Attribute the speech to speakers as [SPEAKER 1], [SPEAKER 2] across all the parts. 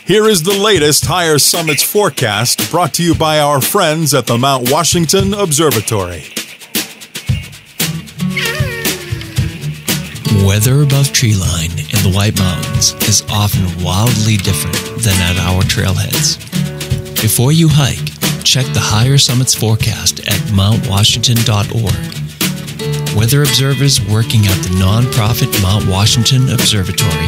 [SPEAKER 1] Here is the latest Higher Summits forecast brought to you by our friends at the Mount Washington Observatory.
[SPEAKER 2] Weather above treeline in the White Mountains is often wildly different than at our trailheads. Before you hike, check the Higher Summits forecast at mountwashington.org. Weather observers working at the nonprofit Mount Washington Observatory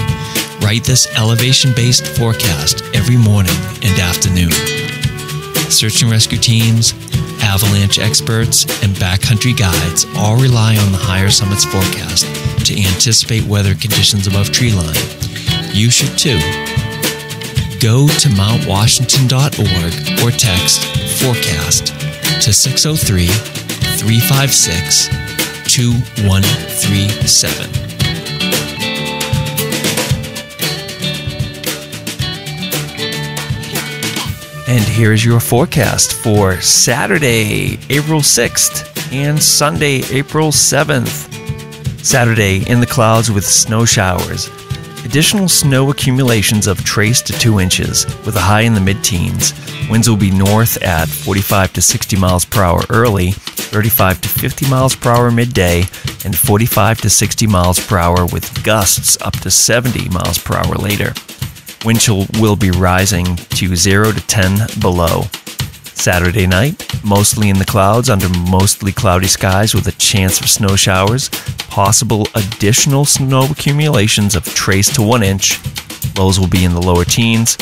[SPEAKER 2] write this elevation-based forecast every morning and afternoon. Search and rescue teams, avalanche experts, and backcountry guides all rely on the Higher Summits forecast to anticipate weather conditions above treeline. You should too. Go to mountwashington.org or text forecast to 603-356-2137. And here's your forecast for Saturday, April 6th and Sunday, April 7th. Saturday, in the clouds with snow showers. Additional snow accumulations of trace to 2 inches with a high in the mid-teens. Winds will be north at 45 to 60 miles per hour early, 35 to 50 miles per hour midday, and 45 to 60 miles per hour with gusts up to 70 miles per hour later. Wind chill will be rising to 0 to 10 below. Saturday night, mostly in the clouds under mostly cloudy skies with a chance of snow showers. Possible additional snow accumulations of trace to 1 inch. Lows will be in the lower teens.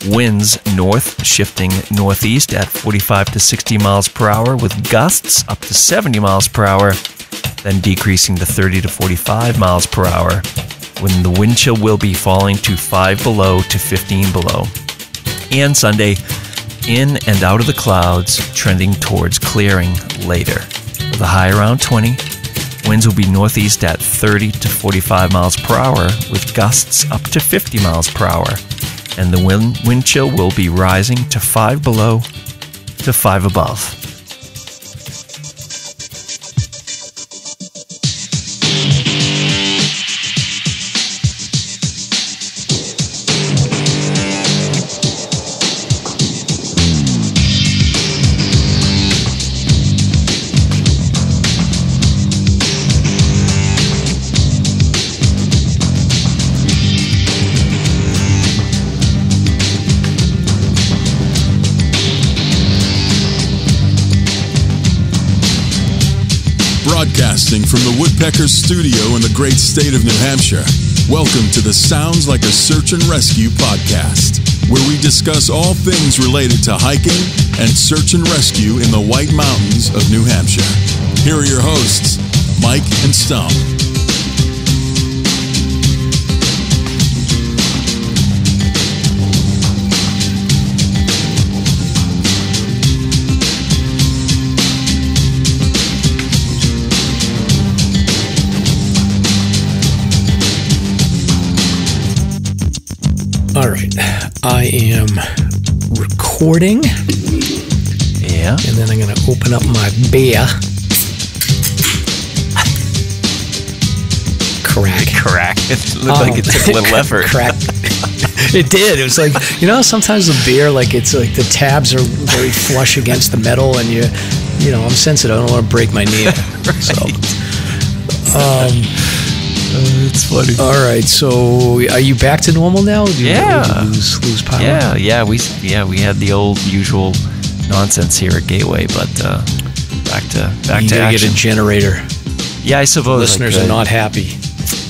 [SPEAKER 2] Winds north shifting northeast at 45 to 60 miles per hour with gusts up to 70 miles per hour, then decreasing to 30 to 45 miles per hour, when the wind chill will be falling to 5 below to 15 below. And Sunday, in and out of the clouds, trending towards clearing later. With a high around 20, winds will be northeast at 30 to 45 miles per hour, with gusts up to 50 miles per hour. And the wind chill will be rising to 5 below to 5 above.
[SPEAKER 1] Broadcasting from the Woodpeckers studio in the great state of New Hampshire, welcome to the Sounds Like a Search and Rescue podcast, where we discuss all things related to hiking and search and rescue in the White Mountains of New Hampshire. Here are your hosts, Mike and Stump.
[SPEAKER 3] All right, I am recording.
[SPEAKER 2] Yeah.
[SPEAKER 3] And then I'm going to open up my beer. Crack.
[SPEAKER 2] It looked like it took a little effort.
[SPEAKER 3] Crack. It did. It was like, you know, sometimes the beer, like it's like the tabs are very flush against the metal, and you know, I'm sensitive. I don't want to break my knee.
[SPEAKER 2] Right.
[SPEAKER 3] So,
[SPEAKER 2] it's funny.
[SPEAKER 3] All right, so are you back to normal now? Did you lose power?
[SPEAKER 2] Yeah. We had the old usual nonsense here at Gateway, but back to action.
[SPEAKER 3] Get a generator.
[SPEAKER 2] Yeah, I suppose
[SPEAKER 3] listeners are not happy.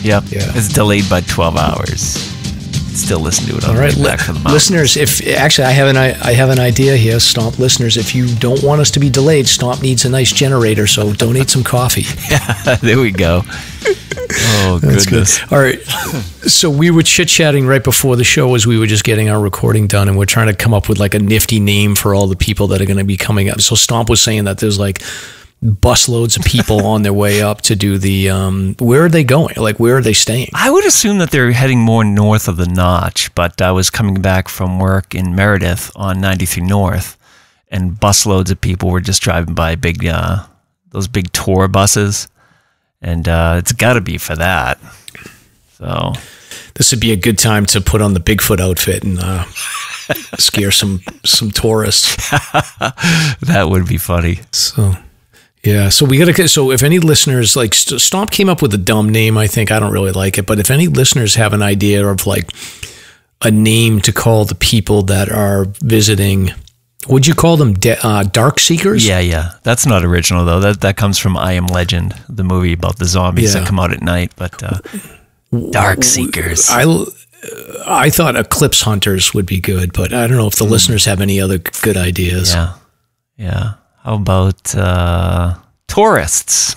[SPEAKER 2] Yep.
[SPEAKER 3] Yeah.
[SPEAKER 2] It's delayed by 12 hours. Still listen to it on
[SPEAKER 3] all right,
[SPEAKER 2] the way back from the mountain.
[SPEAKER 3] Listeners, if actually I have an idea here, Stomp listeners, if you don't want us to be delayed, Stomp needs a nice generator, so donate some coffee.
[SPEAKER 2] Yeah, there we go. Oh,
[SPEAKER 3] That's
[SPEAKER 2] goodness.
[SPEAKER 3] Good. All right. So we were chit-chatting right before the show as we were just getting our recording done, and we're trying to come up with like a nifty name for all the people that are going to be coming up. So Stomp was saying that there's like busloads of people on their way up to do the, where are they going? Like, where are they staying?
[SPEAKER 2] I would assume that they're heading more north of the Notch, but I was coming back from work in Meredith on 93 North, and busloads of people were just driving by those big tour buses, and it's got to be for that. So
[SPEAKER 3] this would be a good time to put on the Bigfoot outfit and scare some tourists.
[SPEAKER 2] That would be funny.
[SPEAKER 3] So, yeah. So we got to. So if any listeners like Stomp came up with a dumb name, I think I don't really like it. But if any listeners have an idea of like a name to call the people that are visiting, would you call them dark seekers?
[SPEAKER 2] Yeah. That's not original though. That comes from I Am Legend, the movie about the zombies that come out at night. But dark seekers.
[SPEAKER 3] I thought Eclipse hunters would be good, but I don't know if the listeners have any other good ideas.
[SPEAKER 2] Yeah. How about tourists?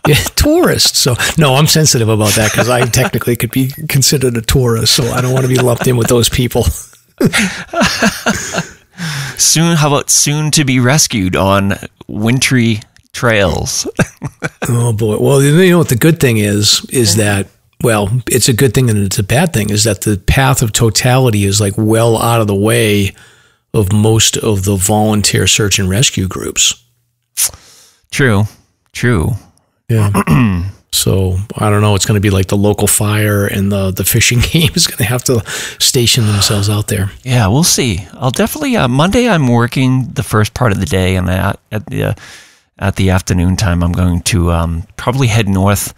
[SPEAKER 3] Yeah, tourists. So no, I'm sensitive about that because I technically could be considered a tourist, so I don't want to be lumped in with those people.
[SPEAKER 2] How about soon to be rescued on wintry trails?
[SPEAKER 3] Oh boy. Well, you know what the good thing is that, well, it's a good thing and it's a bad thing, is that the path of totality is like well out of the way of most of the volunteer search and rescue groups.
[SPEAKER 2] True.
[SPEAKER 3] Yeah. So I don't know. It's going to be like the local fire and the fishing game is going to have to station themselves out there.
[SPEAKER 2] Yeah, we'll see. I'll definitely Monday. I'm working the first part of the day, and at the afternoon time, I'm going to probably head north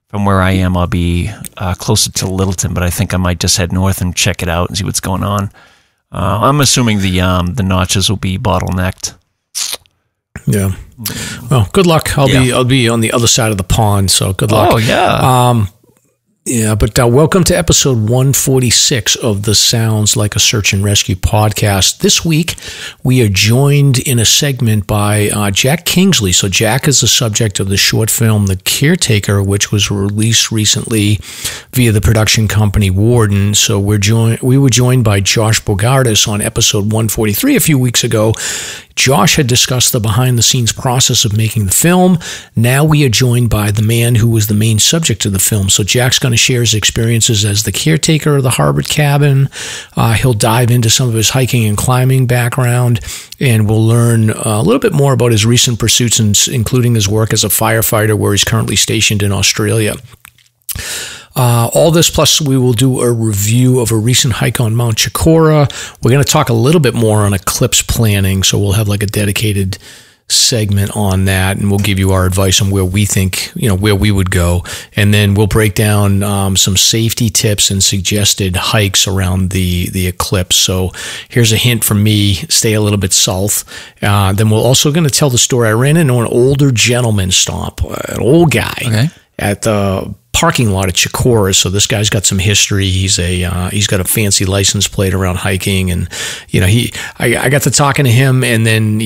[SPEAKER 2] from where I am. I'll be closer to Littleton, but I think I might just head north and check it out and see what's going on. I'm assuming the notches will be bottlenecked.
[SPEAKER 3] Yeah. Well, good luck. I'll be on the other side of the pond, so good luck.
[SPEAKER 2] Oh yeah.
[SPEAKER 3] Yeah, but welcome to episode 146 of the Sounds Like a Search and Rescue podcast. This week, we are joined in a segment by Jack Kingsley. So Jack is the subject of the short film The Caretaker, which was released recently via the production company Warden. So we were joined by Josh Bogardus on episode 143 a few weeks ago. Josh had discussed the behind-the-scenes process of making the film. Now we are joined by the man who was the main subject of the film. So Jack's going to share his experiences as the caretaker of the Harvard cabin. He'll dive into some of his hiking and climbing background, and we'll learn a little bit more about his recent pursuits, including his work as a firefighter, where he's currently stationed in Australia. All this, plus we will do a review of a recent hike on Mount Chocorua. We're going to talk a little bit more on Eclipse planning, so we'll have like a dedicated segment on that, and we'll give you our advice on where we think, where we would go. And then we'll break down some safety tips and suggested hikes around the Eclipse. So here's a hint from me, stay a little bit south. Then we're also going to tell the story. I ran into an older gentleman, Stomp, an old guy at the parking lot at Chocorua. So this guy's got some history. He's got a fancy license plate around hiking, and I got to talking to him, and then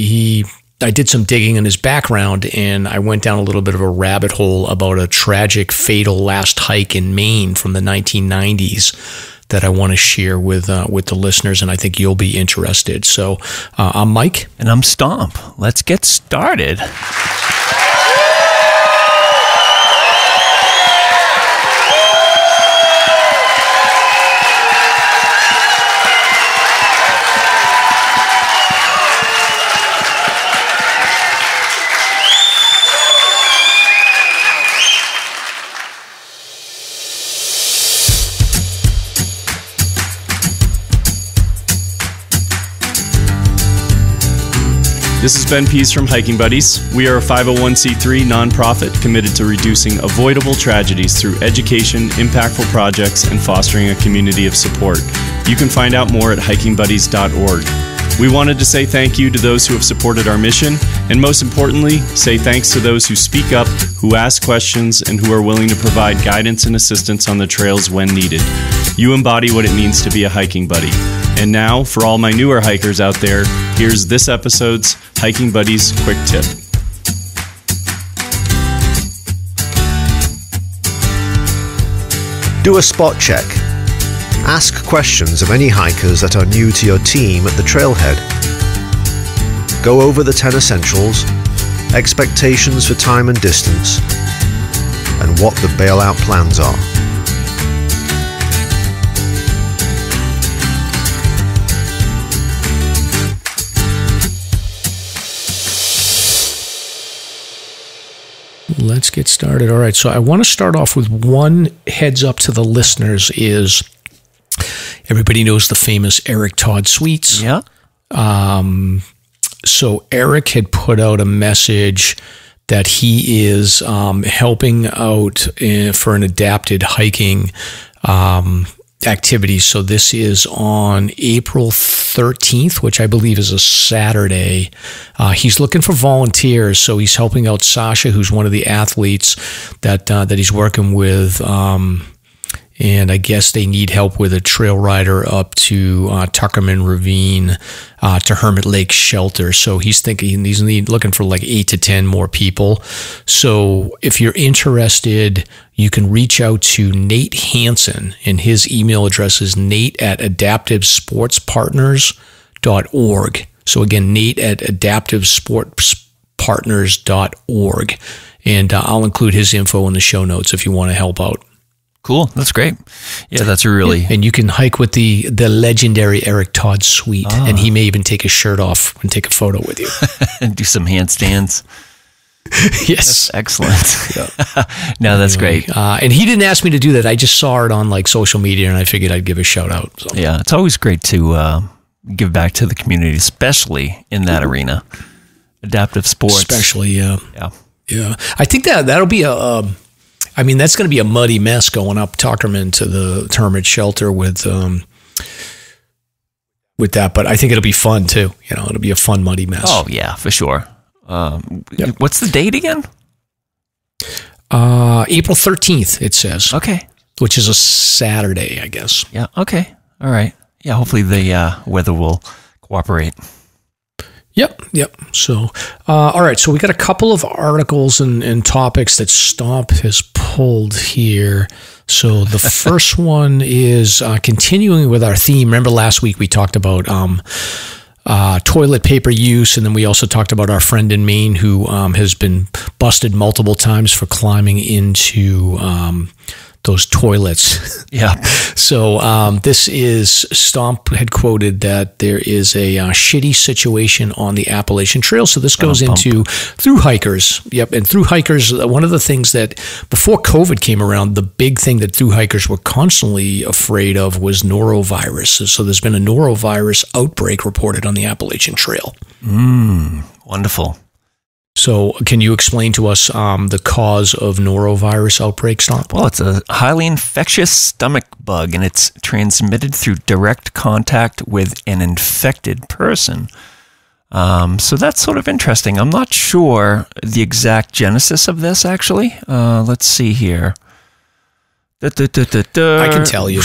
[SPEAKER 3] I did some digging in his background, and I went down a little bit of a rabbit hole about a tragic, fatal last hike in Maine from the 1990s that I want to share with the listeners, and I think you'll be interested. So I'm Mike.
[SPEAKER 2] And I'm Stomp. Let's get started.
[SPEAKER 4] This is Ben Pease from Hiking Buddies. We are a 501c3 nonprofit committed to reducing avoidable tragedies through education, impactful projects, and fostering a community of support. You can find out more at hikingbuddies.org. We wanted to say thank you to those who have supported our mission, and most importantly, say thanks to those who speak up, who ask questions, and who are willing to provide guidance and assistance on the trails when needed. You embody what it means to be a hiking buddy. And now, for all my newer hikers out there, here's this episode's Hiking Buddies Quick Tip.
[SPEAKER 5] Do a spot check. Ask questions of any hikers that are new to your team at the trailhead. Go over the 10 essentials, expectations for time and distance, and what the bailout plans are.
[SPEAKER 3] Let's get started. All right. So I want to start off with one heads up to the listeners is everybody knows the famous Eric Todd Sweets.
[SPEAKER 2] Yeah.
[SPEAKER 3] So Eric had put out a message that he is helping out for an adapted hiking activity. So this is on April 13th, which I believe is a Saturday. He's looking for volunteers, so he's helping out Sasha, who's one of the athletes that he's working with. And I guess they need help with a trail rider up to Tuckerman Ravine to Hermit Lake Shelter. So he's looking for like 8 to 10 more people. So if you're interested, you can reach out to Nate Hansen, and his email address is nate@adaptivesportspartners.org. So again, nate@adaptivesportspartners.org. And I'll include his info in the show notes if you want to help out.
[SPEAKER 2] Cool. That's great. Yeah, that's a really...
[SPEAKER 3] And you can hike with the legendary Eric Todd Sweet, and he may even take his shirt off and take a photo with you.
[SPEAKER 2] and do some handstands.
[SPEAKER 3] Yes.
[SPEAKER 2] That's excellent. No, that's great.
[SPEAKER 3] And he didn't ask me to do that. I just saw it on like social media, and I figured I'd give a shout out. So.
[SPEAKER 2] Yeah, it's always great to give back to the community, especially in that arena. Adaptive sports.
[SPEAKER 3] Especially, yeah.
[SPEAKER 2] Yeah.
[SPEAKER 3] Yeah. I think that'll be that's going to be a muddy mess going up Tuckerman to the Hermit Shelter with that, but I think it'll be fun too. It'll be a fun muddy mess.
[SPEAKER 2] Oh yeah, for sure. What's the date again?
[SPEAKER 3] April 13th, it says.
[SPEAKER 2] Okay.
[SPEAKER 3] Which is a Saturday, I guess.
[SPEAKER 2] Yeah. Okay. All right. Yeah. Hopefully the weather will cooperate.
[SPEAKER 3] Yep. So, all right. So we got a couple of articles and topics that Stomp has pulled here. So the first one is continuing with our theme. Remember last week we talked about toilet paper use, and then we also talked about our friend in Maine who has been busted multiple times for climbing into those toilets.
[SPEAKER 2] Yeah.
[SPEAKER 3] So this is, Stomp had quoted that there is a shitty situation on the Appalachian Trail. So this goes into through hikers. Yep. And through hikers, one of the things that before COVID came around, the big thing that through hikers were constantly afraid of was norovirus. So there's been a norovirus outbreak reported on the Appalachian Trail.
[SPEAKER 2] Wonderful.
[SPEAKER 3] So can you explain to us the cause of norovirus outbreak, Stomp?
[SPEAKER 2] Well, it's a highly infectious stomach bug, and it's transmitted through direct contact with an infected person. So that's sort of interesting. I'm not sure the exact genesis of this, actually. Let's see here.
[SPEAKER 3] I can tell you.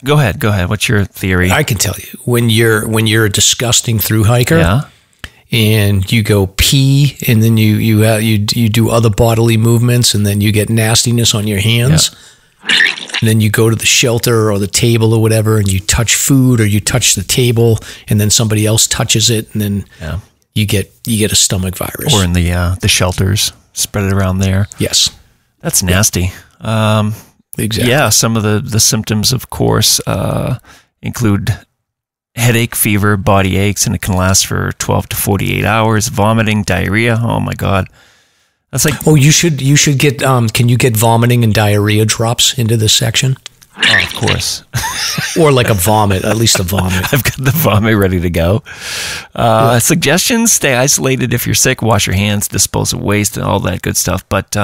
[SPEAKER 2] Go ahead. What's your theory?
[SPEAKER 3] I can tell you. When you're a disgusting through hiker,
[SPEAKER 2] yeah,
[SPEAKER 3] and you go pee, and then you do other bodily movements, and then you get nastiness on your hands. Yeah. And then you go to the shelter or the table or whatever, and you touch food or you touch the table, and then somebody else touches it, and then you get a stomach virus.
[SPEAKER 2] Or in the shelters, spread it around there.
[SPEAKER 3] Yes,
[SPEAKER 2] that's nasty.
[SPEAKER 3] Exactly.
[SPEAKER 2] Yeah, some of the symptoms, of course, include headache, fever, body aches, and it can last for 12 to 48 hours. Vomiting, diarrhea. Oh my God. That's like...
[SPEAKER 3] Oh, you should get, can you get vomiting and diarrhea drops into this section?
[SPEAKER 2] Oh, of course.
[SPEAKER 3] Or like a vomit, at least a vomit.
[SPEAKER 2] I've got the vomit ready to go. Suggestions: stay isolated if you're sick, wash your hands, dispose of waste, and all that good stuff. But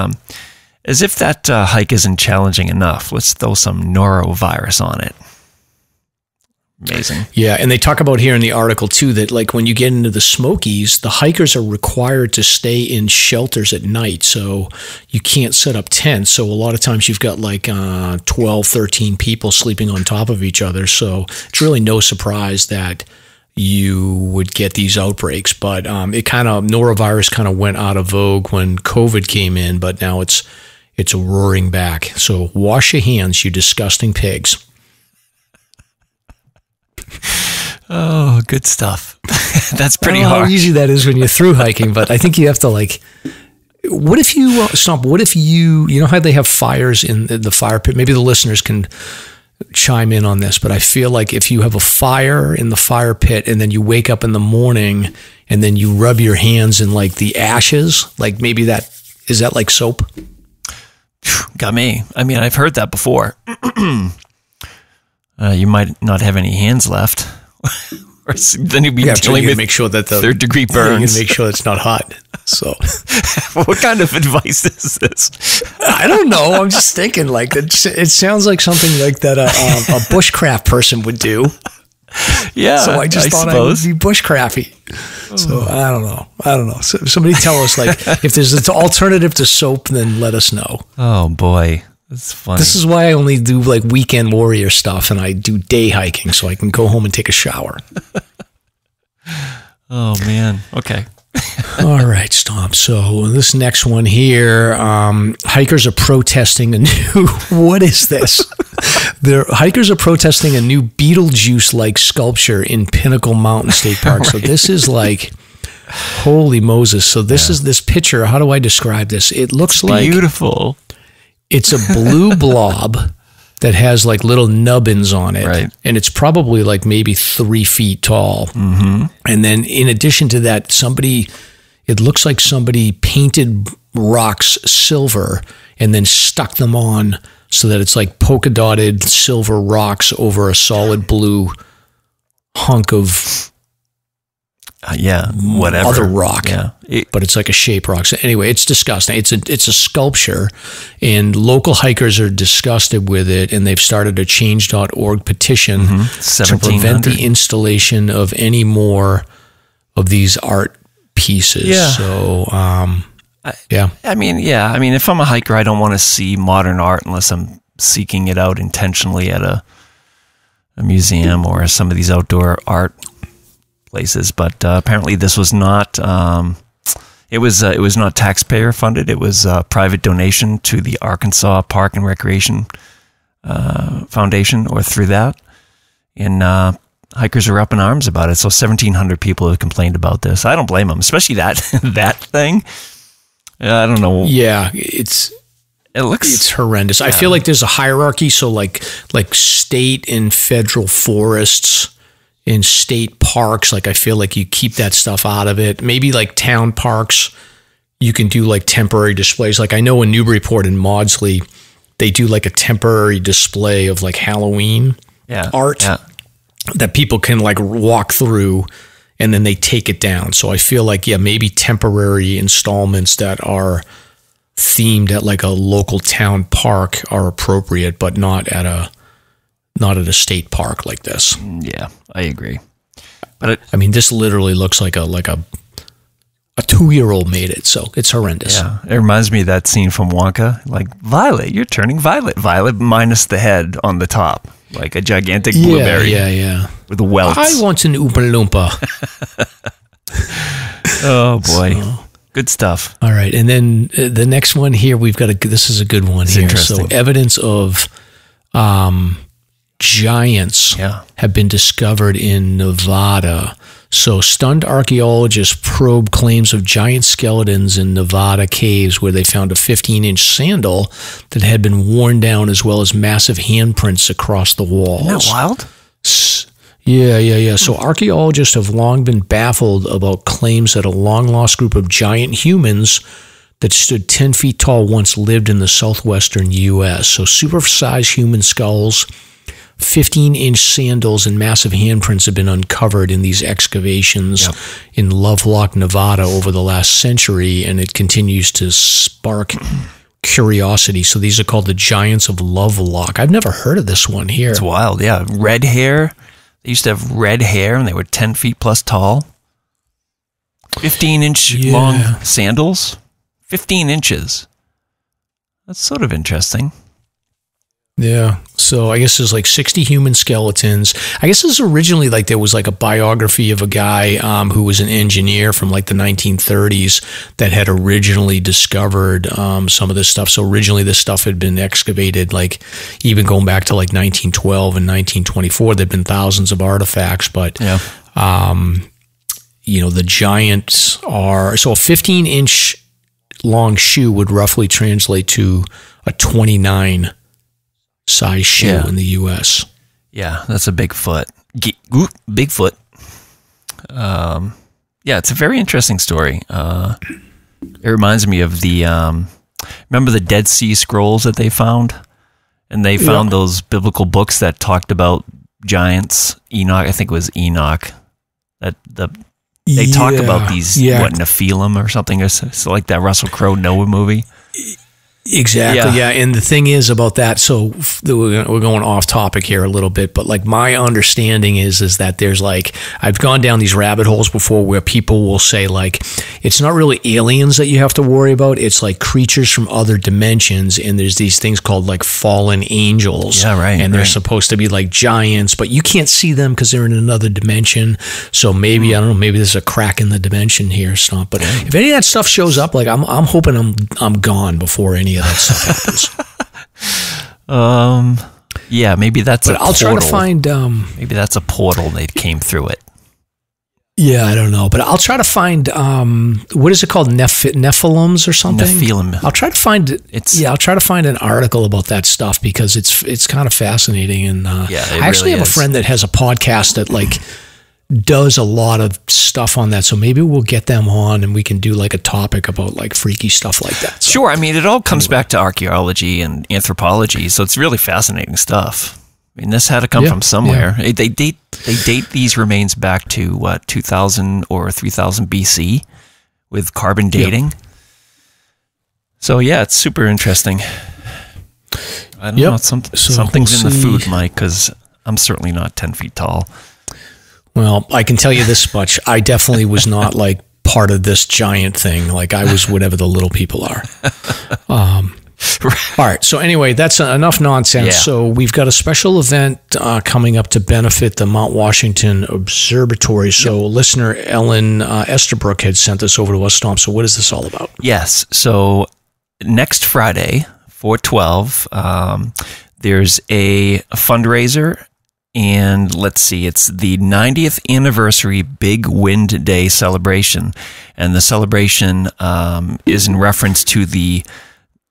[SPEAKER 2] as if that hike isn't challenging enough, let's throw some norovirus on it. Amazing.
[SPEAKER 3] Yeah, and they talk about here in the article too that like when you get into the Smokies, the hikers are required to stay in shelters at night, so you can't set up tents. So a lot of times you've got like 12, 13 people sleeping on top of each other. So it's really no surprise that you would get these outbreaks. But norovirus kind of went out of vogue when COVID came in, but now it's roaring back. So wash your hands, you disgusting pigs.
[SPEAKER 2] Oh, good stuff. That's pretty hard.
[SPEAKER 3] How easy that is when you're through hiking, but I think you have to what if you, Stomp, what if you know how they have fires in the fire pit? Maybe the listeners can chime in on this, but I feel like if you have a fire in the fire pit and then you wake up in the morning and then you rub your hands in like the ashes, like maybe that Is that like soap?
[SPEAKER 2] Got me. I mean, I've heard that before. You might not have any hands left. Or then you'd be dealing with
[SPEAKER 3] make sure that the
[SPEAKER 2] third-degree burns.
[SPEAKER 3] You make sure it's not hot. So,
[SPEAKER 2] what kind of advice is this?
[SPEAKER 3] I don't know. I'm just thinking like it sounds like something like that a bushcraft person would do.
[SPEAKER 2] Yeah.
[SPEAKER 3] So I just thought I would be bushcrafty. So I don't know. So somebody tell us like if there's an alternative to soap, then let us know.
[SPEAKER 2] Oh boy. That's funny.
[SPEAKER 3] This is why I only do like weekend warrior stuff and I do day hiking so I can go home and take a shower.
[SPEAKER 2] Oh man. Okay.
[SPEAKER 3] All right, Stomp. So this next one here, hikers are protesting a new, what is this? Hikers are protesting a new Beetlejuice-like sculpture in Pinnacle Mountain State Park. Right. So this is like, holy Moses. So this is this picture. How do I describe this? It looks like
[SPEAKER 2] beautiful.
[SPEAKER 3] It's a blue blob that has like little nubbins on it.
[SPEAKER 2] Right.
[SPEAKER 3] And it's probably like maybe 3 feet tall. Mm-hmm. And then in addition to that, it looks like somebody painted rocks silver and then stuck them on so that it's like polka dotted silver rocks over a solid blue hunk of
[SPEAKER 2] whatever
[SPEAKER 3] other rock.
[SPEAKER 2] Yeah.
[SPEAKER 3] But it's like a shape rock. So anyway, it's disgusting. It's a sculpture, and local hikers are disgusted with it, and they've started a change.org petition to prevent the installation of any more of these art pieces.
[SPEAKER 2] Yeah.
[SPEAKER 3] So,
[SPEAKER 2] I mean, if I'm a hiker, I don't want to see modern art unless I'm seeking it out intentionally at a museum or some of these outdoor art places. But apparently, this was not. It was not taxpayer funded. It was a private donation to the Arkansas Park and Recreation Foundation, or through that. And hikers are up in arms about it. So 1,700 people have complained about this. I don't blame them, especially that thing. I don't know.
[SPEAKER 3] Yeah, it's horrendous. Yeah. I feel like there's a hierarchy. So like state and federal forests. In state parks, like I feel like you keep that stuff out of it. Maybe like town parks, you can do like temporary displays. Like I know in Newburyport and Maudsley, they do like a temporary display of like Halloween art that people can like walk through and then they take it down. So I feel like, maybe temporary installments that are themed at like a local town park are appropriate, but not at a state park like this.
[SPEAKER 2] Yeah, I agree. But
[SPEAKER 3] this literally looks like a 2-year-old made it, so it's horrendous.
[SPEAKER 2] Yeah, it reminds me of that scene from Wonka, like Violet, you're turning violet. Violet minus the head on the top, like a gigantic blueberry.
[SPEAKER 3] Yeah.
[SPEAKER 2] With welts.
[SPEAKER 3] I want an Oompa Loompa.
[SPEAKER 2] Oh boy. So, good stuff.
[SPEAKER 3] All right, and then the next one here, we've got this is a good one here. So evidence of giants have been discovered in Nevada. So stunned archaeologists probe claims of giant skeletons in Nevada caves where they found a 15-inch sandal that had been worn down, as well as massive handprints across the walls.
[SPEAKER 2] Isn't that wild?
[SPEAKER 3] Yeah. So archaeologists have long been baffled about claims that a long-lost group of giant humans that stood 10 feet tall once lived in the southwestern U.S. So supersized human skulls, 15-inch sandals, and massive handprints have been uncovered in these excavations in Lovelock, Nevada over the last century, and it continues to spark curiosity. So these are called the Giants of Lovelock. I've never heard of this one here.
[SPEAKER 2] It's wild, yeah. Red hair. They used to have red hair, and they were 10 feet plus tall. 15-inch long sandals. 15 inches. That's sort of interesting.
[SPEAKER 3] Yeah. So I guess there's like 60 human skeletons. I guess this is originally like there was like a biography of a guy who was an engineer from like the 1930s that had originally discovered some of this stuff. So originally this stuff had been excavated, like even going back to like 1912 and 1924. There'd been thousands of artifacts, but the giants are, so a 15-inch long shoe would roughly translate to a 29 size shoe in the U.S.
[SPEAKER 2] Yeah, that's a big foot. Bigfoot. It's a very interesting story. It reminds me of the, remember the Dead Sea Scrolls that they found? And they found those biblical books that talked about giants. Enoch, I think it was Enoch. They talk about these, Nephilim or something. It's like that Russell Crowe Noah movie.
[SPEAKER 3] Exactly, yeah. And the thing is about that, so we're going off topic here a little bit, but like my understanding is that there's like, I've gone down these rabbit holes before where people will say like, it's not really aliens that you have to worry about, it's like creatures from other dimensions, and there's these things called like fallen angels.
[SPEAKER 2] Yeah, right.
[SPEAKER 3] And they're supposed to be like giants, but you can't see them because they're in another dimension. So maybe, I don't know, maybe there's a crack in the dimension here, Stomp. But if any of that stuff shows up, like I'm hoping I'm gone before any of that stuff happens.
[SPEAKER 2] Yeah, maybe that's
[SPEAKER 3] I'll try to find
[SPEAKER 2] maybe that's a portal they came through it.
[SPEAKER 3] Yeah, I don't know, but I'll try to find what is it called, Nephilims or something?
[SPEAKER 2] Nephilim.
[SPEAKER 3] I'll try to find it. I'll try to find an article about that stuff because it's kind of fascinating. And I actually have a friend that has a podcast that like does a lot of stuff on that, so maybe we'll get them on and we can do like a topic about like freaky stuff like that. So,
[SPEAKER 2] sure, I mean, it all comes back to archaeology and anthropology, so it's really fascinating stuff. I mean, this had to come from somewhere. Yeah. They date these remains back to what, 2000 or 3000 BC with carbon dating. Yep. So yeah, it's super interesting. I don't know, something's in the food, Mike, because I'm certainly not 10 feet tall.
[SPEAKER 3] Well, I can tell you this much. I definitely was not like part of this giant thing. Like I was whatever the little people are. All right. So anyway, that's enough nonsense. Yeah. So we've got a special event coming up to benefit the Mount Washington Observatory. So listener Ellen Esterbrook had sent this over to us, Stomp. So what is this all about?
[SPEAKER 2] Yes. So next Friday, 4/12, there's a fundraiser. And let's see, it's the 90th anniversary Big Wind Day celebration. And the celebration is in reference to the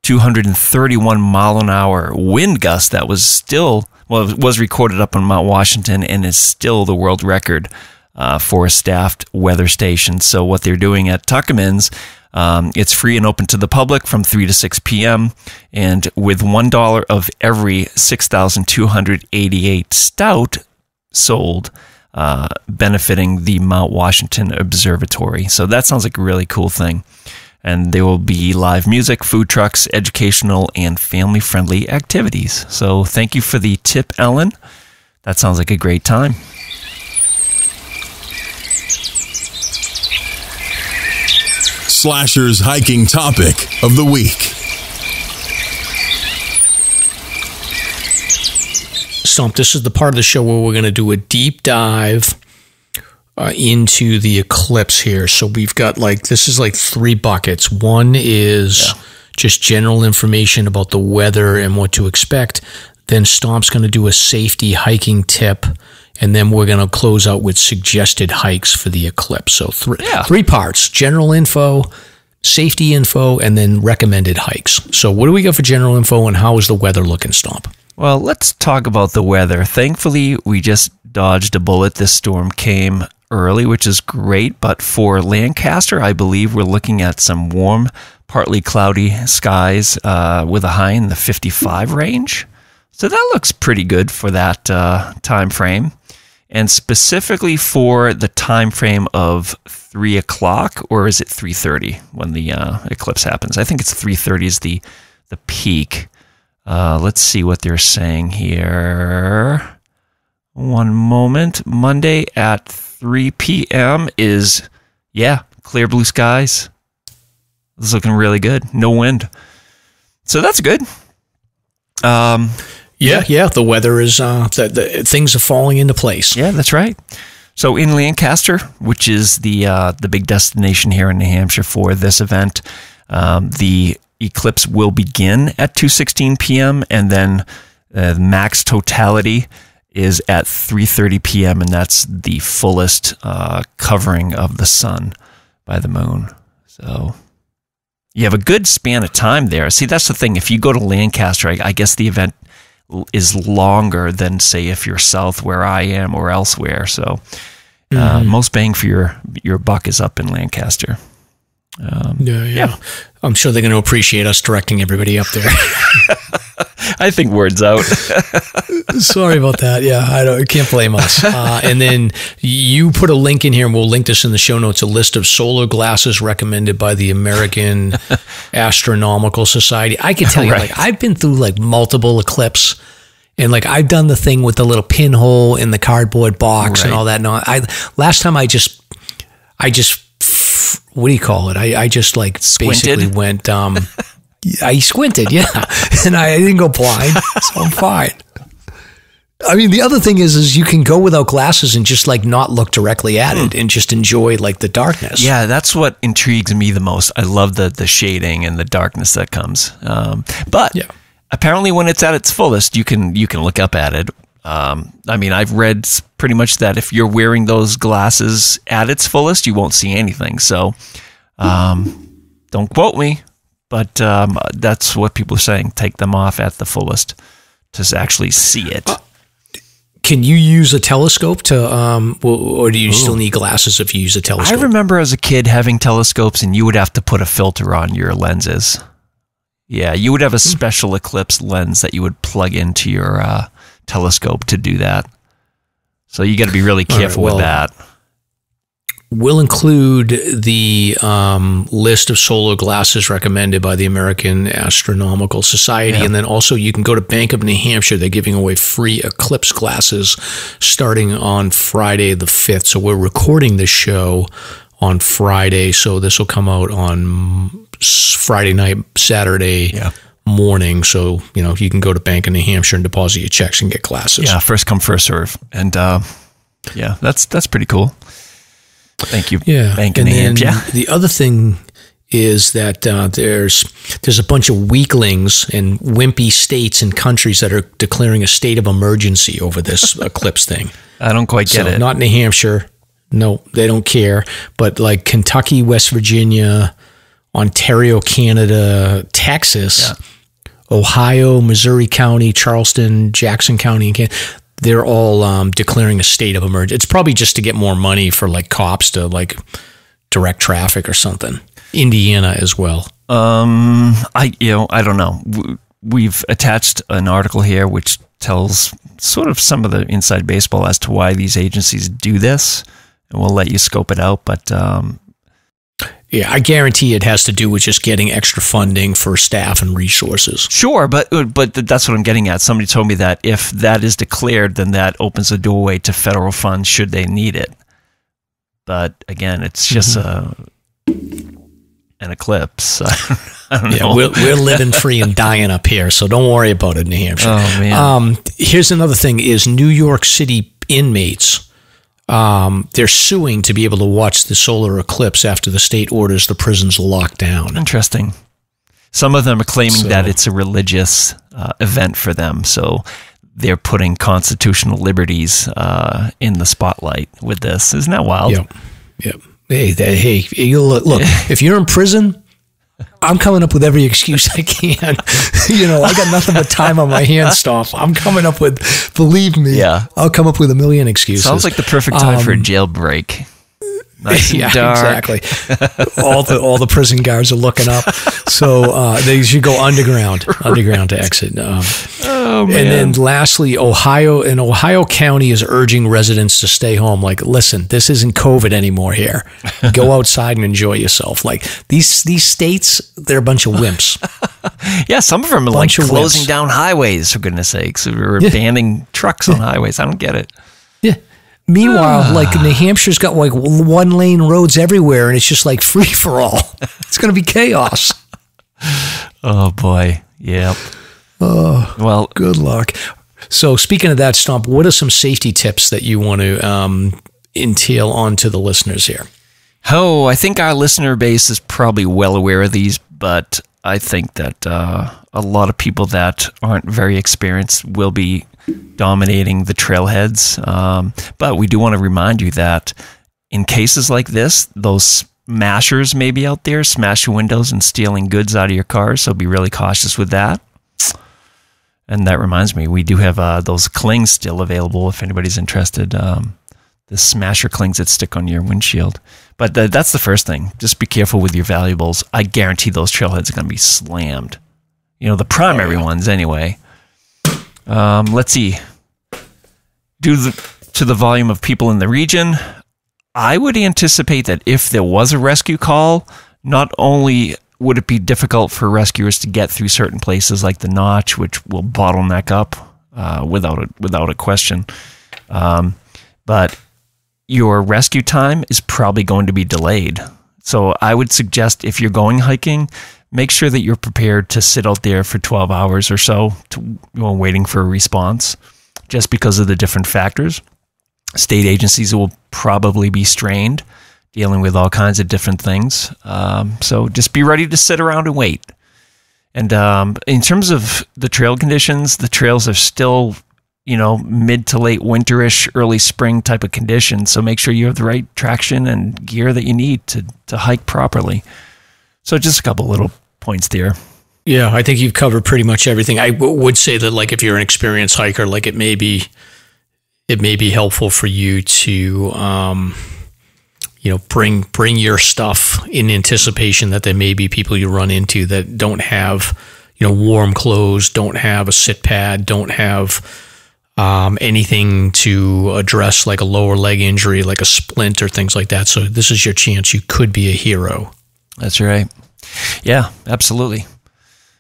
[SPEAKER 2] 231 mile an hour wind gust that was was recorded up on Mount Washington and is still the world record for a staffed weather station. So what they're doing at Tuckerman's, it's free and open to the public from 3 to 6 p.m. And with $1 of every 6,288 stout sold, benefiting the Mount Washington Observatory. So that sounds like a really cool thing. And there will be live music, food trucks, educational, and family-friendly activities. So thank you for the tip, Ellen. That sounds like a great time.
[SPEAKER 1] Slasher's hiking topic of the week.
[SPEAKER 3] Stomp, this is the part of the show where we're going to do a deep dive into the eclipse here. So we've got this is like 3 buckets. One is just general information about the weather and what to expect. Then Stomp's going to do a safety hiking tip. And then we're going to close out with suggested hikes for the eclipse. So 3 parts: general info, safety info, and then recommended hikes. So what do we got for general info, and how is the weather looking, Stomp?
[SPEAKER 2] Well, let's talk about the weather. Thankfully, we just dodged a bullet. This storm came early, which is great. But for Lancaster, I believe we're looking at some warm, partly cloudy skies with a high in the 55 range. So that looks pretty good for that time frame. And specifically for the time frame of 3 o'clock, or is it 3:30 when the eclipse happens? I think it's 3:30 is the peak. Let's see what they're saying here. One moment. Monday at 3 p.m. is, clear blue skies. It's looking really good. No wind. So that's good.
[SPEAKER 3] Yeah, the weather is, the things are falling into place.
[SPEAKER 2] Yeah, that's right. So in Lancaster, which is the big destination here in New Hampshire for this event, the eclipse will begin at 2:16 p.m. and then max totality is at 3:30 p.m. and that's the fullest covering of the sun by the moon. So you have a good span of time there. See, that's the thing. If you go to Lancaster, I guess the event is longer than, say, if you're south where I am or elsewhere. So most bang for your buck is up in Lancaster.
[SPEAKER 3] Yeah. I'm sure they're going to appreciate us directing everybody up there.
[SPEAKER 2] I think word's out.
[SPEAKER 3] Sorry about that. Yeah, I can't blame us. And then you put a link in here, and we'll link this in the show notes, a list of solar glasses recommended by the American Astronomical Society. I can tell you, like, I've been through like multiple Eclipse, and like I've done the thing with the little pinhole in the cardboard box and all that. No, last time I just what do you call it? I just like
[SPEAKER 2] Squinted?
[SPEAKER 3] basically went. I squinted, yeah, and I didn't go blind, so I'm fine. I mean, the other thing is you can go without glasses and just like not look directly at it and just enjoy like the darkness.
[SPEAKER 2] Yeah, that's what intrigues me the most. I love the shading and the darkness that comes. But apparently, when it's at its fullest, you can look up at it. I mean, I've read pretty much that if you're wearing those glasses at its fullest, you won't see anything. So, don't quote me. But that's what people are saying. Take them off at the fullest to actually see it.
[SPEAKER 3] Can you use a telescope to, or do you still need glasses if you use a telescope?
[SPEAKER 2] I remember as a kid having telescopes, and you would have to put a filter on your lenses. Yeah, you would have a special Eclipse lens that you would plug into your telescope to do that. So you got to be really careful with that.
[SPEAKER 3] We'll include the list of solar glasses recommended by the American Astronomical Society. And then also you can go to Bank of New Hampshire. They're giving away free Eclipse glasses starting on Friday the 5th. So we're recording this show on Friday. So this will come out on Friday night, Saturday morning. So, you can go to Bank of New Hampshire and deposit your checks and get glasses.
[SPEAKER 2] Yeah, first come, first serve. And that's pretty cool. Thank you.
[SPEAKER 3] Yeah. And then the other thing is that there's a bunch of weaklings and wimpy states and countries that are declaring a state of emergency over this Eclipse thing.
[SPEAKER 2] I don't quite get it.
[SPEAKER 3] Not New Hampshire. No, they don't care. But like Kentucky, West Virginia, Ontario, Canada, Texas, Ohio, Missouri County, Charleston, Jackson County, and they're all declaring a state of emergency. It's probably just to get more money for like cops to like direct traffic or something. Indiana as well.
[SPEAKER 2] I don't know. We've attached an article here which tells sort of some of the inside baseball as to why these agencies do this, and we'll let you scope it out. But
[SPEAKER 3] yeah, I guarantee it has to do with just getting extra funding for staff and resources.
[SPEAKER 2] Sure, but that's what I'm getting at. Somebody told me that if that is declared, then that opens the doorway to federal funds should they need it. But again, it's just an eclipse. I don't know.
[SPEAKER 3] We're living free and dying up here, so don't worry about it, New Hampshire.
[SPEAKER 2] Oh, man.
[SPEAKER 3] Here's another thing: is New York City inmates. They're suing to be able to watch the solar eclipse after the state orders the prisons locked down.
[SPEAKER 2] Interesting. Some of them are claiming that it's a religious event for them, so they're putting constitutional liberties in the spotlight with this. Isn't that wild?
[SPEAKER 3] Yep. Hey, look, if you're in prison, I'm coming up with every excuse I can. I got nothing but time on my hands, Stomp. I'm coming up with, believe me, I'll come up with a million excuses.
[SPEAKER 2] Sounds like the perfect time for a jailbreak. Nice and dark.
[SPEAKER 3] Exactly. all the prison guards are looking up, so they should go underground to exit.
[SPEAKER 2] Oh man!
[SPEAKER 3] And then lastly, Ohio County is urging residents to stay home. Like, listen, this isn't COVID anymore here. Go outside and enjoy yourself. Like these states, they're a bunch of wimps.
[SPEAKER 2] Yeah, some of them are like closing down highways, for goodness sakes. We're banning trucks on highways. I don't get it.
[SPEAKER 3] Yeah. Meanwhile, like New Hampshire's got like 1-lane roads everywhere, and it's just like free for all. It's going to be chaos.
[SPEAKER 2] Oh boy, yep.
[SPEAKER 3] Oh, well, good luck. So, speaking of that, Stomp, what are some safety tips that you want to entail onto the listeners here?
[SPEAKER 2] Oh, I think our listener base is probably well aware of these, but I think that a lot of people that aren't very experienced will be dominating the trailheads. But we do want to remind you that in cases like this, those smashers may be out there, smashing windows and stealing goods out of your cars. So be really cautious with that. And that reminds me, we do have those clings still available if anybody's interested. the smasher clings that stick on your windshield. But that's the first thing. Just be careful with your valuables. I guarantee those trailheads are going to be slammed. The primary ones anyway. Let's see. Due to the volume of people in the region, I would anticipate that if there was a rescue call, not only would it be difficult for rescuers to get through certain places like the Notch, which will bottleneck up without a question, but your rescue time is probably going to be delayed. So I would suggest if you're going hiking, make sure that you're prepared to sit out there for 12 hours or so waiting for a response, just because of the different factors. State agencies will probably be strained, dealing with all kinds of different things. So just be ready to sit around and wait. And in terms of the trail conditions, the trails are still mid to late winterish, early spring type of conditions. So make sure you have the right traction and gear that you need to hike properly. So just a couple little points there.
[SPEAKER 3] Yeah, I think you've covered pretty much everything. I would say that, like, if you're an experienced hiker, like, it may be helpful for you to, bring your stuff in anticipation that there may be people you run into that don't have, warm clothes, don't have a sit pad, don't have anything to address like a lower leg injury, like a splint or things like that. So this is your chance. You could be a hero.
[SPEAKER 2] That's right. Yeah, absolutely.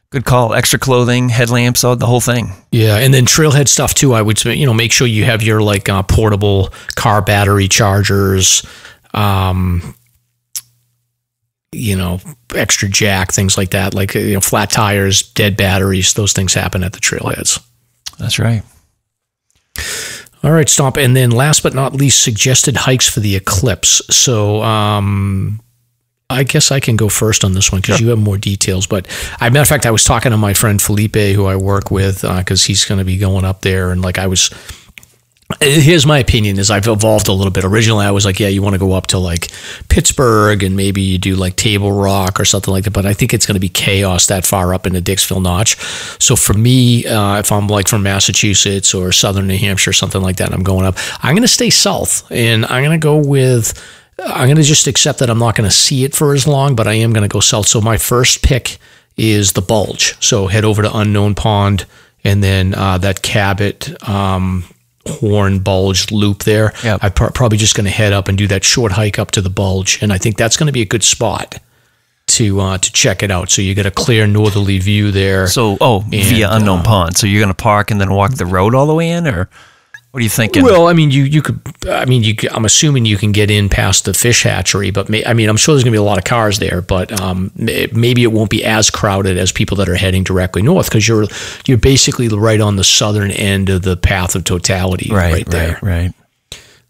[SPEAKER 2] Good call. Extra clothing, headlamps, the whole thing.
[SPEAKER 3] Yeah, and then trailhead stuff too. I would say, make sure you have your portable car battery chargers, extra jack, things like that. Like flat tires, dead batteries. Those things happen at the trailheads.
[SPEAKER 2] That's right.
[SPEAKER 3] All right, Stomp. And then last but not least, suggested hikes for the Eclipse. So I guess I can go first on this one because you have more details. But matter of fact, I was talking to my friend Felipe, who I work with, because he's going to be going up there. And here's my opinion, is I've evolved a little bit. Originally, I was like, yeah, you want to go up to like Pittsburgh and maybe you do like Table Rock or something like that. But I think it's going to be chaos that far up into Dixville Notch. So for me, if I'm like from Massachusetts or Southern New Hampshire, something like that, and I'm going up, I'm going to stay south, and I'm going to just accept that I'm not going to see it for as long, but I am going to go south. So my first pick is the Bulge. So head over to Unknown Pond, and then that Cabot Horn Bulge loop there. Yep. I'm probably just going to head up and do that short hike up to the Bulge, and I think that's going to be a good spot to check it out. So you get a clear northerly view there.
[SPEAKER 2] So via Unknown Pond. So you're going to park and then walk the road all the way in, or what are you thinking?
[SPEAKER 3] Well, I mean, you could. I'm assuming you can get in past the fish hatchery, but I'm sure there's going to be a lot of cars there. But maybe it won't be as crowded as people that are heading directly north, because you're basically right on the southern end of the path of totality, right there.
[SPEAKER 2] Right.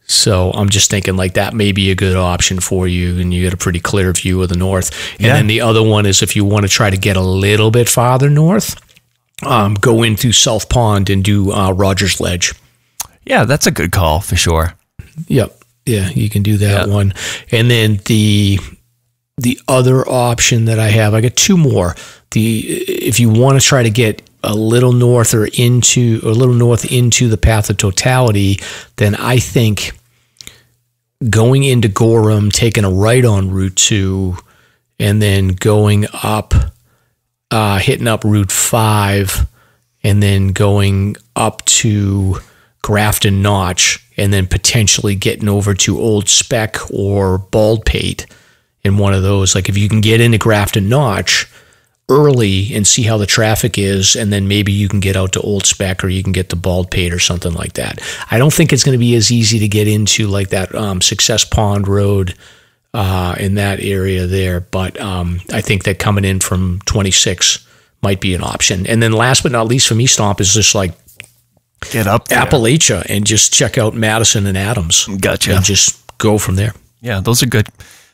[SPEAKER 3] So I'm just thinking like that may be a good option for you, and you get a pretty clear view of the north. And then the other one is if you want to try to get a little bit farther north, go in through South Pond and do Rogers Ledge.
[SPEAKER 2] Yeah, that's a good call for sure.
[SPEAKER 3] Yep. Yeah, you can do that one. And then the other option that I have, I got two more. If you want to try to get a little north into the path of totality, then I think going into Gorham, taking a right on Route 2, and then going up, hitting up Route 5, and then going up to Grafton Notch, and then potentially getting over to Old Speck or Baldpate in one of those. Like if you can get into Grafton Notch early and see how the traffic is, and then maybe you can get out to Old Speck, or you can get to Baldpate or something like that. I don't think it's going to be as easy to get into like that Success Pond Road in that area there, but I think that coming in from 26 might be an option. And then last but not least for me, Stomp, is just like
[SPEAKER 2] get up there.
[SPEAKER 3] Appalachia and just check out Madison and Adams.
[SPEAKER 2] Gotcha.
[SPEAKER 3] And just go from there.
[SPEAKER 2] Yeah, those are good.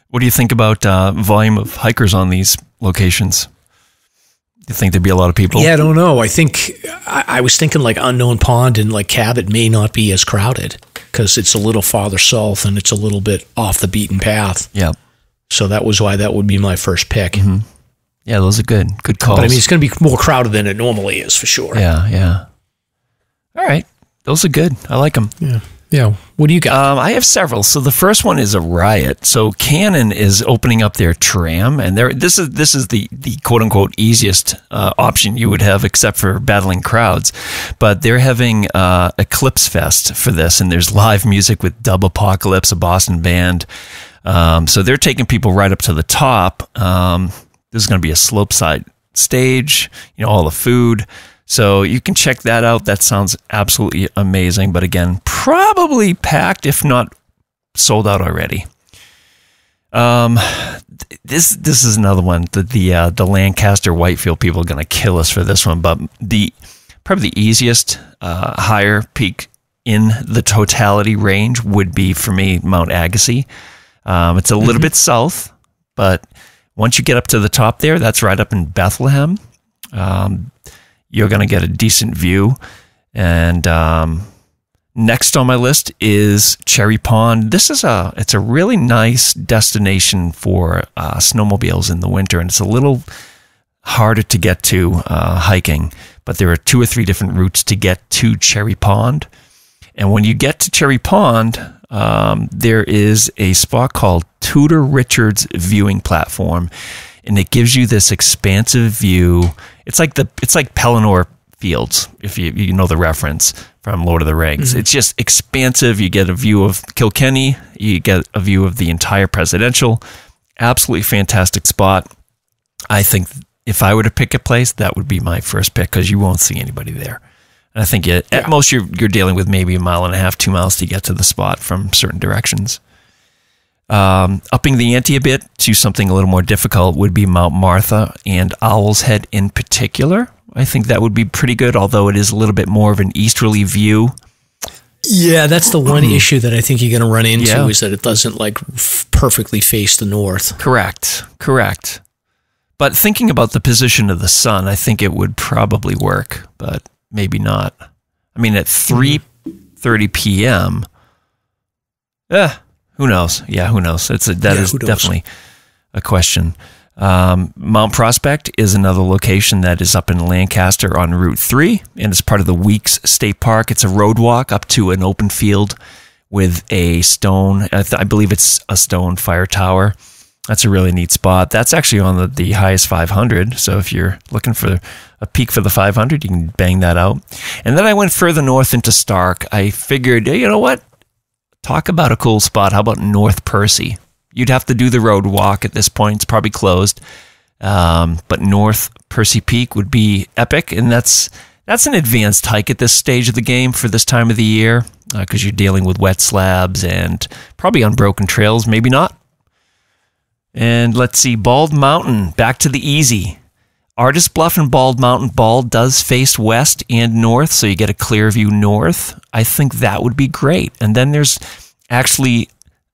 [SPEAKER 2] What do you think about volume of hikers on these locations? Do you think there'd be a lot of people?
[SPEAKER 3] Yeah, I don't know. I think I was thinking like Unknown Pond and like Cabot may not be as crowded because it's a little farther south and it's a little bit off the beaten path.
[SPEAKER 2] Yeah.
[SPEAKER 3] So that was why that would be my first pick.
[SPEAKER 2] Mm-hmm. Yeah, those are good calls.
[SPEAKER 3] But I mean, it's going to be more crowded than it normally is for sure.
[SPEAKER 2] Yeah. All right. Those are good. I like them.
[SPEAKER 3] Yeah. Yeah. What do you got?
[SPEAKER 2] I have several. So the first one is a riot. So Canon is opening up their tram, and this is the quote unquote easiest option you would have, except for battling crowds. But they're having Eclipse Fest for this, and there's live music with Dub Apocalypse, a Boston band. So they're taking people right up to the top. There's going to be a slopeside stage, all the food. So you can check that out. That sounds absolutely amazing. But again, probably packed, if not sold out already. This is another one. The Lancaster Whitefield people are going to kill us for this one. But probably the easiest higher peak in the totality range would be, for me, Mount Agassiz. It's a little bit south, but once you get up to the top there, that's right up in Bethlehem. You're going to get a decent view. And next on my list is Cherry Pond. It's a really nice destination for snowmobiles in the winter, and it's a little harder to get to hiking, but there are 2 or 3 different routes to get to Cherry Pond. And when you get to Cherry Pond, there is a spot called Tudor Richards Viewing Platform, and it gives you this expansive view. It's like Pelennor Fields, if you know the reference from Lord of the Rings. Mm-hmm. It's just expansive. You get a view of Kilkenny. You get a view of the entire presidential. Absolutely fantastic spot. I think if I were to pick a place, that would be my first pick, because you won't see anybody there. And I think at most you're dealing with maybe 1.5 miles, 2 miles to get to the spot from certain directions. Upping the ante a bit to something a little more difficult would be Mount Martha and Owl's Head in particular. I think that would be pretty good, although it is a little bit more of an easterly view.
[SPEAKER 3] Yeah, that's the one issue that I think you're going to run into, is that it doesn't perfectly face the north. Correct.
[SPEAKER 2] But thinking about the position of the sun, I think it would probably work, but maybe not. I mean, at 3:30 p.m., who knows? Yeah, who knows? That is definitely a question. Mount Prospect is another location that is up in Lancaster on Route 3, and it's part of the Weeks State Park. It's a road walk up to an open field with a stone, I believe it's a stone fire tower. That's a really neat spot. That's actually on the highest 500, so if you're looking for a peak for the 500, you can bang that out. And then I went further north into Stark. I figured, you know what? Talk about a cool spot. How about North Percy? You'd have to do the road walk at this point. It's probably closed. But North Percy Peak would be epic, and that's an advanced hike at this stage of the game for this time of the year, because you're dealing with wet slabs and probably unbroken trails, maybe not. And let's see, Bald Mountain, back to the easy. Artist Bluff and Bald Mountain. Bald does face west and north, so you get a clear view north. I think that would be great. And then there's actually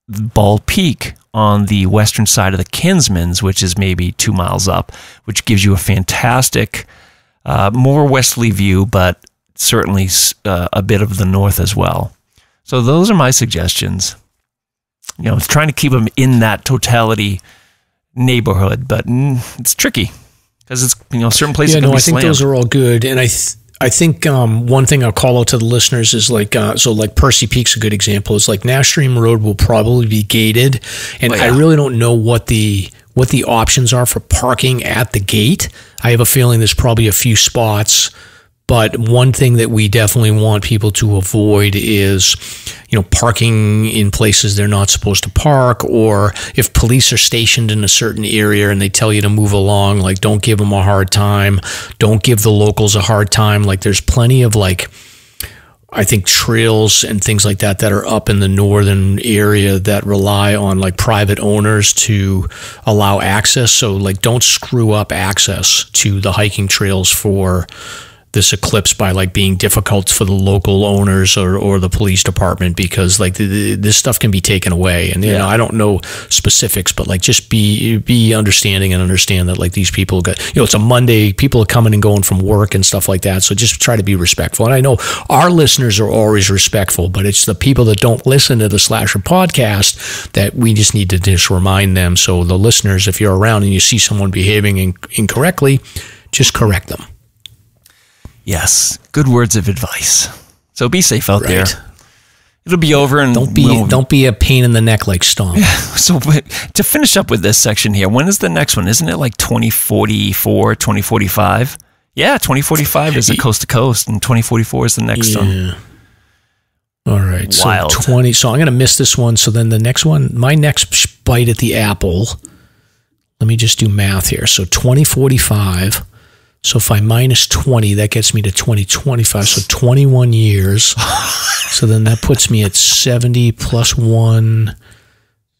[SPEAKER 2] Bald Peak on the western side of the Kinsmans, which is maybe 2 miles up, which gives you a fantastic, more westerly view, but certainly a bit of the north as well. So those are my suggestions. Trying to keep them in that totality neighborhood, but it's tricky because it's certain places.
[SPEAKER 3] Yeah, no, I think those are all good, and I think one thing I'll call out to the listeners is like Percy Peak's a good example. It's like Nash Stream Road will probably be gated, and I really don't know what the options are for parking at the gate. I have a feeling there's probably a few spots. But one thing that we definitely want people to avoid is, parking in places they're not supposed to park, or if police are stationed in a certain area and they tell you to move along, don't give them a hard time. Don't give the locals a hard time. There's plenty of I think trails and things like that are up in the northern area that rely on private owners to allow access. So don't screw up access to the hiking trails for this Eclipse by being difficult for the local owners or the police department, because this stuff can be taken away. And I don't know specifics, but just be understanding and understand that these people got, it's a Monday, people are coming and going from work and stuff like that. So just try to be respectful. And I know our listeners are always respectful, but it's the people that don't listen to the Slasher podcast that we just need to just remind them. So the listeners, if you're around and you see someone behaving incorrectly, just correct them.
[SPEAKER 2] Yes, good words of advice. So be safe out there. It'll be over, and
[SPEAKER 3] don't be a pain in the neck like Stomp.
[SPEAKER 2] So to finish up with this section here, when is the next one? Isn't it like 2044, 2045? Yeah, 2045 is the coast to coast, and 2044 is the next one.
[SPEAKER 3] All right,
[SPEAKER 2] Wild.
[SPEAKER 3] So 20. So I'm going to miss this one. So then the next one, my next bite at the apple. Let me just do math here. So 2045. So if I minus 20, that gets me to 2025. So 21 years. So then that puts me at 70 plus 1.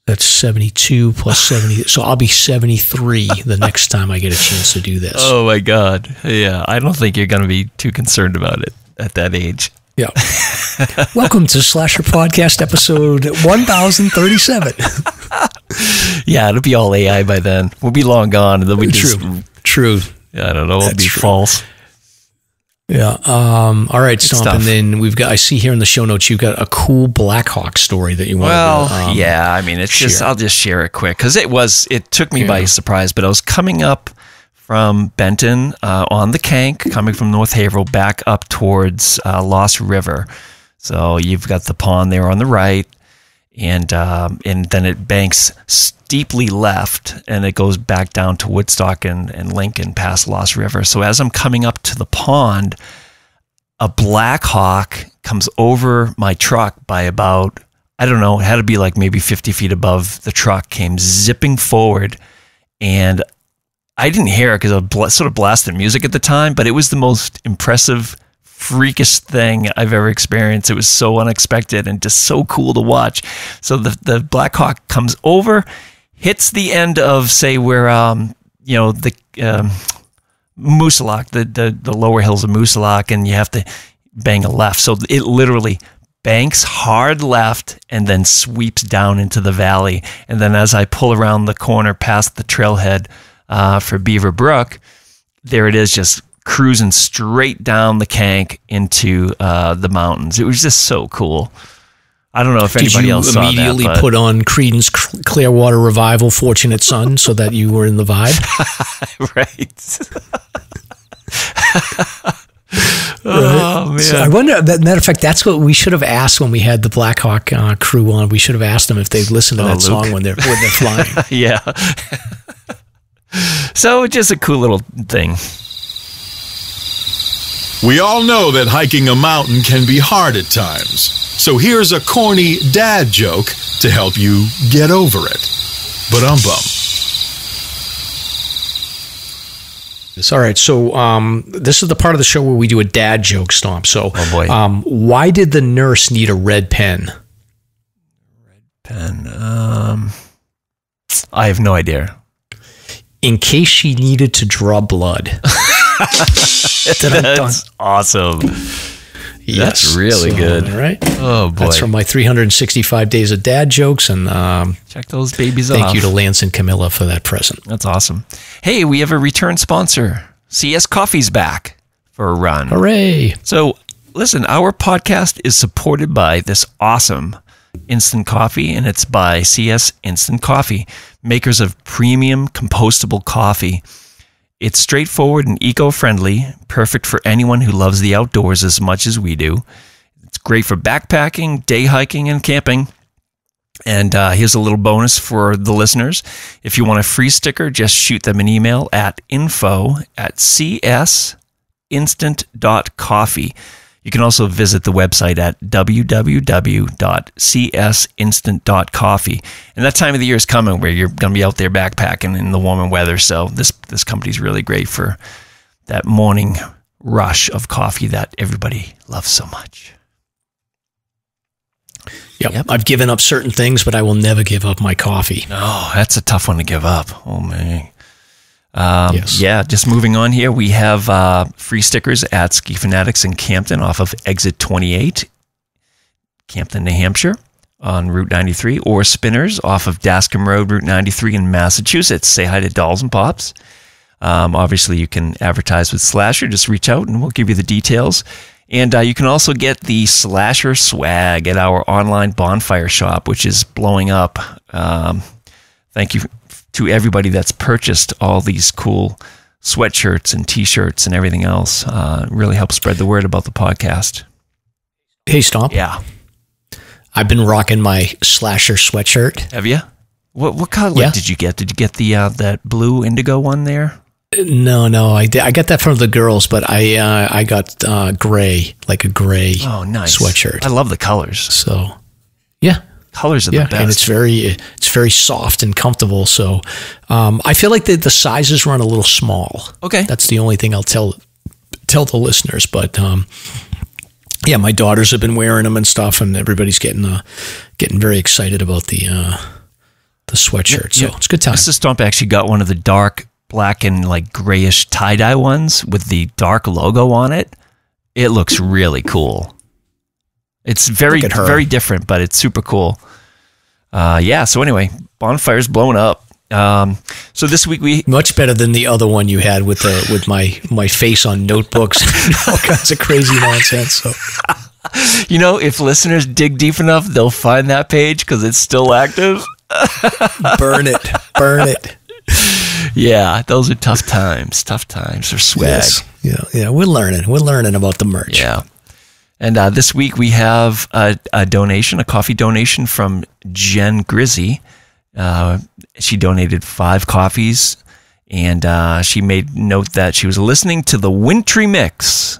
[SPEAKER 3] That's 72 plus 70. So I'll be 73 the next time I get a chance to do this.
[SPEAKER 2] Oh, my God. Yeah, I don't think you're going to be too concerned about it at that age.
[SPEAKER 3] Yeah. Welcome to Slasher Podcast episode 1037.
[SPEAKER 2] Yeah, it'll be all AI by then. We'll be long gone. And then we
[SPEAKER 3] True.
[SPEAKER 2] I don't know. It'll be false.
[SPEAKER 3] Yeah. All right, Stomp. And then I see here in the show notes, you've got a cool Blackhawk story that you want to
[SPEAKER 2] yeah. I mean, I'll just share it quick because it took me by surprise, but I was coming up from Benton on the Kank, coming from North Haverhill back up towards Lost River. So you've got the pond there on the right, and then it banks steeply left, and it goes back down to Woodstock and Lincoln past Lost River. So as I'm coming up to the pond, a Black Hawk comes over my truck by about, I don't know, it had to be like maybe 50 feet above the truck, came zipping forward, and I didn't hear it because I was sort of blasting music at the time, but it was the most impressive, freakish thing I've ever experienced. It was so unexpected and just so cool to watch. So the Black Hawk comes over, hits the end of, say, where the Moosalok, the lower hills of Moosalok, and you have to bang a left. So it literally banks hard left and then sweeps down into the valley. And then as I pull around the corner past the trailhead for Beaver Brook, there it is, just cruising straight down the Kank into the mountains. It was just so cool. I don't know if anybody else saw that. Did you immediately
[SPEAKER 3] put on Creedence Clearwater Revival, Fortunate Son, so that you were in the vibe?
[SPEAKER 2] Right. Oh, man.
[SPEAKER 3] So I wonder, matter of fact, that's what we should have asked when we had the Black Hawk crew on. We should have asked them if they'd listen to that song when they're flying.
[SPEAKER 2] Yeah. So just a cool little thing.
[SPEAKER 1] We all know that hiking a mountain can be hard at times. So here's a corny dad joke to help you get over it. Ba-dum-bum.
[SPEAKER 3] All right, so this is the part of the show where we do a dad joke, Stomp. So,
[SPEAKER 2] oh boy.
[SPEAKER 3] Why did the nurse need a red pen?
[SPEAKER 2] Red pen. I have no idea.
[SPEAKER 3] In case she needed to draw blood.
[SPEAKER 2] That's awesome.
[SPEAKER 3] Yes,
[SPEAKER 2] that's really good.
[SPEAKER 3] Right?
[SPEAKER 2] Oh, boy.
[SPEAKER 3] That's from my 365 Days of Dad jokes. And
[SPEAKER 2] check those babies off.
[SPEAKER 3] Thank you to Lance and Camilla for that present.
[SPEAKER 2] That's awesome. Hey, we have a return sponsor. CS Coffee's back for a run.
[SPEAKER 3] Hooray.
[SPEAKER 2] So, listen, our podcast is supported by this awesome instant coffee, and it's by CS Instant Coffee, makers of premium compostable coffee. It's straightforward and eco-friendly, perfect for anyone who loves the outdoors as much as we do. It's great for backpacking, day hiking, and camping. And here's a little bonus for the listeners. If you want a free sticker, just shoot them an email at info@csinstant.coffee. You can also visit the website at www.csinstant.coffee. And that time of the year is coming where you're going to be out there backpacking in the warmer weather. So this company's really great for that morning rush of coffee that everybody loves so much.
[SPEAKER 3] Yep. I've given up certain things, but I will never give up my coffee.
[SPEAKER 2] Oh, that's a tough one to give up. Oh, man.
[SPEAKER 3] Yes.
[SPEAKER 2] Yeah, just moving on here. We have free stickers at Ski Fanatics in Campton off of exit 28, Campton, New Hampshire on Route 93, or Spinners off of Dascombe Road, Route 93 in Massachusetts. Say hi to Dolls and Pops. Obviously, you can advertise with Slasher. Just reach out and we'll give you the details. And you can also get the Slasher swag at our online bonfire shop, which is blowing up. Thank you to everybody that's purchased all these cool sweatshirts and T-shirts and everything else. It really helps spread the word about the podcast.
[SPEAKER 3] Hey, Stomp.
[SPEAKER 2] Yeah.
[SPEAKER 3] I've been rocking my Slasher sweatshirt.
[SPEAKER 2] Have you? What color did you get? Did you get the that blue indigo one there?
[SPEAKER 3] No, I got that from the girls, but I got gray, like a gray sweatshirt.
[SPEAKER 2] I love the colors.
[SPEAKER 3] So, yeah.
[SPEAKER 2] Colors are the best.
[SPEAKER 3] And it's very soft and comfortable. So, I feel like the sizes run a little small. Okay. That's the only thing I'll tell the listeners. But, yeah, my daughters have been wearing them and stuff, and everybody's getting very excited about the sweatshirt. So it's a good time.
[SPEAKER 2] Mrs. Stomp actually got one of the dark black and like grayish tie-dye ones with the dark logo on it. It looks really cool. It's very different, but it's super cool. So anyway, bonfire's blowing up. So this week we
[SPEAKER 3] much better than the other one you had with my face on notebooks and all kinds of crazy nonsense. So
[SPEAKER 2] if listeners dig deep enough, they'll find that page because it's still active.
[SPEAKER 3] Burn it.
[SPEAKER 2] Yeah, those are tough times for swag.
[SPEAKER 3] Yes. Yeah, we're learning about the merch.
[SPEAKER 2] Yeah. And this week we have a donation, a coffee donation from Jen Grizzy. She donated 5 coffees, and she made note that she was listening to the Wintry Mix,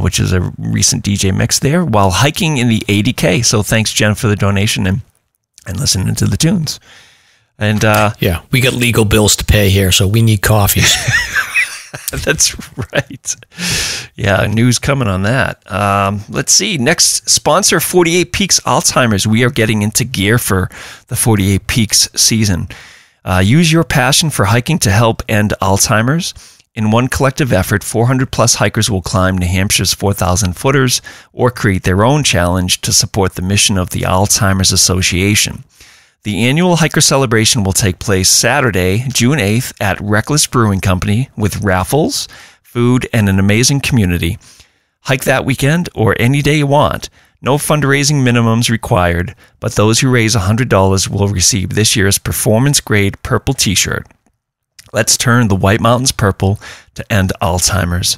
[SPEAKER 2] which is a recent DJ mix there, while hiking in the 80K. So thanks, Jen, for the donation and listening to the tunes. And
[SPEAKER 3] we got legal bills to pay here, so we need coffees.
[SPEAKER 2] That's right. Yeah, news coming on that. Let's see. Next sponsor, 48 Peaks Alzheimer's. We are getting into gear for the 48 Peaks season. Use your passion for hiking to help end Alzheimer's. In one collective effort, 400-plus hikers will climb New Hampshire's 4,000 footers or create their own challenge to support the mission of the Alzheimer's Association. The annual hiker celebration will take place Saturday, June 8th at Reckless Brewing Company with raffles, food, and an amazing community. Hike that weekend or any day you want. No fundraising minimums required, but those who raise $100 will receive this year's performance-grade purple t-shirt. Let's turn the White Mountains purple to end Alzheimer's.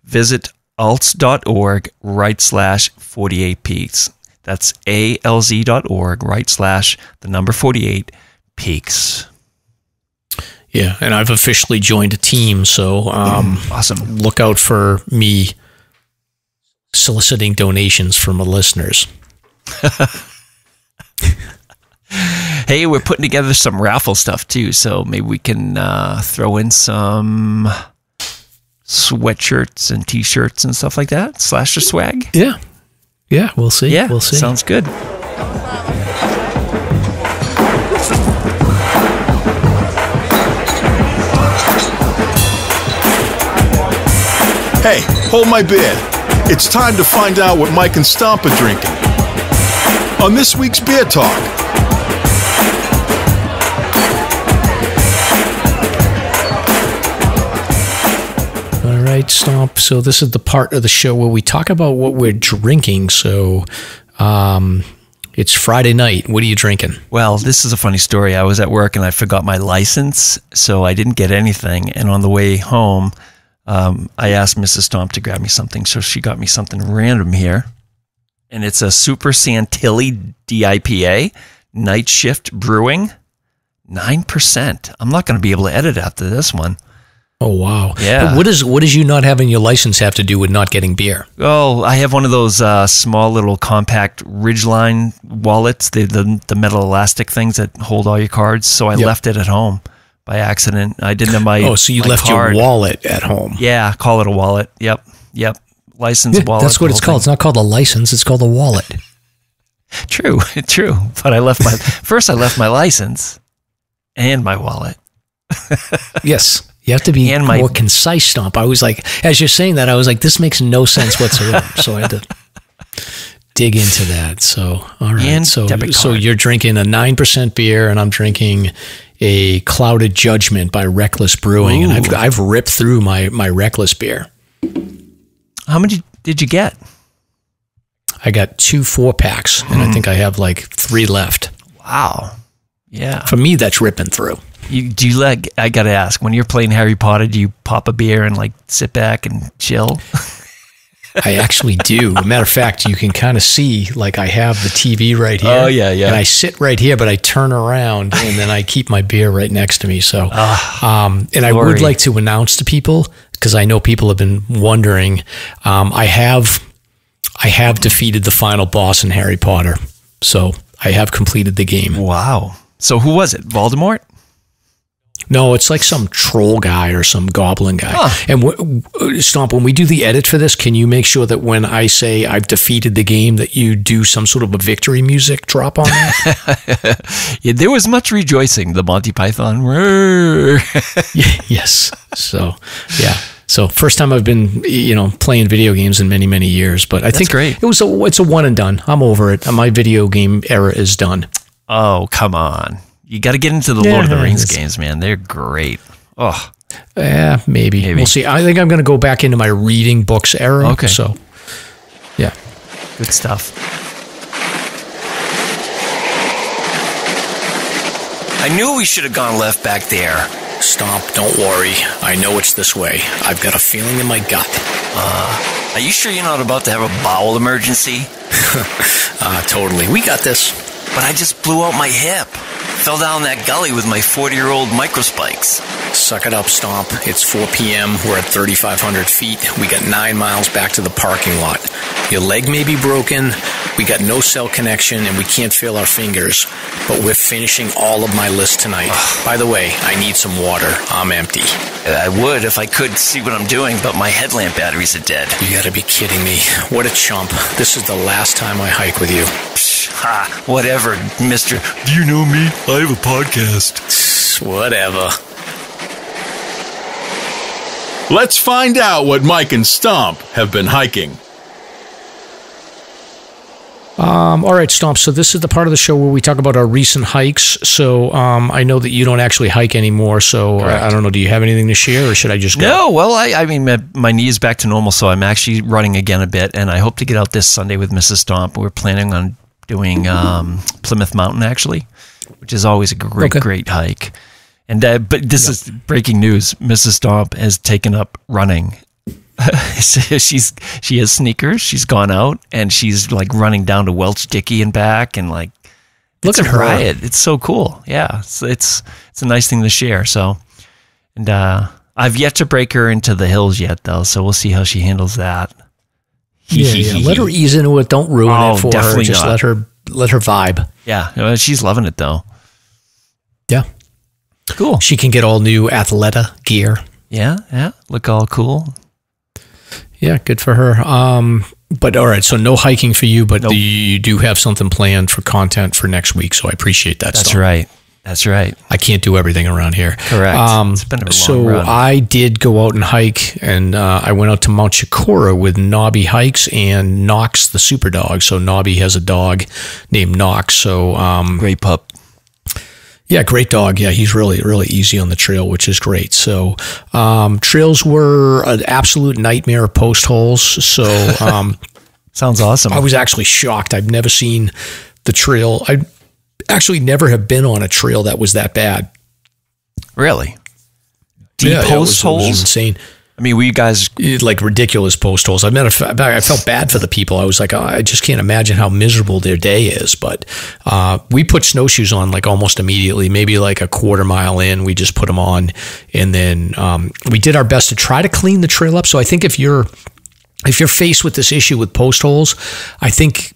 [SPEAKER 2] Visit alts.org/48peaks. That's alz.org/48 peaks.
[SPEAKER 3] Yeah, and I've officially joined a team, so
[SPEAKER 2] awesome.
[SPEAKER 3] Look out for me soliciting donations from the listeners.
[SPEAKER 2] Hey, we're putting together some raffle stuff too, so maybe we can throw in some sweatshirts and t-shirts and stuff like that. Slasher swag.
[SPEAKER 3] Yeah, we'll see.
[SPEAKER 2] Yeah,
[SPEAKER 3] we'll see.
[SPEAKER 2] Sounds good.
[SPEAKER 1] Hey, hold my beer. It's time to find out what Mike and Stomp are drinking. On this week's Beer Talk.
[SPEAKER 3] All right, Stomp. So this is the part of the show where we talk about what we're drinking. So it's Friday night. What are you drinking?
[SPEAKER 2] Well, this is a funny story. I was at work and I forgot my license, so I didn't get anything. And on the way home, I asked Mrs. Stomp to grab me something, so she got me something random here. And it's a Super Santilli DIPA, Night Shift Brewing, 9%. I'm not going to be able to edit after this one.
[SPEAKER 3] Oh, wow.
[SPEAKER 2] Yeah.
[SPEAKER 3] But what does you not having your license have to do with not getting beer?
[SPEAKER 2] Oh, I have one of those small little compact Ridgeline wallets, the metal elastic things that hold all your cards. So I left it at home by accident. I didn't have my
[SPEAKER 3] so you left
[SPEAKER 2] card.
[SPEAKER 3] Your wallet at home.
[SPEAKER 2] Yeah, call it a wallet. Yep. License wallet.
[SPEAKER 3] That's what it's called. It's not called a license. It's called a wallet.
[SPEAKER 2] True. But I left my license and my wallet.
[SPEAKER 3] Yes. You have to be more concise, Stomp. I was like, as you're saying that, I was like, this makes no sense whatsoever. So I had to dig into that. So, all right.
[SPEAKER 2] And
[SPEAKER 3] so you're drinking a 9% beer, and I'm drinking a Clouded Judgment by Reckless Brewing. Ooh. And I've ripped through my Reckless beer.
[SPEAKER 2] How many did you get?
[SPEAKER 3] I got 2 4-packs, and I think I have like 3 left.
[SPEAKER 2] Wow. Yeah.
[SPEAKER 3] For me, that's ripping through.
[SPEAKER 2] I got to ask, when you're playing Harry Potter, do you pop a beer and like sit back and chill?
[SPEAKER 3] I actually do. As a matter of fact, you can kind of see, like, I have the TV right here.
[SPEAKER 2] Oh, yeah.
[SPEAKER 3] And I sit right here, but I turn around and then I keep my beer right next to me. So, and I would like to announce to people, because I know people have been wondering, I have defeated the final boss in Harry Potter. So I have completed the game.
[SPEAKER 2] Wow. So who was it? Voldemort?
[SPEAKER 3] No, it's like some troll guy or some goblin guy. Huh. And Stomp, when we do the edit for this, can you make sure that when I say I've defeated the game, that you do some sort of a victory music drop on that?
[SPEAKER 2] Yeah, there was much rejoicing. The Monty Python.
[SPEAKER 3] Yes. So, yeah. So first time I've been, playing video games in many, many years. But I think
[SPEAKER 2] great.
[SPEAKER 3] It's a one and done. I'm over it. My video game era is done.
[SPEAKER 2] Oh, come on. You got to get into the Lord of the Rings games, man. They're great. Oh,
[SPEAKER 3] yeah, maybe. We'll see. I think I'm going to go back into my reading books era.
[SPEAKER 2] Okay.
[SPEAKER 3] So, yeah.
[SPEAKER 2] Good stuff. I knew we should have gone left back there.
[SPEAKER 3] Stomp, don't worry. I know it's this way. I've got a feeling in my gut.
[SPEAKER 2] Are you sure you're not about to have a bowel emergency?
[SPEAKER 3] Totally. We got this.
[SPEAKER 2] But I just blew out my hip. Fell down that gully with my 40-year-old microspikes.
[SPEAKER 3] Suck it up, Stomp. It's 4 p.m. We're at 3,500 feet. We got 9 miles back to the parking lot. Your leg may be broken. We got no cell connection, and we can't feel our fingers. But we're finishing all of my list tonight. By the way, I need some water. I'm empty.
[SPEAKER 2] I would if I could see what I'm doing, but my headlamp batteries are dead.
[SPEAKER 3] You gotta be kidding me. What a chump. This is the last time I hike with you.
[SPEAKER 2] Whatever, mister.
[SPEAKER 1] Do you know me? I have a podcast.
[SPEAKER 3] Whatever.
[SPEAKER 1] Let's find out what Mike and Stomp have been hiking.
[SPEAKER 3] All right, Stomp. So this is the part of the show where we talk about our recent hikes. So I know that you don't actually hike anymore. So I don't know. Do you have anything to share, or should I just go?
[SPEAKER 2] No. Well, I mean, my knee is back to normal, so I'm actually running again a bit, and I hope to get out this Sunday with Mrs. Stomp. We're planning on doing Plymouth Mountain, actually, which is always a great hike. And but this is breaking news. Mrs. Stomp has taken up running. She has sneakers. She's gone out and she's like running down to Welch Dickey and back, and like
[SPEAKER 3] look at her
[SPEAKER 2] riot. It's so cool. Yeah, it's a nice thing to share. So, and I've yet to break her into the hills yet, though. So we'll see how she handles that.
[SPEAKER 3] Yeah. Let her ease into it. Don't ruin it for her. Just let her vibe.
[SPEAKER 2] Yeah, she's loving it though.
[SPEAKER 3] Yeah,
[SPEAKER 2] cool.
[SPEAKER 3] She can get all new Athleta gear.
[SPEAKER 2] Yeah, look all cool.
[SPEAKER 3] Yeah, good for her. But all right, so no hiking for you, but you do have something planned for content for next week, so I appreciate that.
[SPEAKER 2] That's right.
[SPEAKER 3] I can't do everything around here.
[SPEAKER 2] Correct. It's been a long run.
[SPEAKER 3] I did go out and hike, and I went out to Mount Chocorua with Nobby Hikes and Knox the super dog. So Nobby has a dog named Knox. So
[SPEAKER 2] great pup.
[SPEAKER 3] Yeah, great dog. Yeah, he's really, really easy on the trail, which is great. So trails were an absolute nightmare of post holes. So
[SPEAKER 2] sounds awesome.
[SPEAKER 3] I was actually shocked. I've never seen the trail. I actually never have been on a trail that was that bad.
[SPEAKER 2] Really? Deep post holes?
[SPEAKER 3] It was insane.
[SPEAKER 2] I mean, were you guys
[SPEAKER 3] like ridiculous post holes? I felt bad for the people. I was like, I just can't imagine how miserable their day is. But we put snowshoes on like almost immediately, maybe like a quarter mile in. We just put them on, and then we did our best to try to clean the trail up. So I think if you're faced with this issue with post holes, I think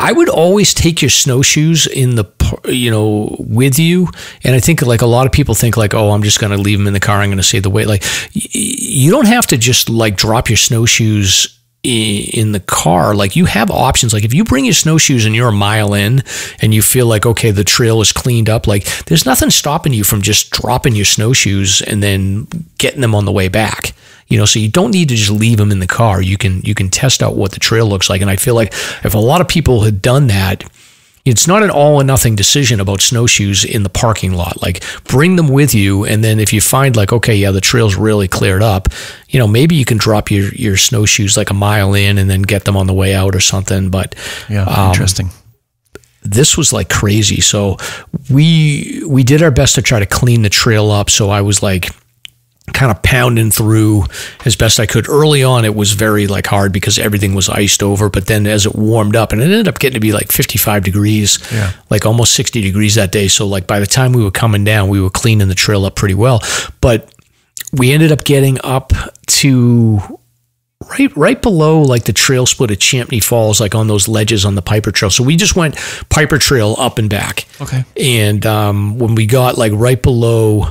[SPEAKER 3] I would always take your snowshoes with you. And I think like a lot of people think like, oh, I'm just going to leave them in the car. I'm going to save the weight. Like you don't have to just like drop your snowshoes in the car. Like you have options. Like if you bring your snowshoes and you're a mile in and you feel like, okay, the trail is cleaned up, like there's nothing stopping you from just dropping your snowshoes and then getting them on the way back. So you don't need to just leave them in the car. You can test out what the trail looks like. And I feel like if a lot of people had done that, it's not an all or nothing decision about snowshoes in the parking lot. Like bring them with you. And then if you find like, okay, yeah, the trail's really cleared up, maybe you can drop your snowshoes like a mile in and then get them on the way out or something. But
[SPEAKER 2] interesting.
[SPEAKER 3] This was like crazy. So we did our best to try to clean the trail up. So I was like, kind of pounding through as best I could. Early on, it was very like hard because everything was iced over. But then as it warmed up, and it ended up getting to be like 55 degrees, like almost 60 degrees that day. So like by the time we were coming down, we were cleaning the trail up pretty well. But we ended up getting up to right below like the trail split at Champney Falls, like on those ledges on the Piper Trail. So we just went Piper Trail up and back.
[SPEAKER 2] Okay.
[SPEAKER 3] And when we got like right below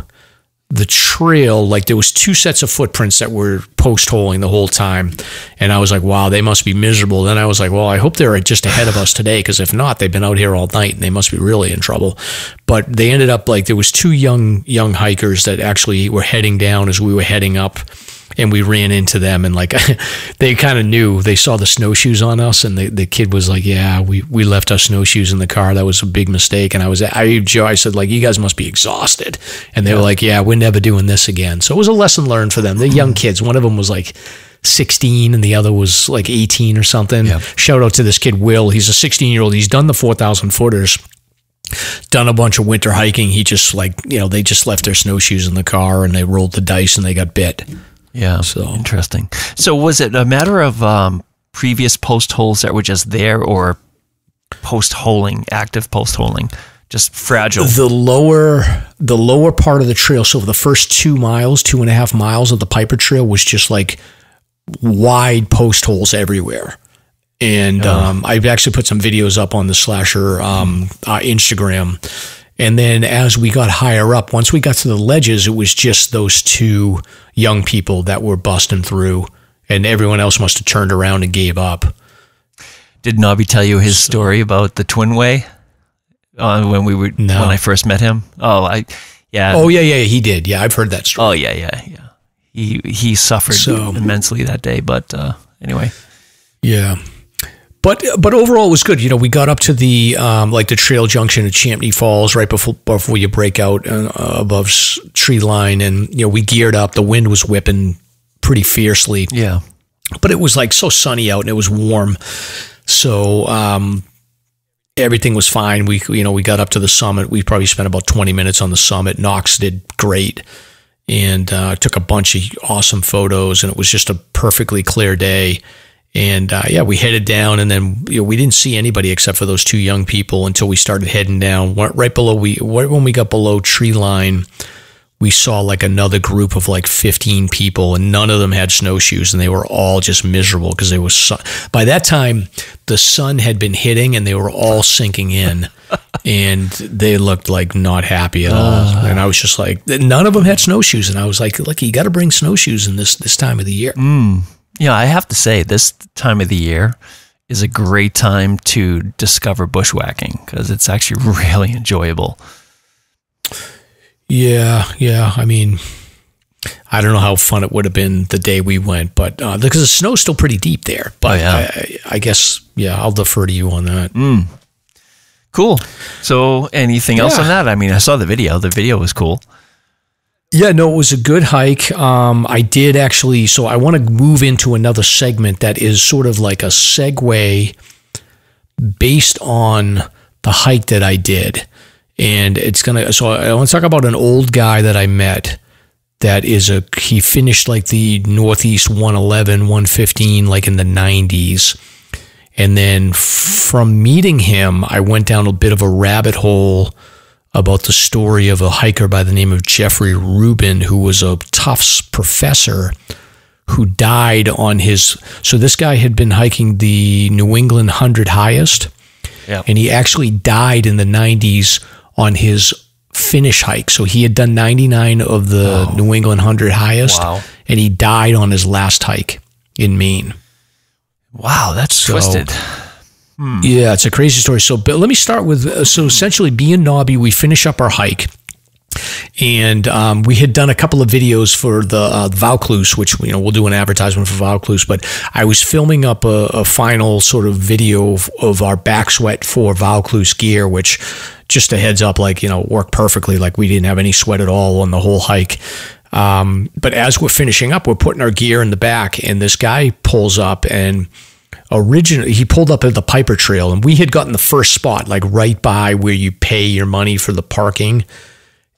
[SPEAKER 3] the trail, like there was 2 sets of footprints that were post-holing the whole time. And I was like, wow, they must be miserable. Then I was like, well, I hope they're just ahead of us today, because if not, they've been out here all night and they must be really in trouble. But they ended up like, there was 2 young hikers that actually were heading down as we were heading up. And we ran into them, and like they kind of knew. They saw the snowshoes on us, and the kid was like, "Yeah, we left our snowshoes in the car. That was a big mistake." And I said, like, "You guys must be exhausted." And they were like, "Yeah, we're never doing this again." So it was a lesson learned for them. They're young kids. One of them was like 16, and the other was like 18 or something. Yeah. Shout out to this kid Will. He's a 16-year-old. He's done the 4,000 footers. Done a bunch of winter hiking. He just they just left their snowshoes in the car, and they rolled the dice, and they got bit.
[SPEAKER 2] Yeah, so interesting. So was it a matter of previous post holes that were just there, or post-holing, active post-holing, just fragile? The lower part of the trail, so the first 2.5 miles of the Piper Trail was just like wide post holes everywhere. And I've actually put some videos up on the Slasher Instagram. And then as we got higher up, once we got to the ledges, it was just those 2 young people that were busting through, and everyone else must have turned around and gave up. Did Nobby tell you his story about the Twin Way when I first met him? Oh, yeah. Oh, yeah, he did. Yeah, I've heard that story. Oh, yeah. He suffered immensely that day, but anyway.
[SPEAKER 3] Yeah. But overall, it was good. We got up to the the trail junction at Champney Falls right before you break out above tree line, and we geared up. The wind was whipping pretty fiercely.
[SPEAKER 2] Yeah,
[SPEAKER 3] but it was like so sunny out and it was warm, so everything was fine. We got up to the summit. We probably spent about 20 minutes on the summit. Knox did great, and took a bunch of awesome photos, and it was just a perfectly clear day. And we headed down, and then we didn't see anybody except for those 2 young people until we started heading down. Right below when we got below tree line, we saw like another group of like 15 people, and none of them had snowshoes, and they were all just miserable because there was by that time the sun had been hitting, and they were all sinking in, and they looked like not happy at all. And I was just like, none of them had snowshoes, and I was like, look, you got to bring snowshoes in this time of the year.
[SPEAKER 2] Yeah, I have to say, this time of the year is a great time to discover bushwhacking, because it's actually really enjoyable.
[SPEAKER 3] Yeah. I mean, I don't know how fun it would have been the day we went, but because the snow's still pretty deep there. But I guess, I'll defer to you on that.
[SPEAKER 2] Cool. So anything else on that? I mean, I saw the video. The video was cool.
[SPEAKER 3] Yeah, no, it was a good hike. I did actually, so I want to move into another segment that is sort of like a segue based on the hike that I did. And so I want to talk about an old guy that I met that he finished like the Northeast 111, 115, like in the 90s. And then from meeting him, I went down a bit of a rabbit hole about the story of a hiker by the name of Jeffrey Rubin, who was a Tufts professor who died on so this guy had been hiking the New England 100 highest, and he actually died in the 90s on his finish hike. So he had done 99 of the New England 100 highest, and he died on his last hike in Maine.
[SPEAKER 2] Wow, that's twisted.
[SPEAKER 3] Yeah, it's a crazy story. So, but let me start with, essentially me and Nobby, we finish up our hike, and we had done a couple of videos for the Vaucluse, which, we'll do an advertisement for Vaucluse, but I was filming up a final sort of video of our back sweat for Vaucluse gear, which, just a heads up, worked perfectly. Like we didn't have any sweat at all on the whole hike. But as we're finishing up, we're putting our gear in the back, and this guy pulls up, and originally he pulled up at the Piper Trail, and we had gotten the first spot, like right by where you pay your money for the parking.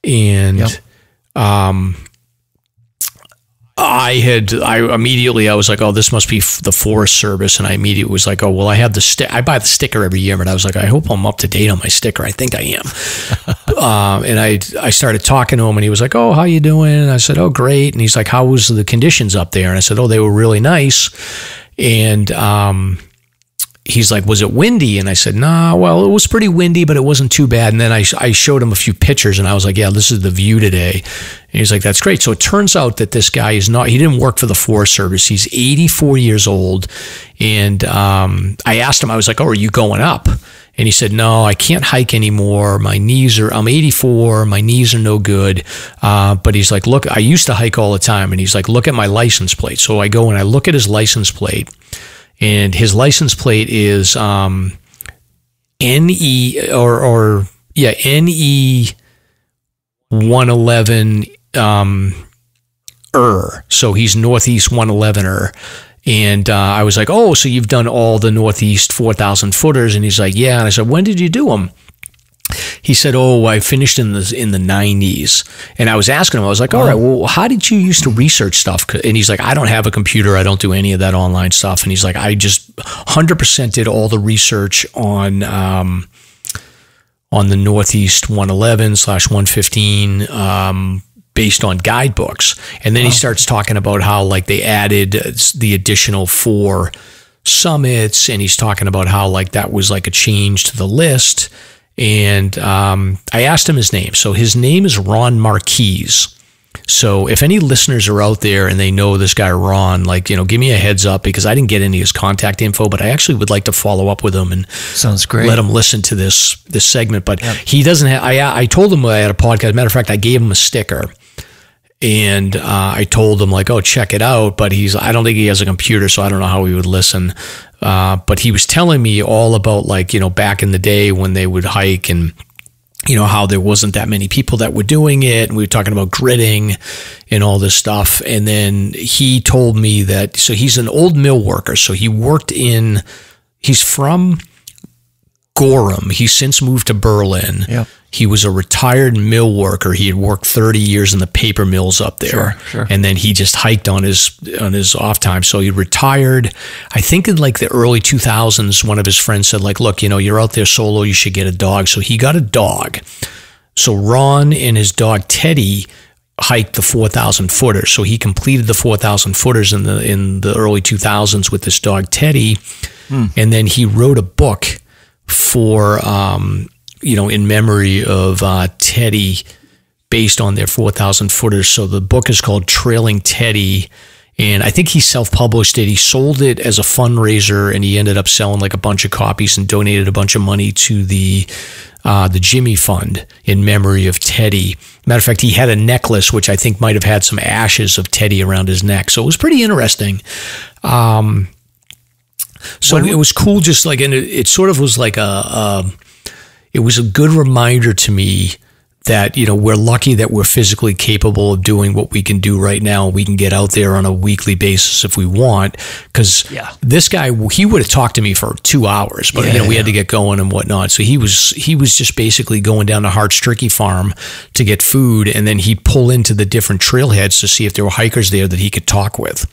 [SPEAKER 3] And I immediately was like, oh, this must be the Forest Service, and I immediately was like, oh, well, I have I buy the sticker every year, but I was like, I hope I'm up to date on my sticker. I think I am. And I started talking to him, and he was like, oh, how you doing? And I said, oh, great. And he's like, how was the conditions up there? And I said, oh, they were really nice. And he's like, was it windy? And I said, nah, well, it was pretty windy, but it wasn't too bad. And then I showed him a few pictures, and I was like, yeah, this is the view today. And he's like, that's great. So it turns out that this guy he didn't work for the Forest Service. He's 84 years old. And I asked him, I was like, oh, are you going up? And he said, no, I can't hike anymore. I'm 84. My knees are no good. But he's like, look, I used to hike all the time. And he's like, look at my license plate. So I go and I look at his license plate. And his license plate is NE NE 111 So he's Northeast 111 And I was like, oh, so you've done all the Northeast 4,000 footers? And he's like, yeah. And I said, when did you do them? He said, oh, I finished in the 90s. And I was asking him, I was like, all right, well, how did you used to research stuff? And he's like, I don't have a computer. I don't do any of that online stuff. And he's like, I just 100% did all the research on the Northeast 111/115 based on guidebooks. And then he starts talking about how like they added the additional 4 summits. And he's talking about how like that was like a change to the list. And I asked him his name. So his name is Ron Marquise. So if any listeners are out there and they know this guy Ron, like, give me a heads up, because I didn't get any of his contact info, but I actually would like to follow up with him and
[SPEAKER 2] sounds great.
[SPEAKER 3] Let him listen to this segment. But he doesn't have, I told him I had a podcast. Matter of fact, I gave him a sticker. And I told him like, oh, check it out. But I don't think he has a computer, so I don't know how he would listen. But he was telling me all about like, back in the day when they would hike and, how there wasn't that many people that were doing it. And we were talking about gridding and all this stuff. And then he told me that, so he's an old mill worker. So he's from Gorham. He's since moved to Berlin. Yep. He was a retired mill worker. He had worked 30 years in the paper mills up there.
[SPEAKER 2] Sure.
[SPEAKER 3] And then he just hiked on his off time. So he retired. I think in like the early 2000s, one of his friends said like, look, you're out there solo, you should get a dog. So he got a dog. So Ron and his dog Teddy hiked the 4,000 footers. So he completed the 4,000 footers in the early 2000s with this dog Teddy. And then he wrote a book for in memory of Teddy, based on their 4,000 footers. So the book is called Trailing Teddy, and I think he self-published it. He sold it as a fundraiser, and he ended up selling like a bunch of copies and donated a bunch of money to the Jimmy Fund in memory of Teddy. Matter of fact, he had a necklace, which I think might have had some ashes of Teddy around his neck. So it was pretty interesting. So it was cool, just like, and it sort of was like it was a good reminder to me that, we're lucky that we're physically capable of doing what we can do right now. We can get out there on a weekly basis if we want, because this guy, he would have talked to me for 2 hours, but we had to get going and whatnot. So he was just basically going down to Hart's Turkey Farm to get food, and then he'd pull into the different trailheads to see if there were hikers there that he could talk with.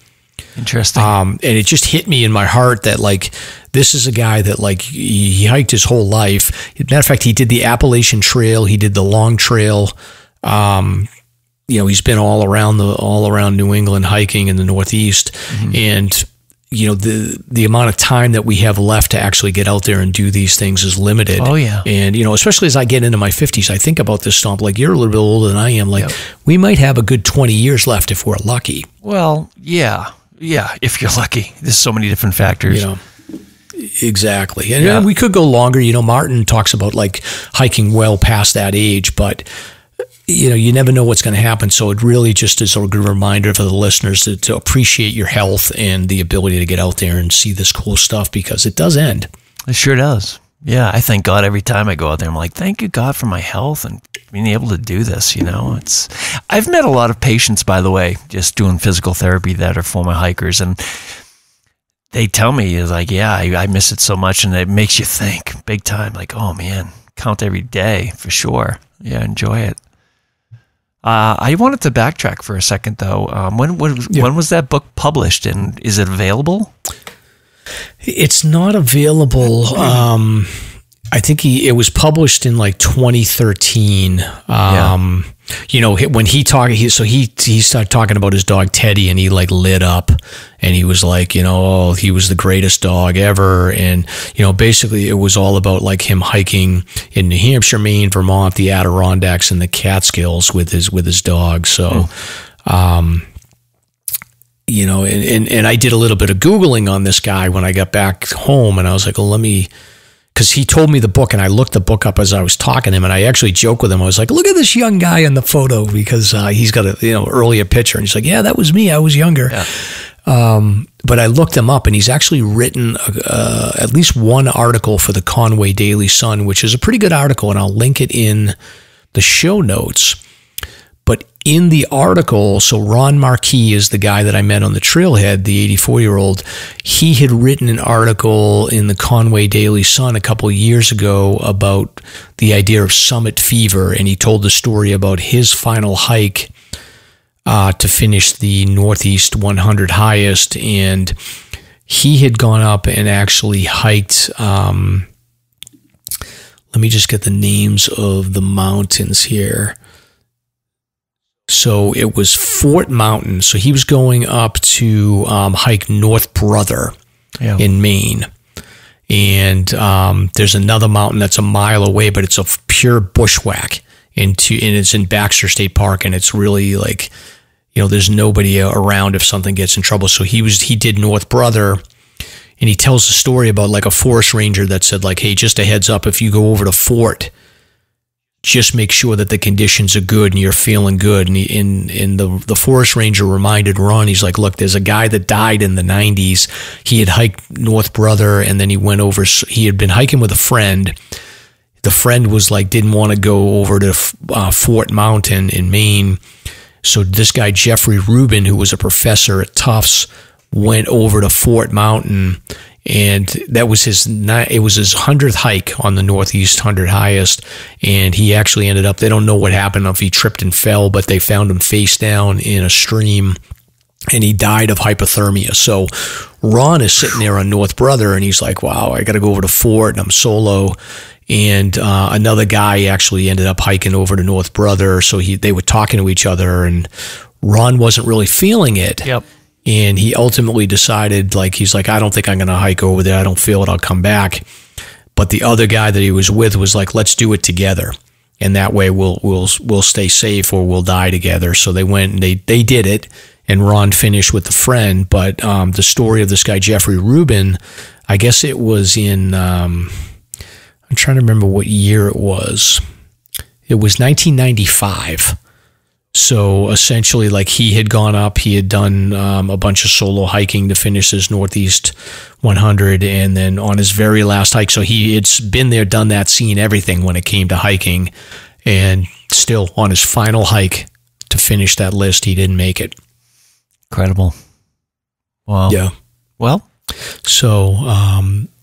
[SPEAKER 2] Interesting.
[SPEAKER 3] And it just hit me in my heart that like, this is a guy that like he hiked his whole life. Matter of fact, he did the Appalachian Trail. He did the Long Trail. He's been all around New England hiking in the Northeast. Mm-hmm. And, the amount of time that we have left to actually get out there and do these things is limited.
[SPEAKER 2] Oh, yeah.
[SPEAKER 3] And, especially as I get into my 50s, I think about this, Stomp, like you're a little bit older than I am. Like we might have a good 20 years left if we're lucky.
[SPEAKER 2] Well, yeah. Yeah, if you're lucky. There's so many different factors.
[SPEAKER 3] Exactly. And we could go longer. Martin talks about like hiking well past that age, but you never know what's going to happen. So it really just is a good reminder for the listeners to appreciate your health and the ability to get out there and see this cool stuff, because it does end.
[SPEAKER 2] It sure does. Yeah, I thank God every time I go out there. I'm like, thank you, God, for my health and being able to do this. I've met a lot of patients, by the way, just doing physical therapy that are former hikers, and they tell me, is like, I miss it so much, and it makes you think big time. Like, oh man, count every day for sure. Yeah, enjoy it. I wanted to backtrack for a second, though. When was that book published, and is it available?
[SPEAKER 3] It's not available. I think it was published in like 2013. You know, when he started talking about his dog Teddy, and he like lit up, and he was like, you know, he was the greatest dog ever, and you know, basically it was all about like him hiking in New Hampshire, Maine, Vermont, the Adirondacks, and the Catskills with his dog. So, you know, and I did a little bit of Googling on this guy when I got back home, and I was like, well, because he told me the book, and I looked the book up as I was talking to him, and I actually joked with him. I was like, look at this young guy in the photo, because he's got a earlier picture. And he's like, yeah, that was me. I was younger. Yeah. But I looked him up, and he's actually written at least one article for the Conway Daily Sun, which is a pretty good article, and I'll link it in the show notes. But in the article, so Ron Marquis is the guy that I met on the trailhead, the 84-year-old. He had written an article in the Conway Daily Sun a couple of years ago about the idea of summit fever, and he told the story about his final hike to finish the Northeast 100 highest, and he had gone up and actually hiked. Let me just get the names of the mountains here. So it was Fort Mountain. So he was going up to hike North Brother in Maine. And there's another mountain that's a mile away, but it's a pure bushwhack. And it's in Baxter State Park, and it's really like, you know, there's nobody around if something gets in trouble. So he did North Brother, and he tells a story about like a forest ranger that said like, hey, just a heads up, if you go over to Fort, just make sure that the conditions are good and you're feeling good. And the forest ranger reminded Ron, he's like, look, there's a guy that died in the 90s. He had hiked North Brother, and then he had been hiking with a friend. The friend was like, didn't want to go over to Fort Mountain in Maine. So this guy, Jeffrey Rubin, who was a professor at Tufts, went over to Fort Mountain, and that was his 100th hike on the Northeast 100 highest. And he actually ended up, they don't know what happened, if he tripped and fell, but they found him face down in a stream, and he died of hypothermia. So Ron is sitting there on North Brother, and he's like, wow, I got to go over to Fort, and I'm solo. And another guy actually ended up hiking over to North Brother. So they were talking to each other, and Ron wasn't really feeling it.
[SPEAKER 2] Yep.
[SPEAKER 3] And he ultimately decided, like, he's like, I don't think I'm going to hike over there. I don't feel it. I'll come back. But the other guy that he was with was like, let's do it together. And that way we'll stay safe, or we'll die together. So they went and they did it. And Ron finished with a friend. But the story of this guy, Jeffrey Rubin, I guess it was in, I'm trying to remember what year it was. It was 1995. So essentially, like, he had gone up, he had done a bunch of solo hiking to finish his Northeast 100, and then on his very last hike, so he had been there, done that, seen everything when it came to hiking, and still on his final hike to finish that list, he didn't make it.
[SPEAKER 2] Incredible. Wow.
[SPEAKER 3] Yeah.
[SPEAKER 2] Well,
[SPEAKER 3] so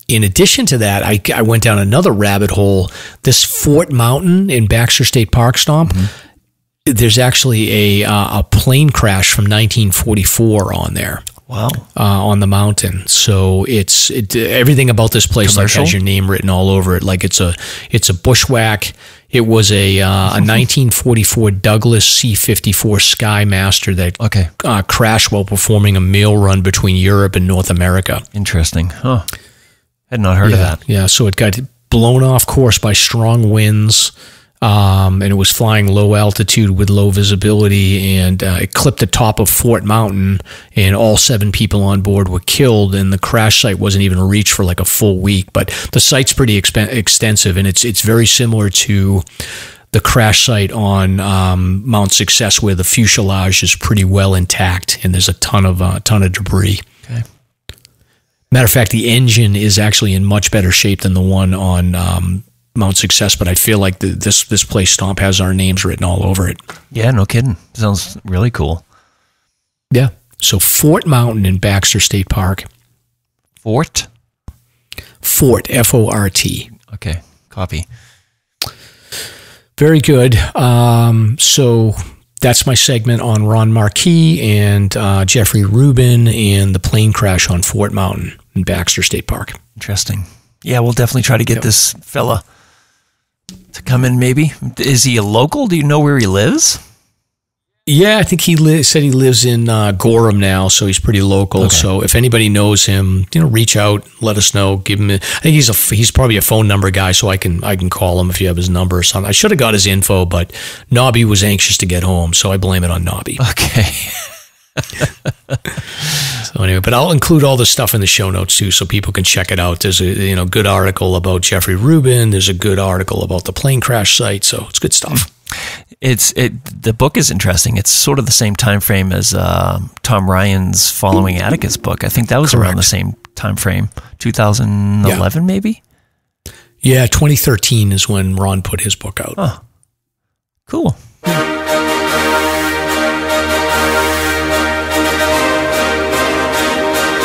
[SPEAKER 3] in addition to that, I went down another rabbit hole. This Fort Mountain in Baxter State Park, Stomp, there's actually a plane crash from 1944 on there.
[SPEAKER 2] Wow.
[SPEAKER 3] On the mountain. So it's everything about this place like has your name written all over it. Like it's a bushwhack. It was a 1944 Douglas C-54 Skymaster that crashed while performing a mail run between Europe and North America.
[SPEAKER 2] Interesting. Huh. Had not heard of that.
[SPEAKER 3] Yeah. So it got blown off course by strong winds. And it was flying low altitude with low visibility, and it clipped the top of Fort Mountain, and all 7 people on board were killed, and the crash site wasn't even reached for like a full week. But the site's pretty extensive, and it's very similar to the crash site on Mount Success, where the fuselage is pretty well intact, and there's a ton of debris.
[SPEAKER 2] Okay.
[SPEAKER 3] Matter of fact, the engine is actually in much better shape than the one on Mount Success, but I feel like this place, Stomp, has our names written all over it.
[SPEAKER 2] Yeah, no kidding. Sounds really cool.
[SPEAKER 3] Yeah. So Fort Mountain in Baxter State Park.
[SPEAKER 2] Fort,
[SPEAKER 3] F-O-R-T.
[SPEAKER 2] Okay, copy.
[SPEAKER 3] Very good. So that's my segment on Ron Marquis and Jeffrey Rubin and the plane crash on Fort Mountain in Baxter State Park.
[SPEAKER 2] Interesting. Yeah, we'll definitely try to get this fella to come in maybe. Is he a local? Do you know where he lives?
[SPEAKER 3] Yeah, I think he said he lives in Gorham now, so he's pretty local. Okay. So if anybody knows him, reach out, let us know. Give him. I think he's probably a phone number guy, so I can call him if you have his number or something. I should have got his info, but Nobby was anxious to get home, so I blame it on Nobby.
[SPEAKER 2] Okay.
[SPEAKER 3] So anyway, but I'll include all the stuff in the show notes too, so people can check it out. There's a good article about Jeffrey Rubin. There's a good article about the plane crash site, so it's good stuff.
[SPEAKER 2] The book is interesting. It's sort of the same time frame as Tom Ryan's Following Atticus book. I think that was around the same time frame, 2011 maybe?
[SPEAKER 3] Yeah, 2013 is when Ron put his book out.
[SPEAKER 2] Oh, cool.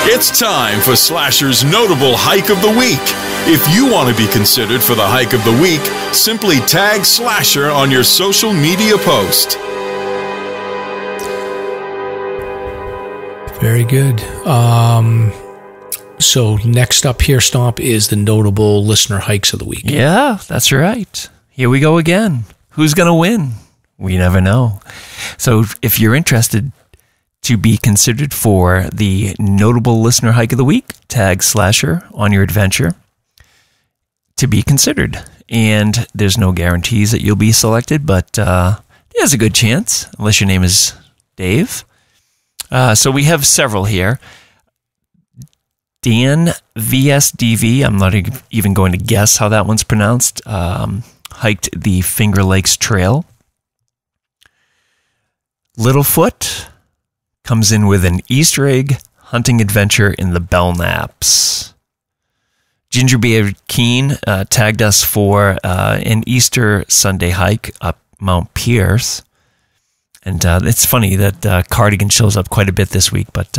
[SPEAKER 1] It's time for Slasher's Notable Hike of the Week. If you want to be considered for the Hike of the Week, simply tag Slasher on your social media post.
[SPEAKER 3] Very good. So next up here, Stomp, is the notable listener hikes of the week.
[SPEAKER 2] Yeah, that's right. Here we go again. Who's going to win? We never know. So if you're interested to be considered for the notable listener hike of the week, tag Slasher on your adventure to be considered. And there's no guarantees that you'll be selected, but there's a good chance, unless your name is Dave. So we have several here. Dan VSDV, I'm not even going to guess how that one's pronounced, hiked the Finger Lakes Trail. Littlefoot comes in with an Easter egg hunting adventure in the Belknaps. Gingerbeard Keen tagged us for an Easter Sunday hike up Mount Pierce. And it's funny that Cardigan shows up quite a bit this week, but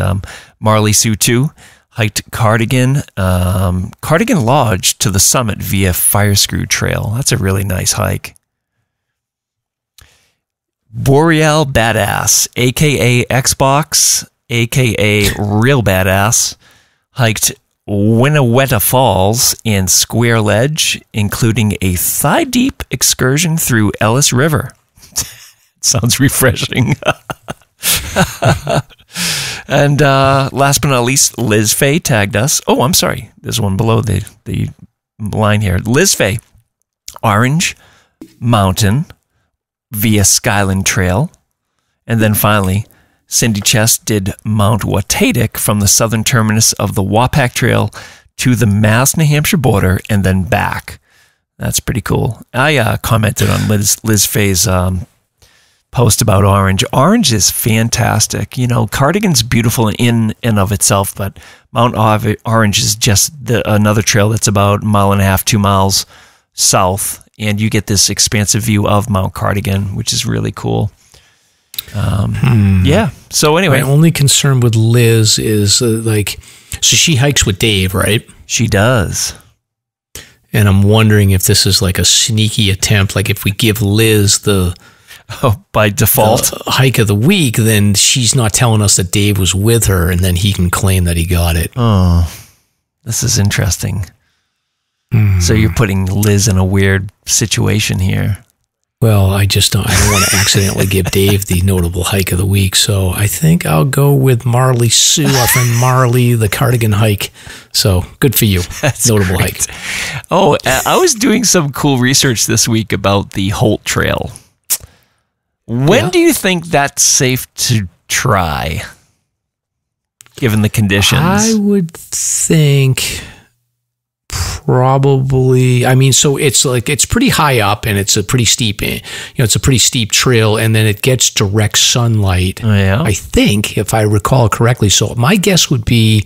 [SPEAKER 2] Marley Sue too hiked Cardigan Lodge to the summit via Fire Screw Trail. That's a really nice hike. Boreal Badass, a.k.a. Xbox, a.k.a. Real Badass, hiked Winnewetta Falls and Square Ledge, including a thigh-deep excursion through Ellis River. Sounds refreshing. And last but not least, Liz Fay tagged us. Oh, I'm sorry. There's one below the line here. Liz Fay, Orange Mountain via Skyland Trail. And then finally, Cindy Chest did Mount Watatic from the southern terminus of the Wapak Trail to the Mass-New Hampshire border and then back. That's pretty cool. I commented on Liz Fay's post about Orange. Orange is fantastic. Cardigan's beautiful in and of itself, but Mount Orange is just another trail that's about 1.5 miles, 2 miles south, and you get this expansive view of Mount Cardigan, which is really cool. Yeah. So anyway,
[SPEAKER 3] my only concern with Liz is so she hikes with Dave, right?
[SPEAKER 2] She does.
[SPEAKER 3] And I'm wondering if this is like a sneaky attempt, like if we give Liz
[SPEAKER 2] by default
[SPEAKER 3] hike of the week, then she's not telling us that Dave was with her, and then he can claim that he got it.
[SPEAKER 2] Oh, this is interesting. So you're putting Liz in a weird situation here.
[SPEAKER 3] Well, I don't want to accidentally give Dave the notable hike of the week, so I think I'll go with Marley Sue, our friend Marley, the Cardigan hike. So good for you.
[SPEAKER 2] That's
[SPEAKER 3] notable
[SPEAKER 2] great
[SPEAKER 3] hike.
[SPEAKER 2] Oh, I was doing some cool research this week about the Holt Trail. When do you think that's safe to try, given the conditions?
[SPEAKER 3] I would think probably, so it's pretty high up and it's a pretty steep, it's a pretty steep trail, and then it gets direct sunlight.
[SPEAKER 2] Oh, yeah.
[SPEAKER 3] I think, if I recall correctly. So my guess would be,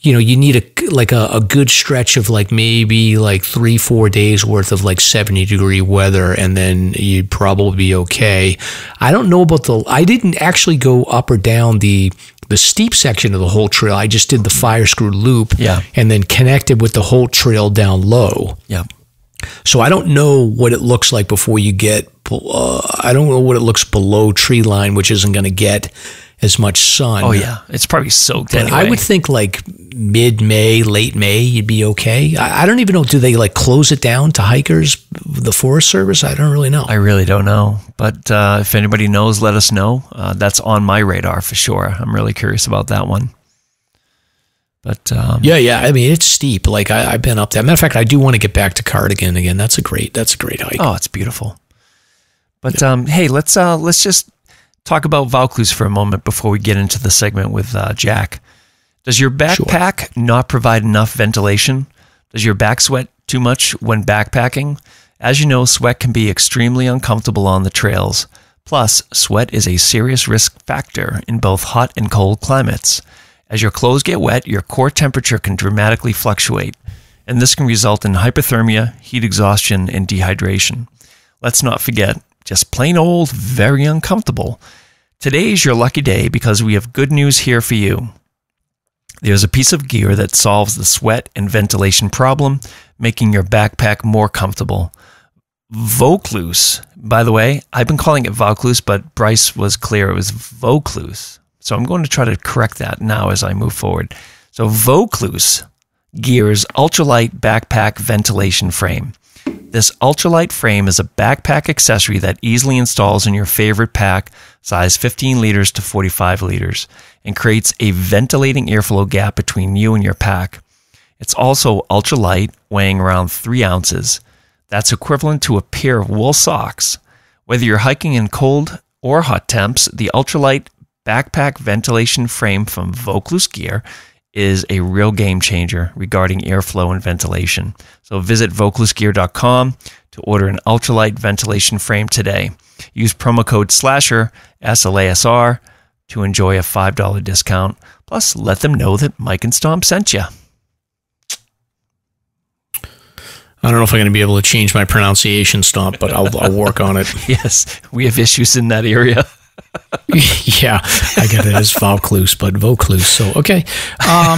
[SPEAKER 3] you need a good stretch of maybe 3-4 days worth of 70-degree weather, and then you'd probably be okay. I don't know about I didn't actually go up or down the steep section of the Holt Trail. I just did the Fire Screw Loop, and then connected with the Holt Trail down low.
[SPEAKER 2] Yeah.
[SPEAKER 3] So I don't know what it looks like before you get, I don't know what it looks below tree line, which isn't going to get as much sun.
[SPEAKER 2] Oh, yeah. It's probably soaked
[SPEAKER 3] But
[SPEAKER 2] anyway.
[SPEAKER 3] I would think like mid-May, late May, you'd be okay. I don't even know, do they like close it down to hikers, the Forest Service? I don't really know.
[SPEAKER 2] I really don't know. But if anybody knows, let us know. That's on my radar for sure. I'm really curious about that one. But
[SPEAKER 3] Yeah. I mean, it's steep. Like I've been up there. Matter of fact, I do want to get back to Cardigan again. That's a great hike.
[SPEAKER 2] Oh, it's beautiful. But hey, let's just talk about Vaucluse for a moment before we get into the segment with Jack. Does your backpack not provide enough ventilation? Does your back sweat too much when backpacking? As you know, sweat can be extremely uncomfortable on the trails. Plus, sweat is a serious risk factor in both hot and cold climates. As your clothes get wet, your core temperature can dramatically fluctuate, and this can result in hypothermia, heat exhaustion, and dehydration. Let's not forget, just plain old, very uncomfortable. Today is your lucky day because we have good news here for you. There's a piece of gear that solves the sweat and ventilation problem, making your backpack more comfortable. Vaucluse. By the way, I've been calling it Vaucluse, but Bryce was clear it was Vaucluse. So I'm going to try to correct that now as I move forward. So Vaucluse Gear's ultralight backpack ventilation frame. This ultralight frame is a backpack accessory that easily installs in your favorite pack, size 15 liters to 45 liters, and creates a ventilating airflow gap between you and your pack. It's also ultralight, weighing around 3 ounces. That's equivalent to a pair of wool socks. Whether you're hiking in cold or hot temps, the ultralight backpack ventilation frame from Vaucluse Gear is a real game changer regarding airflow and ventilation. So visit vauclusegear.com to order an ultralight ventilation frame today. Use promo code SLASHER, SLASR, to enjoy a $5 discount. Plus, let them know that Mike and Stomp sent you.
[SPEAKER 3] I don't know if I'm going to be able to change my pronunciation, Stomp, but I'll work on it.
[SPEAKER 2] Yes, we have issues in that area.
[SPEAKER 3] Yeah, I got it as Vaucluse, but Vaucluse. So, okay.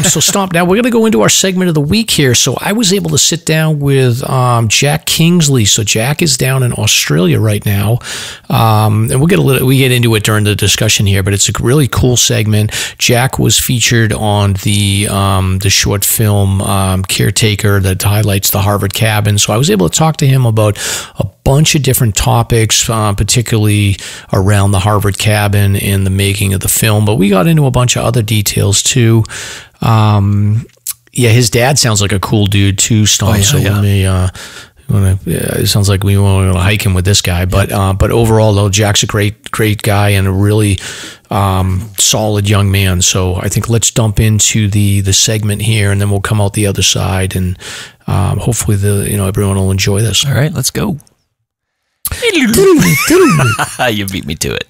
[SPEAKER 3] So, Stomp, now we're going to go into our segment of the week here. So, I was able to sit down with Jack Kingsley. So, Jack is down in Australia right now. And we get into it during the discussion here, but it's a really cool segment. Jack was featured on the short film Caretaker that highlights the Harvard cabin. So, I was able to talk to him about a bunch of different topics, particularly around the Harvard cabin and the making of the film, but we got into a bunch of other details too. His dad sounds like a cool dude too, Stomp. It sounds like we want to hike him with this guy, but overall though, Jack's a great guy and a really solid young man. So I think let's dump into the segment here, and then we'll come out the other side, and hopefully everyone will enjoy this.
[SPEAKER 2] All right, let's go. You beat me to it.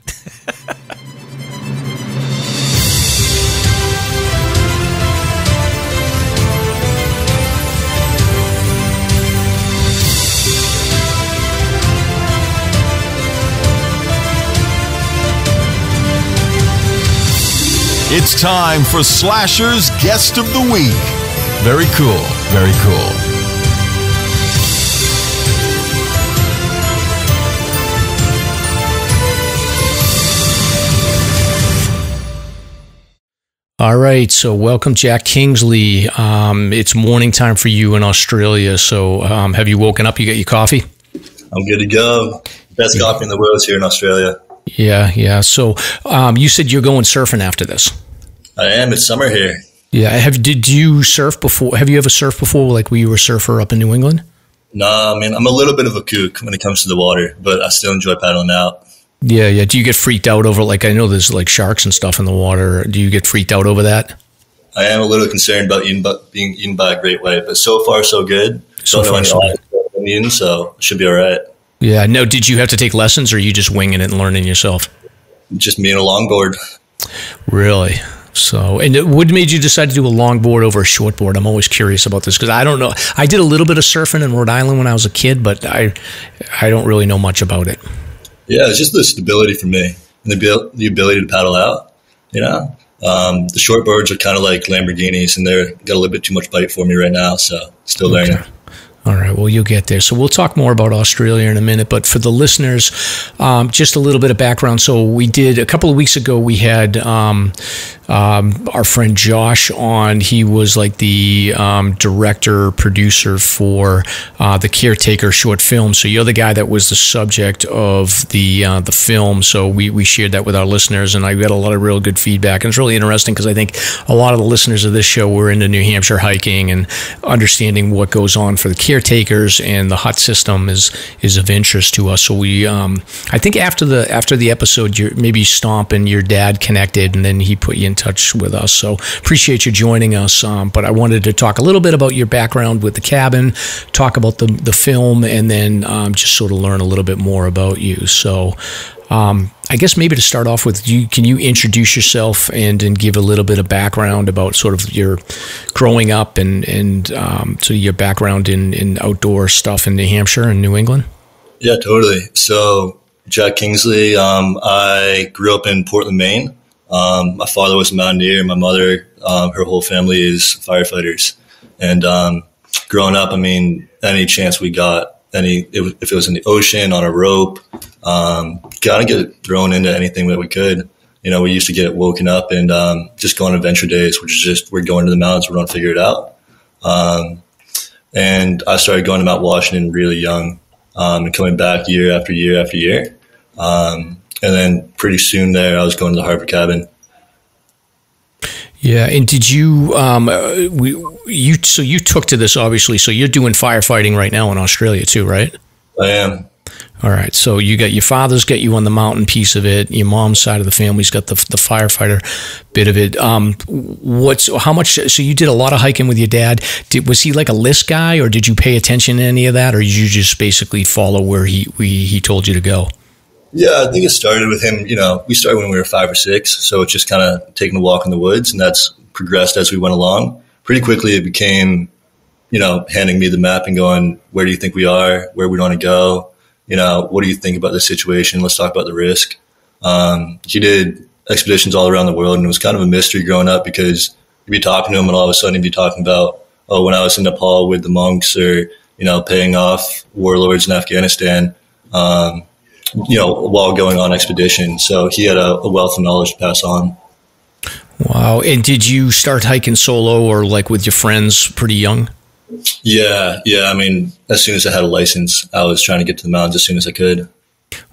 [SPEAKER 1] It's time for Slasher's Guest of the Week. Very cool, very cool.
[SPEAKER 3] All right, so welcome, Jack Kingsley. It's morning time for you in Australia. So have you woken up? You got your coffee?
[SPEAKER 6] I'm good to go. Best coffee in the world is here in Australia.
[SPEAKER 3] Yeah. So you said you're going surfing after this.
[SPEAKER 6] I am. It's summer here.
[SPEAKER 3] Yeah. Did you surf before? Have you ever surfed before? Like, were you a surfer up in New England?
[SPEAKER 6] No, I mean, I'm a little bit of a kook when it comes to the water, but I still enjoy paddling out.
[SPEAKER 3] Yeah. Do you get freaked out over, like, I know there's like sharks and stuff in the water. Do you get freaked out over that?
[SPEAKER 6] I am a little concerned about being eaten by a great white, but so far so good. Don't know any Indian, so it should be all right.
[SPEAKER 3] Yeah. No, did you have to take lessons, or are you just winging it and learning yourself?
[SPEAKER 6] Just me and a longboard.
[SPEAKER 3] Really? So, and what made you decide to do a longboard over a shortboard? I'm always curious about this because I don't know. I did a little bit of surfing in Rhode Island when I was a kid, but I don't really know much about it.
[SPEAKER 6] Yeah, it's just the stability for me and the ability to paddle out. You know, the shortboards are kind of like Lamborghinis, and they're got a little bit too much bite for me right now. So, still learning.
[SPEAKER 3] All right, well, you'll get there. So we'll talk more about Australia in a minute, but for the listeners, just a little bit of background. So we did, a couple of weeks ago, we had our friend Josh on. He was like the director, producer for the Caretaker short film. So you're the guy that was the subject of the film. So we shared that with our listeners, and I got a lot of real good feedback. And it's really interesting because I think a lot of the listeners of this show were into New Hampshire hiking and understanding what goes on for the caretakers, and the hut system is of interest to us. So we, I think after the episode, maybe Stomp and your dad connected, and then he put you in touch with us. So appreciate you joining us. But I wanted to talk a little bit about your background with the cabin, talk about the film, and then just sort of learn a little bit more about you. So I guess maybe to start off with, can you introduce yourself and give a little bit of background about sort of your growing up and so your background in outdoor stuff in New Hampshire and New England?
[SPEAKER 6] Yeah, totally. So Jack Kingsley, I grew up in Portland, Maine. My father was a mountaineer. My mother, her whole family is firefighters. And growing up, I mean, any chance we got, if it was in the ocean, on a rope, gotta get thrown into anything that we could. You know, we used to get woken up and just go on adventure days, which is just, we're going to the mountains, we're going to figure it out. And I started going to Mount Washington really young, and coming back year after year after year. And then pretty soon there, I was going to the Harbor Cabin.
[SPEAKER 3] Yeah, and did you, so you took to this, obviously, so you're doing firefighting right now in Australia too, right?
[SPEAKER 6] I am.
[SPEAKER 3] All right, so you got your father's got you on the mountain piece of it. Your mom's side of the family's got the firefighter bit of it. How much? So you did a lot of hiking with your dad. Was he like a list guy, or did you pay attention to any of that, or did you just basically follow where he told you to go?
[SPEAKER 6] Yeah, I think it started with him. You know, we started when we were 5 or 6, so it's just kind of taking a walk in the woods, and that's progressed as we went along. Pretty quickly, it became, you know, handing me the map and going, where do you think we are? Where we want to go? You know, what do you think about this situation? Let's talk about the risk. He did expeditions all around the world, and it was kind of a mystery growing up because you'd be talking to him and all of a sudden he'd be talking about, oh, when I was in Nepal with the monks, or, you know, paying off warlords in Afghanistan, you know, while going on expedition. So he had a wealth of knowledge to pass on.
[SPEAKER 3] Wow. And did you start hiking solo or like with your friends pretty young?
[SPEAKER 6] Yeah. I mean, as soon as I had a license, I was trying to get to the mountains as soon as I could.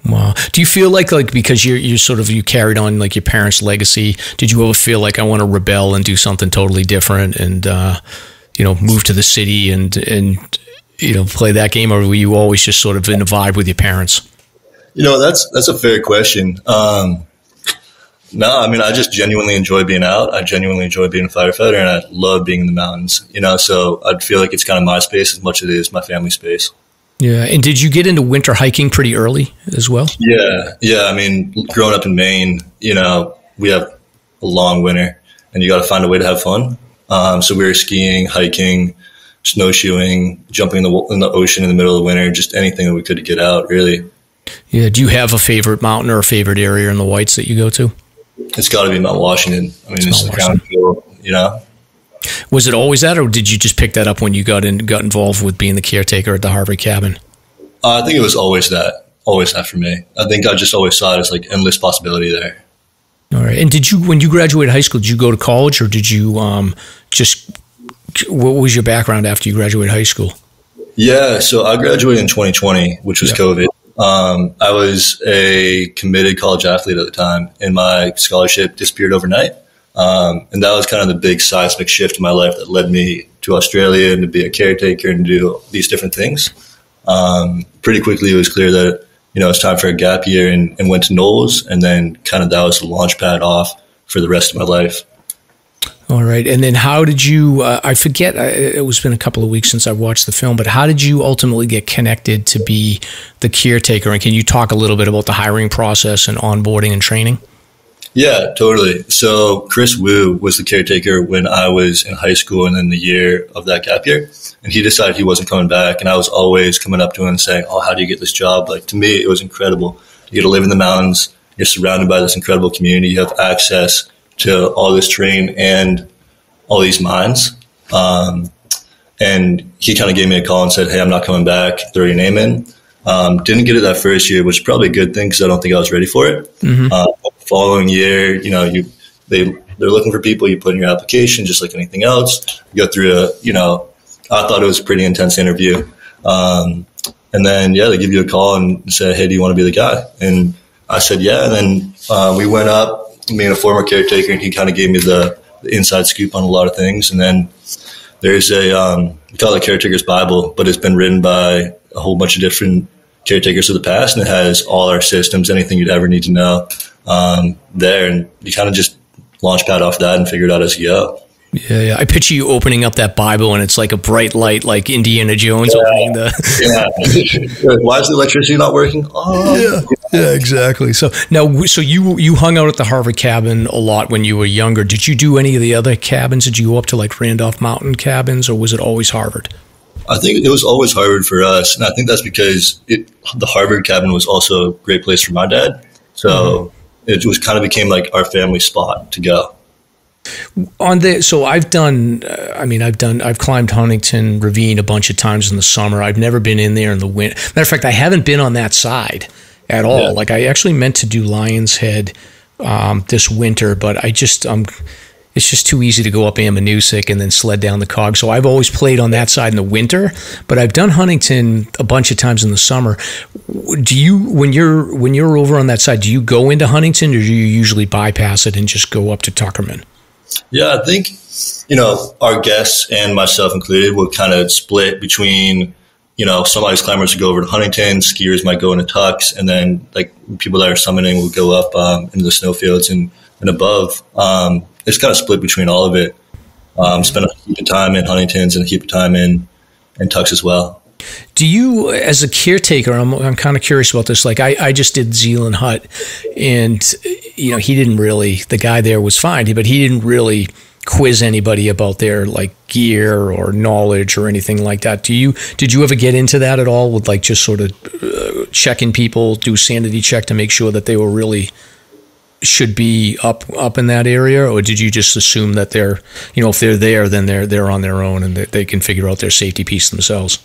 [SPEAKER 3] Wow. Do you feel like because you carried on like your parents' legacy, did you ever feel like I want to rebel and do something totally different and, you know, move to the city and, you know, play that game? Or were you always just sort of in a vibe with your parents?
[SPEAKER 6] You know, that's a fair question. No, I mean, I just genuinely enjoy being out. I genuinely enjoy being a firefighter, and I love being in the mountains, you know, so I'd feel like it's kind of my space as much as it is my family space.
[SPEAKER 3] Yeah. And did you get into winter hiking pretty early as well?
[SPEAKER 6] Yeah. I mean, growing up in Maine, you know, we have a long winter and you got to find a way to have fun. So we were skiing, hiking, snowshoeing, jumping in the ocean in the middle of the winter, just anything that we could to get out, really.
[SPEAKER 3] Yeah. Do you have a favorite mountain or a favorite area in the Whites that you go to?
[SPEAKER 6] It's got to be Mount Washington. I mean, it's the crown jewel, you know.
[SPEAKER 3] Was it always that, or did you just pick that up when you got involved with being the caretaker at the Harbor Cabin?
[SPEAKER 6] I think it was always that for me. I think I just always saw it as like endless possibility there.
[SPEAKER 3] All right. And when you graduated high school, did you go to college, or did you what was your background after you graduated high school? Yeah,
[SPEAKER 6] so I graduated in 2020, which was COVID. I was a committed college athlete at the time, and my scholarship disappeared overnight. And that was kind of the big seismic shift in my life that led me to Australia and to be a caretaker and to do these different things. Pretty quickly, it was clear that, you know, it's time for a gap year, and went to Knowles. And then kind of that was the launch pad off for the rest of my life.
[SPEAKER 3] All right. And then how did you, I forget, it was been a couple of weeks since I watched the film, but how did you ultimately get connected to be the caretaker? And can you talk a little bit about the hiring process and onboarding and training?
[SPEAKER 6] Yeah, totally. So Chris Wu was the caretaker when I was in high school and then the year of that gap year. And he decided he wasn't coming back. And I was always coming up to him and saying, oh, how do you get this job? Like, to me, it was incredible. You get to live in the mountains. You're surrounded by this incredible community. You have access to all this terrain and all these mines. And And he kind of gave me a call and said, "Hey, I'm not coming back. Throw your name in." Didn't get it that first year, which is probably a good thing because I don't think I was ready for it. Following year, you know, they're looking for people. You put in your application just like anything else. You go through I thought it was a pretty intense interview. And then, they give you a call and say, "Hey, do you want to be the guy?" And I said, yeah. And then we went up, me and a former caretaker, and he kind of gave me the inside scoop on a lot of things. And then there's we call it Caretaker's Bible, but it's been written by a whole bunch of different caretakers of the past, and it has all our systems, anything you'd ever need to know there. And you kind of just launch pad off that and figure it out as you go.
[SPEAKER 3] Yeah. I picture you opening up that Bible and it's like a bright light, like Indiana Jones opening the.
[SPEAKER 6] Why is the electricity not working? Oh.
[SPEAKER 3] Yeah, exactly. So you hung out at the Harvard cabin a lot when you were younger. Did you do any of the other cabins? Did you go up to like Randolph Mountain cabins, or was it always Harvard?
[SPEAKER 6] I think it was always Harvard for us, and I think that's because the Harvard cabin was also a great place for my dad. So it was kind of became like our family spot to go.
[SPEAKER 3] So I've climbed Huntington Ravine a bunch of times in the summer. I've never been in there in the winter. Matter of fact, I haven't been on that side at all. Yeah. Like I actually meant to do Lion's Head this winter, but it's just too easy to go up Ammonoosuc and then sled down the Cog. So I've always played on that side in the winter, but I've done Huntington a bunch of times in the summer. Do you, when you're over on that side, do you go into Huntington, or do you usually bypass it and just go up to Tuckerman?
[SPEAKER 6] Yeah, I think, our guests and myself included will kind of split between, some ice climbers would go over to Huntington, skiers might go into Tux, and then like people that are summiting will go up into the snowfields and above. It's kind of split between all of it. Spend a heap of time in Huntington's and a heap of time in Tux as well.
[SPEAKER 3] Do you, as a caretaker, I'm kind of curious about this. Like I just did Zealand Hut, and he didn't really. The guy there was fine, but he didn't really quiz anybody about their like gear or knowledge or anything like that. Did you ever get into that at all with like just sort of checking people, do sanity check to make sure that they were really should be up in that area, or did you just assume that they're if they're there, then they're on their own and they can figure out their safety piece themselves?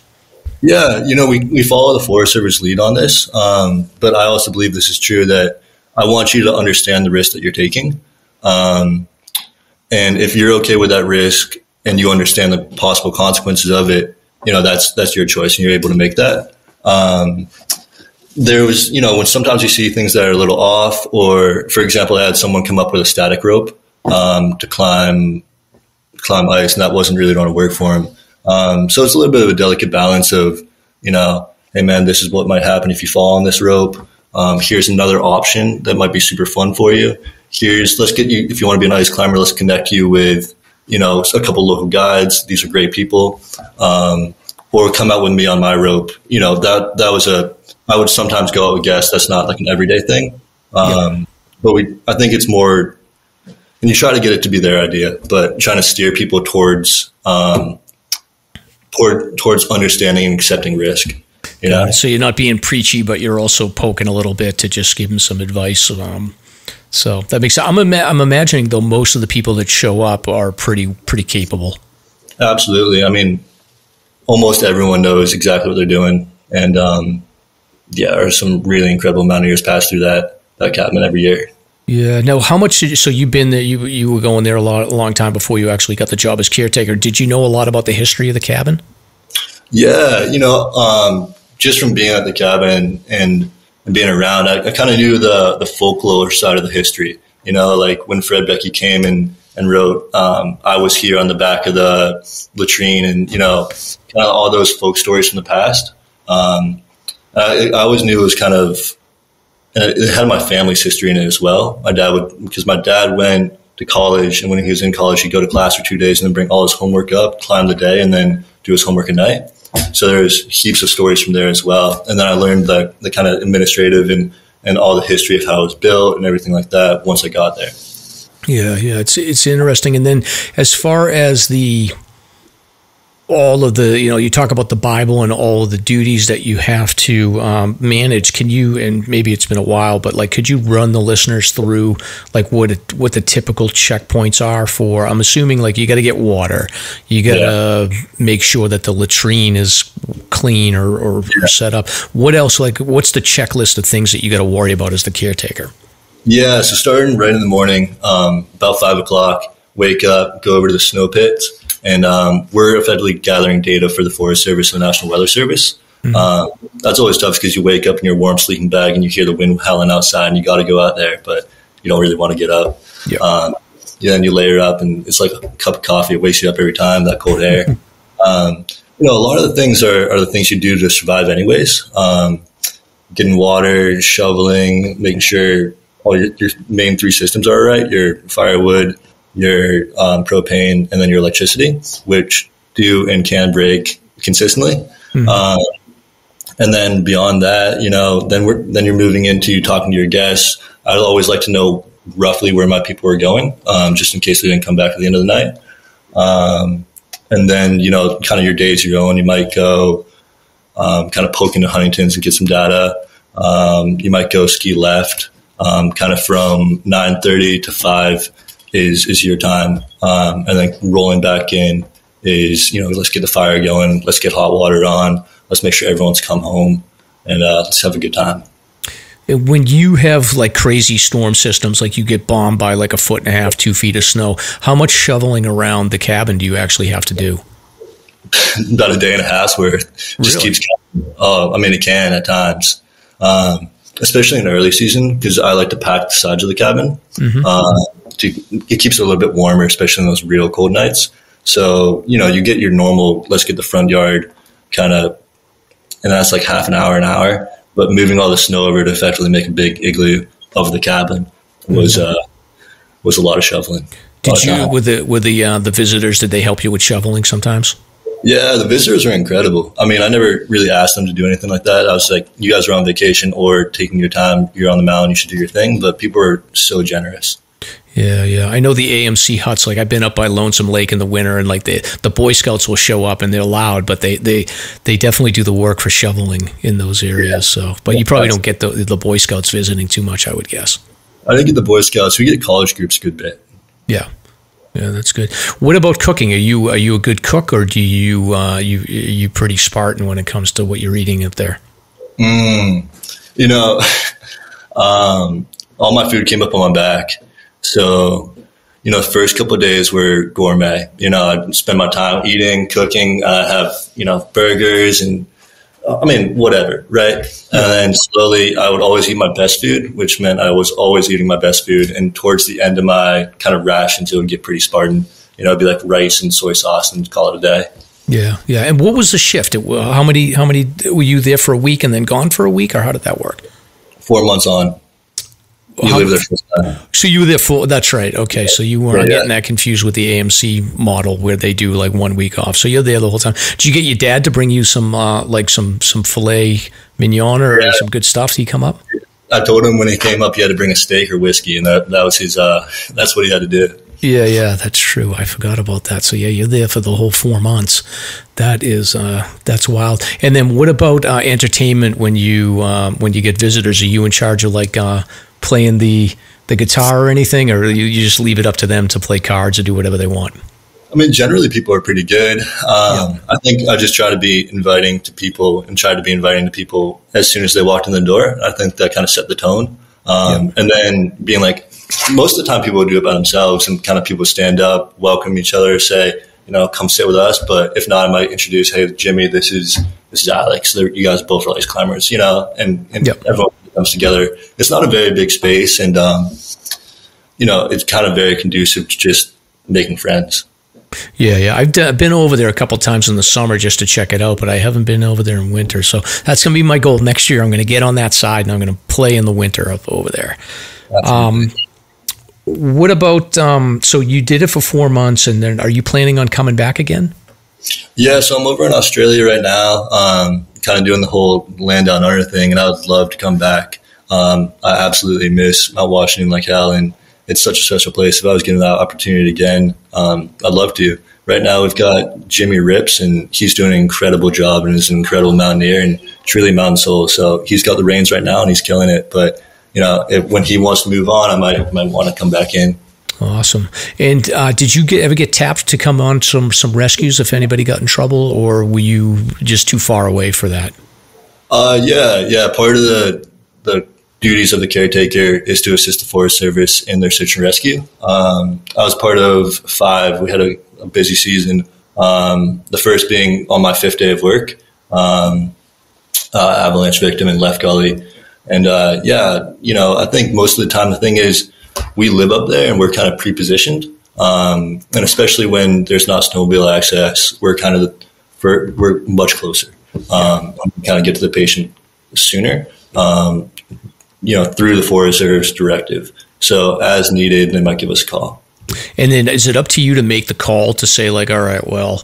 [SPEAKER 6] Yeah, we follow the Forest Service lead on this, but I also believe this is true, that I want you to understand the risk that you're taking. And if you're okay with that risk and you understand the possible consequences of it, that's your choice and you're able to make that. There was, when sometimes you see things that are a little off, or for example, I had someone come up with a static rope to climb ice, and that wasn't really going to work for him. So it's a little bit of a delicate balance of, hey man, this is what might happen if you fall on this rope. Here's another option that might be super fun for you. Let's get you, if you want to be an ice climber, let's connect you with, a couple local guides. These are great people. Or come out with me on my rope. That was I would sometimes go out with guests. That's not like an everyday thing. But I think it's more, and you try to get it to be their idea, but trying to steer people towards understanding and accepting risk.
[SPEAKER 3] So you're not being preachy, but you're also poking a little bit to just give them some advice. So that makes sense. I'm imagining though most of the people that show up are pretty capable.
[SPEAKER 6] Absolutely. I mean, almost everyone knows exactly what they're doing, and there's some really incredible mountaineers pass through that cabin every year. Yeah.
[SPEAKER 3] Now, how much so you've been there? You were going there a long time before you actually got the job as caretaker. Did you know a lot about the history of the cabin?
[SPEAKER 6] Yeah, just from being at the cabin and being around, I kind of knew the folklore side of the history. Like when Fred Becky came and wrote, I was here on the back of the latrine, and kind of all those folk stories from the past. I always knew it was kind of, and it had my family's history in it as well. Because my dad went to college, and when he was in college, he'd go to class for 2 days and then bring all his homework up, climb the day, and then do his homework at night. So there's heaps of stories from there as well. And then I learned the kind of administrative and all the history of how it was built and everything like that once I got there. Yeah,
[SPEAKER 3] it's interesting. And then as far as the all of the, you talk about the Bible and all of the duties that you have to manage. Can you, and maybe it's been a while, but like, could you run the listeners through like what the typical checkpoints are for? I'm assuming like you got to get water, you got to make sure that the latrine is clean or set up. What else? Like, what's the checklist of things that you got to worry about as the caretaker?
[SPEAKER 6] Yeah, so starting right in the morning, about 5 o'clock, wake up, go over to the snow pits. And we're effectively gathering data for the Forest Service and the National Weather Service. Mm-hmm. That's always tough because you wake up in your warm sleeping bag and you hear the wind howling outside and you got to go out there, but you don't really want to get up. Then you layer up and it's like a cup of coffee. It wakes you up every time, that cold air. A lot of the things are the things you do to survive anyways. Getting water, shoveling, making sure all your main 3 systems are all right, your firewood, your propane, and then your electricity, which do and can break consistently. Mm-hmm. And then beyond that, then you're moving into talking to your guests. I'd always like to know roughly where my people are going, just in case they didn't come back at the end of the night. And then, kind of your day's your own. You might go kind of poke into Huntington's and get some data. You might go ski left, kind of from 9:30 to 5 is your time. And then rolling back in is, let's get the fire going. Let's get hot water on. Let's make sure everyone's come home and let's have a good time.
[SPEAKER 3] When you have like crazy storm systems, like you get bombed by like 1.5 feet, 2 feet of snow, how much shoveling around the cabin do you actually have to do?
[SPEAKER 6] About a day and a half where it just keeps coming. It can at times. Especially in the early season, because I like to pack the sides of the cabin. Mm-hmm. It keeps it a little bit warmer, especially in those real cold nights. So, you get your normal, let's get the front yard kind of, and that's like half an hour, but moving all the snow over to effectively make a big igloo of the cabin was a lot of shoveling.
[SPEAKER 3] Did you, with the visitors, did they help you with shoveling sometimes?
[SPEAKER 6] Yeah, the visitors are incredible. I never really asked them to do anything like that. I was like, you guys are on vacation or taking your time. You're on the mountain. You should do your thing. But people are so generous.
[SPEAKER 3] Yeah. I know the AMC huts. Like I've been up by Lonesome Lake in the winter, and like the Boy Scouts will show up, and they're loud, but they definitely do the work for shoveling in those areas. Yeah. So, but you probably don't get the Boy Scouts visiting too much, I would guess. I
[SPEAKER 6] didn't get the Boy Scouts. We get college groups a good bit.
[SPEAKER 3] Yeah. Yeah, that's good. What about cooking? Are you a good cook, or do you pretty Spartan when it comes to what you're eating up there?
[SPEAKER 6] All my food came up on my back. So, the first couple of days were gourmet. I'd spend my time eating, cooking, have, burgers and, whatever, right? And then slowly I would always eat my best food, which meant I was always eating my best food. And towards the end of my kind of rations, it would get pretty Spartan. It'd be like rice and soy sauce and call it a day.
[SPEAKER 3] Yeah. And what was the shift? How many were you there for a week and then gone for a week, or how did that work?
[SPEAKER 6] 4 months on. You live there full time. So you were there full. That's right. Okay, so you weren't getting that confused with the AMC model where they do like 1 week off. So you're there the whole time. Did you get your dad to bring you some filet mignon or some good stuff? Did he come up? I told him when he came up, he had to bring a steak or whiskey, and that was his. That's what he had to do.
[SPEAKER 3] Yeah, that's true. I forgot about that. So yeah, you're there for the whole 4 months. That's wild. And then what about entertainment when you get visitors? Are you in charge of like playing the guitar or anything, or you just leave it up to them to play cards or do whatever they want?
[SPEAKER 6] Generally people are pretty good. I think I just try to be inviting to people and try to be inviting to people as soon as they walked in the door. I think that kind of set the tone. And then being like, most of the time people would do it by themselves, and kind of people stand up, welcome each other, say, come sit with us. But if not, I might introduce, hey, Jimmy, this is Alex. You guys both are ice climbers, and everyone comes together. It's not a very big space, and it's kind of very conducive to just making friends.
[SPEAKER 3] Yeah. I've been over there a couple times in the summer just to check it out, but I haven't been over there in winter. So that's going to be my goal next year. I'm going to get on that side, and I'm going to play in the winter up over there. What about, so you did it for 4 months, and then are you planning on coming back again?
[SPEAKER 6] Yeah, so I'm over in Australia right now, kind of doing the whole land down under thing, and I would love to come back. I absolutely miss Mount Washington like hell, and it's such a special place. If I was given that opportunity again, I'd love to. right now we've got Jimmy Rips, and he's doing an incredible job and is an incredible mountaineer and truly mountain soul. So he's got the reins right now and he's killing it. But, when he wants to move on, I might want to come back in.
[SPEAKER 3] Awesome. And did you ever get tapped to come on some rescues if anybody got in trouble, or were you just too far away for that?
[SPEAKER 6] Yeah. Part of the duties of the caretaker is to assist the Forest Service in their search and rescue. I was part of 5. We had a busy season. The first being on my 5th day of work, avalanche victim in Left Gully. And I think most of the time the thing is we live up there and we're kind of pre-positioned. And especially when there's not snowmobile access, we're much closer. Kind of get to the patient sooner. Through the Forest Service directive. So as needed, they might give us a call.
[SPEAKER 3] And then is it up to you to make the call to say like, all right, well,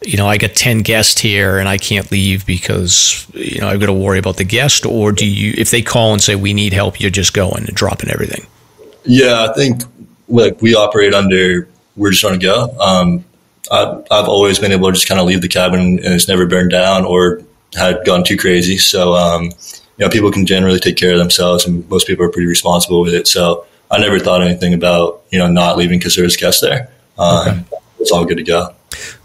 [SPEAKER 3] I got 10 guests here and I can't leave because, I've got to worry about the guest? Or do you, if they call and say we need help, you're just going and dropping everything?
[SPEAKER 6] Yeah, I think we operate under, we're just going to go. I've always been able to just kind of leave the cabin and it's never burned down or had gone too crazy. So, people can generally take care of themselves, and most people are pretty responsible with it. So I never thought anything about, not leaving because there was guests there.
[SPEAKER 3] Okay.
[SPEAKER 6] It's all good to go.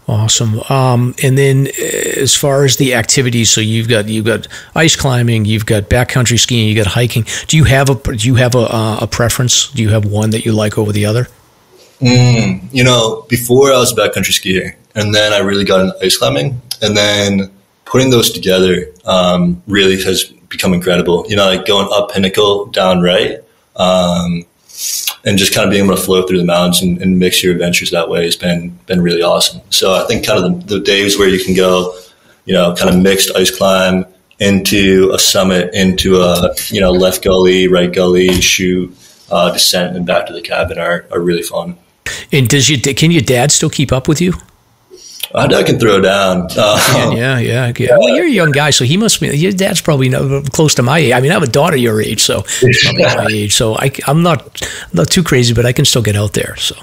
[SPEAKER 3] Awesome. And then as far as the activities, so you've got ice climbing, you've got backcountry skiing, you got hiking. Do you have a preference? Do you have one that you like over the other?
[SPEAKER 6] Before I was a backcountry skier, and then I really got into ice climbing, and then putting those together really has become incredible. Like going up Pinnacle, down right, and just kind of being able to flow through the mountains and mix your adventures that way has been really awesome. So I think kind of the days where you can go, kind of mixed ice climb into a summit, into a, left gully, right gully, shoot, descent, and back to the cabin are really fun. And
[SPEAKER 3] can your dad still keep up with you?
[SPEAKER 6] My dad can throw down.
[SPEAKER 3] Yeah. Well, you're a young guy, so he must be. Your dad's probably close to my age. I mean, I have a daughter your age, so he's probably my age. So I'm not too crazy, but I can still get out there. So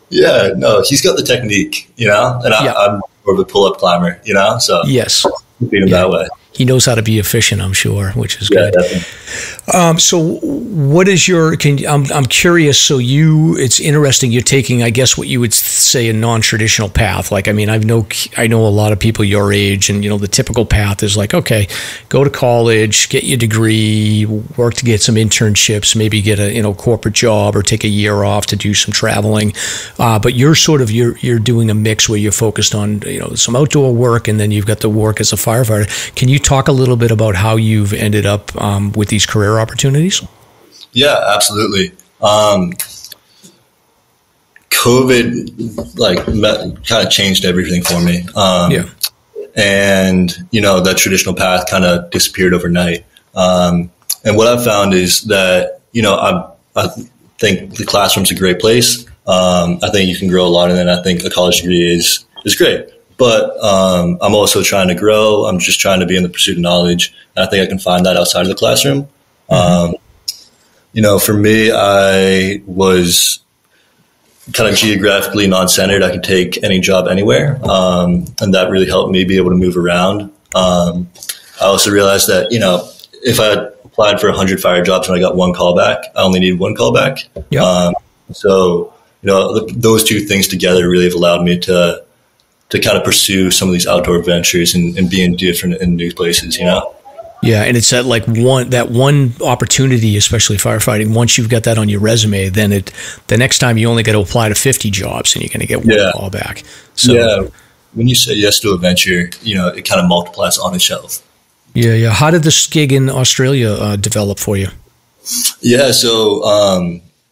[SPEAKER 6] yeah, no, he's got the technique, and I'm more of a pull-up climber, so
[SPEAKER 3] yes,
[SPEAKER 6] beat him that way.
[SPEAKER 3] He knows how to be efficient, I'm sure, which is good.
[SPEAKER 6] Definitely.
[SPEAKER 3] So what is I'm curious. So it's interesting. You're taking, I guess, what you would say a non-traditional path. Like, I mean, I know a lot of people your age, and, the typical path is like, okay, go to college, get your degree, work to get some internships, maybe get a, corporate job or take a year off to do some traveling. But you're you're doing a mix where you're focused on, some outdoor work, and then you've got the work as a firefighter. Can you talk a little bit about how you've ended up with these career opportunities?
[SPEAKER 6] Yeah, absolutely. COVID kind of changed everything for me. And that traditional path kind of disappeared overnight. And what I've found is that I think the classroom's a great place. I think you can grow a lot in it. I think a college degree is great. But I'm also trying to grow. I'm just trying to be in the pursuit of knowledge. And I think I can find that outside of the classroom. For me, I was kind of geographically non-centered. I could take any job anywhere. And that really helped me be able to move around. I also realized that, if I applied for 100 fire jobs and I got one callback, I only need one callback.
[SPEAKER 3] Yep.
[SPEAKER 6] So, those two things together really have allowed me to kind of pursue some of these outdoor adventures and be in different and new places,
[SPEAKER 3] Yeah, and it's that one opportunity, especially firefighting. Once you've got that on your resume, then the next time you only got to apply to 50 jobs, and you're going to get one call back. So
[SPEAKER 6] when you say yes to a venture, it kind of multiplies on itself.
[SPEAKER 3] Yeah. How did this gig in Australia develop for you?
[SPEAKER 6] Yeah, so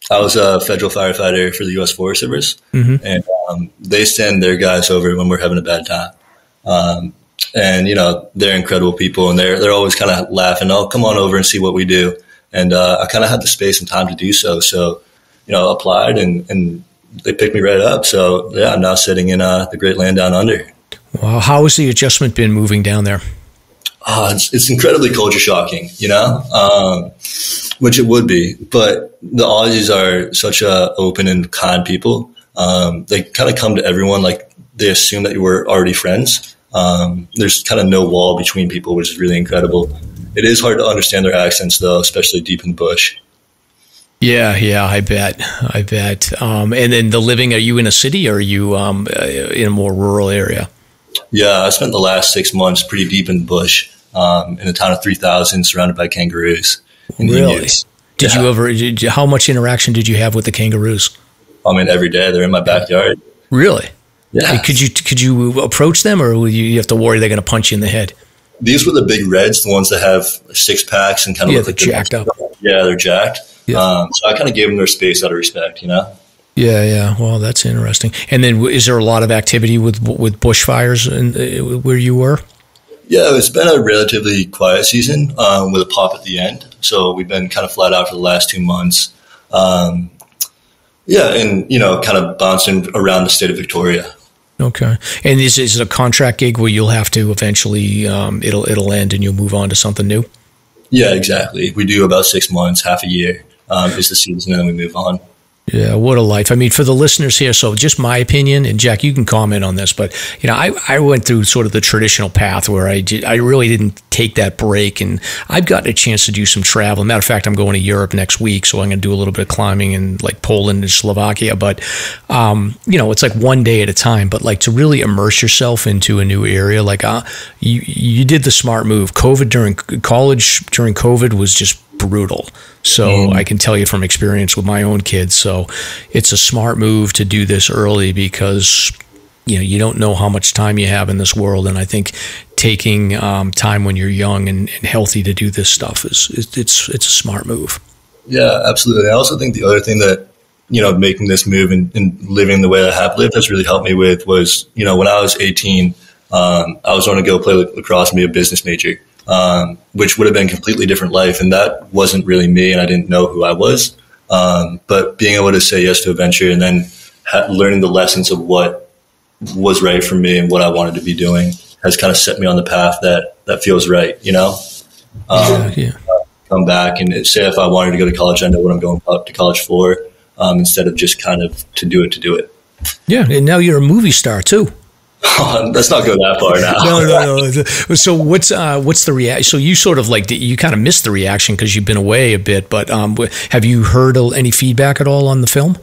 [SPEAKER 6] I was a federal firefighter for the U.S. Forest Service, and they send their guys over when we're having a bad time. And, they're incredible people, and they're always kind of laughing, oh, come on over and see what we do. And I kind of had the space and time to do so. So, applied and they picked me right up. So, yeah, I'm now sitting in the great land down under.
[SPEAKER 3] Wow. How has the adjustment been moving down there?
[SPEAKER 6] It's incredibly culture shocking, which it would be. But the Aussies are such a open and kind people. They kind of come to everyone like they assume that you were already friends. There's kind of no wall between people, which is really incredible. It is hard to understand their accents, though, especially deep in the bush.
[SPEAKER 3] Yeah, I bet. And then the living, are you in a city or are you in a more rural area?
[SPEAKER 6] Yeah, I spent the last 6 months pretty deep in the bush, in a town of 3,000 surrounded by kangaroos.
[SPEAKER 3] Really? How much interaction did you have with the kangaroos?
[SPEAKER 6] I mean, every day. They're in my backyard.
[SPEAKER 3] Really?
[SPEAKER 6] Yeah.
[SPEAKER 3] Could you approach them, or will you have to worry they're going to punch you in the head?
[SPEAKER 6] These were the big reds, the ones that have 6 packs and kind of look like
[SPEAKER 3] jacked up.
[SPEAKER 6] Yeah, they're jacked. Yeah. So I kind of gave them their space out of respect, you know?
[SPEAKER 3] Yeah. Well, that's interesting. And then is there a lot of activity with bushfires where you were?
[SPEAKER 6] Yeah, it's been a relatively quiet season with a pop at the end. So we've been kind of flat out for the last 2 months. And, kind of bouncing around the state of Victoria.
[SPEAKER 3] Okay. And is it a contract gig where you'll have to eventually, it'll end and you'll move on to something new?
[SPEAKER 6] Yeah, exactly. We do about 6 months, half a year is the season, and then we move on.
[SPEAKER 3] Yeah, what a life. I mean, for the listeners here, so just my opinion, and Jack, you can comment on this, but, I went through sort of the traditional path where I really didn't take that break, and I've gotten a chance to do some travel. Matter of fact, I'm going to Europe next week, so I'm going to do a little bit of climbing in like Poland and Slovakia, but, it's like one day at a time, but like to really immerse yourself into a new area, like you did the smart move. During COVID was just brutal. So I can tell you from experience with my own kids. So it's a smart move to do this early because, you don't know how much time you have in this world. And I think taking time when you're young and healthy to do this stuff it's a smart move. Yeah,
[SPEAKER 6] absolutely. I also think the other thing that, making this move and living the way I have lived has really helped me with was, when I was 18, I was going to go play lacrosse and be a business major. Which would have been a completely different life. And that wasn't really me, and I didn't know who I was. But being able to say yes to a venture and then learning the lessons of what was right for me and what I wanted to be doing has kind of set me on the path that feels right, Come back and say if I wanted to go to college, I know what I'm going up to college for, instead of just kind of to do it.
[SPEAKER 3] Yeah, and now you're a movie star too.
[SPEAKER 6] Let's not go that far now.
[SPEAKER 3] No. So what's the reaction? So you sort of you kind of missed the reaction because you've been away a bit, but have you heard any feedback at all on the film?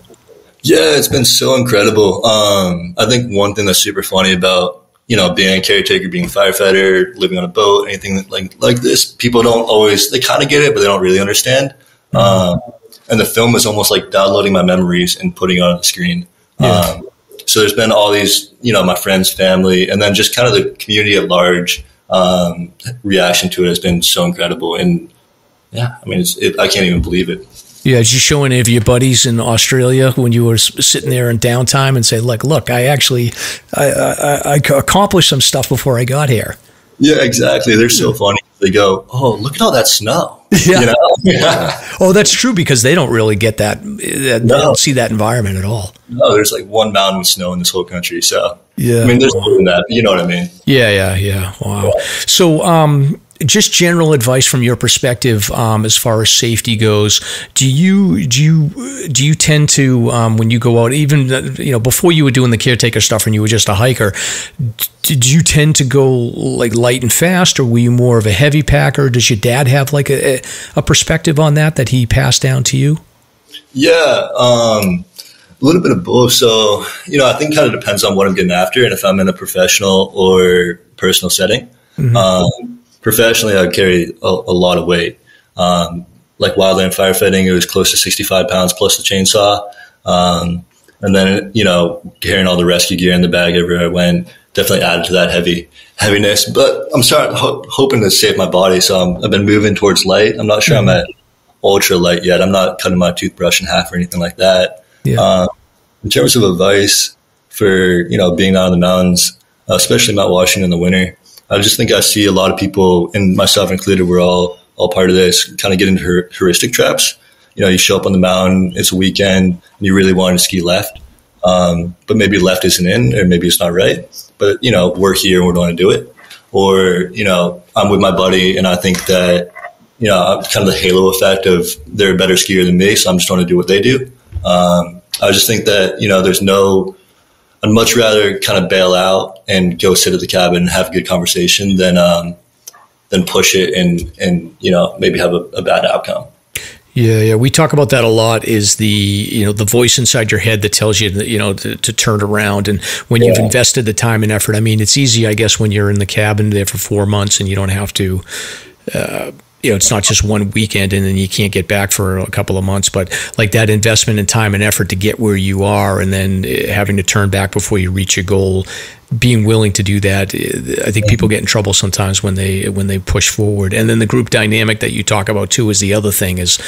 [SPEAKER 6] Yeah, it's been so incredible. I think one thing that's super funny about, being a caretaker, being a firefighter, living on a boat, anything like this, people don't always, they kind of get it, but they don't really understand. And the film is almost like downloading my memories and putting it on the screen. Yeah. So there's been all these, my friends, family, and then just kind of the community at large reaction to it has been so incredible. And yeah, I mean, I can't even believe it.
[SPEAKER 3] Yeah, did you show any of your buddies in Australia when you were sitting there in downtime and say, look, I accomplished some stuff before I got here?
[SPEAKER 6] Yeah, exactly. They're so funny. They go, oh, look at all that snow.
[SPEAKER 3] Yeah. Oh, that's true because they don't really get that. They don't see that environment at all.
[SPEAKER 6] No, there's like one mountain with snow in this whole country. So,
[SPEAKER 3] yeah.
[SPEAKER 6] I mean, there's more than that. You know what I mean?
[SPEAKER 3] Yeah. Wow. Yeah. So, just general advice from your perspective, as far as safety goes. Do you tend to, when you go out, even before you were doing the caretaker stuff and you were just a hiker, did you tend to go like light and fast, or were you more of a heavy packer? Does your dad have like a perspective on that he passed down to you?
[SPEAKER 6] Yeah, a little bit of both. So, I think kind of depends on what I'm getting after and if I'm in a professional or personal setting. Mm-hmm. Professionally, I carry a lot of weight. Like wildland firefighting, it was close to 65 pounds plus the chainsaw. And then, carrying all the rescue gear in the bag everywhere I went definitely added to that heaviness. But I'm hoping to save my body. So I've been moving towards light. I'm not sure I'm at ultra light yet. I'm not cutting my toothbrush in half or anything like that. Yeah. In terms of advice for, being out in the mountains, especially Mount Washington in the winter, I just think I see a lot of people, and myself included, we're all part of this, kind of get into heuristic traps. You show up on the mountain, it's a weekend, and you really want to ski left. But maybe left isn't in, or maybe it's not right. But, we're here and we're going to do it. Or, I'm with my buddy and I think that, kind of the halo effect of they're a better skier than me, so I'm just going to do what they do. I just think that, there's no I'd much rather kind of bail out and go sit at the cabin and have a good conversation than push it and maybe have a bad outcome.
[SPEAKER 3] Yeah. We talk about that a lot, is the voice inside your head that tells you that, to turn around. And when you've invested the time and effort, I mean, it's easy, I guess, when you're in the cabin there for 4 months and you don't have to, it's not just one weekend and then you can't get back for a couple of months, but like that investment in time and effort to get where you are and then having to turn back before you reach your goal, being willing to do that. I think people get in trouble sometimes when they push forward. And then the group dynamic that you talk about too is the other thing is,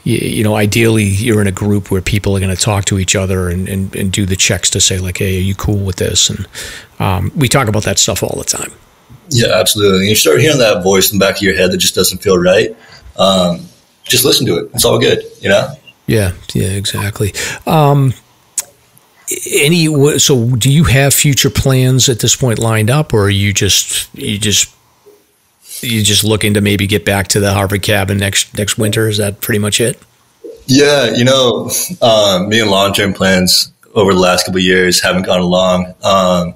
[SPEAKER 3] ideally you're in a group where people are going to talk to each other and do the checks to say like, hey, are you cool with this? And we talk about that stuff all the time.
[SPEAKER 6] Yeah, absolutely. And you start hearing that voice in the back of your head that just doesn't feel right. Just listen to it. It's all good,
[SPEAKER 3] Yeah, exactly. So do you have future plans at this point lined up, or are you just looking to maybe get back to the Harvard cabin next winter? Is that pretty much it? Yeah,
[SPEAKER 6] me and long-term plans over the last couple of years haven't gone along. I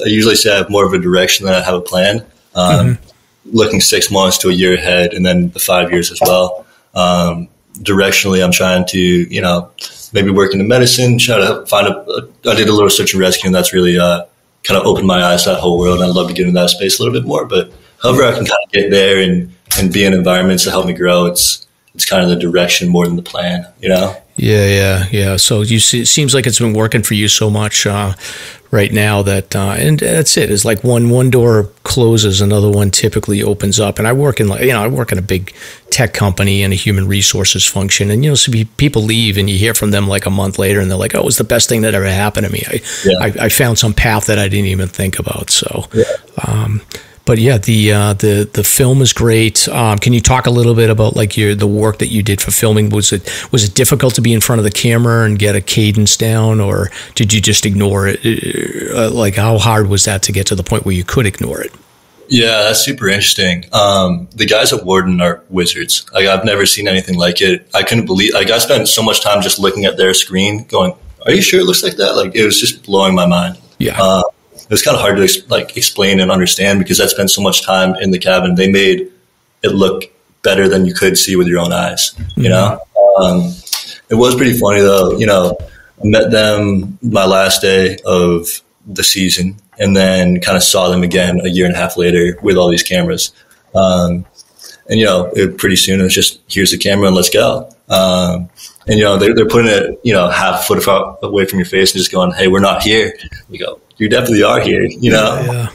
[SPEAKER 6] usually say I have more of a direction than I have a plan. Looking 6 months to a year ahead, and then the 5 years as well. Directionally, I'm trying to, maybe work into medicine, try to find I did a little search and rescue, and that's really kind of opened my eyes to that whole world. And I'd love to get into that space a little bit more, but however I can kind of get there and be in environments that help me grow, it's kind of the direction more than the plan,
[SPEAKER 3] Yeah. So it seems like it's been working for you so much right now that, and that's it. It's like one door closes, another one typically opens up. And I work in a big tech company and a human resources function. And, so people leave and you hear from them like a month later and they're like, oh, it was the best thing that ever happened to me. I found some path that I didn't even think about. So, but yeah, the film is great. Can you talk a little bit about like the work that you did for filming? Was it difficult to be in front of the camera and get a cadence down, or did you just ignore it? Like how hard was that to get to the point where you could ignore it?
[SPEAKER 6] Yeah, that's super interesting. The guys at Warden are wizards. Like I've never seen anything like it. I couldn't believe. Like I spent so much time just looking at their screen, going, "Are you sure it looks like that?" Like it was just blowing my mind.
[SPEAKER 3] Yeah.
[SPEAKER 6] It was kind of hard to explain and understand because I spent so much time in the cabin. They made it look better than you could see with your own eyes. It was pretty funny though. I met them my last day of the season, and then kind of saw them again a year and a half later with all these cameras. Pretty soon it was just, here's the camera and let's go. They're putting it, half a foot away from your face and just going, hey, we're not here. You go, you definitely are here,
[SPEAKER 3] Yeah.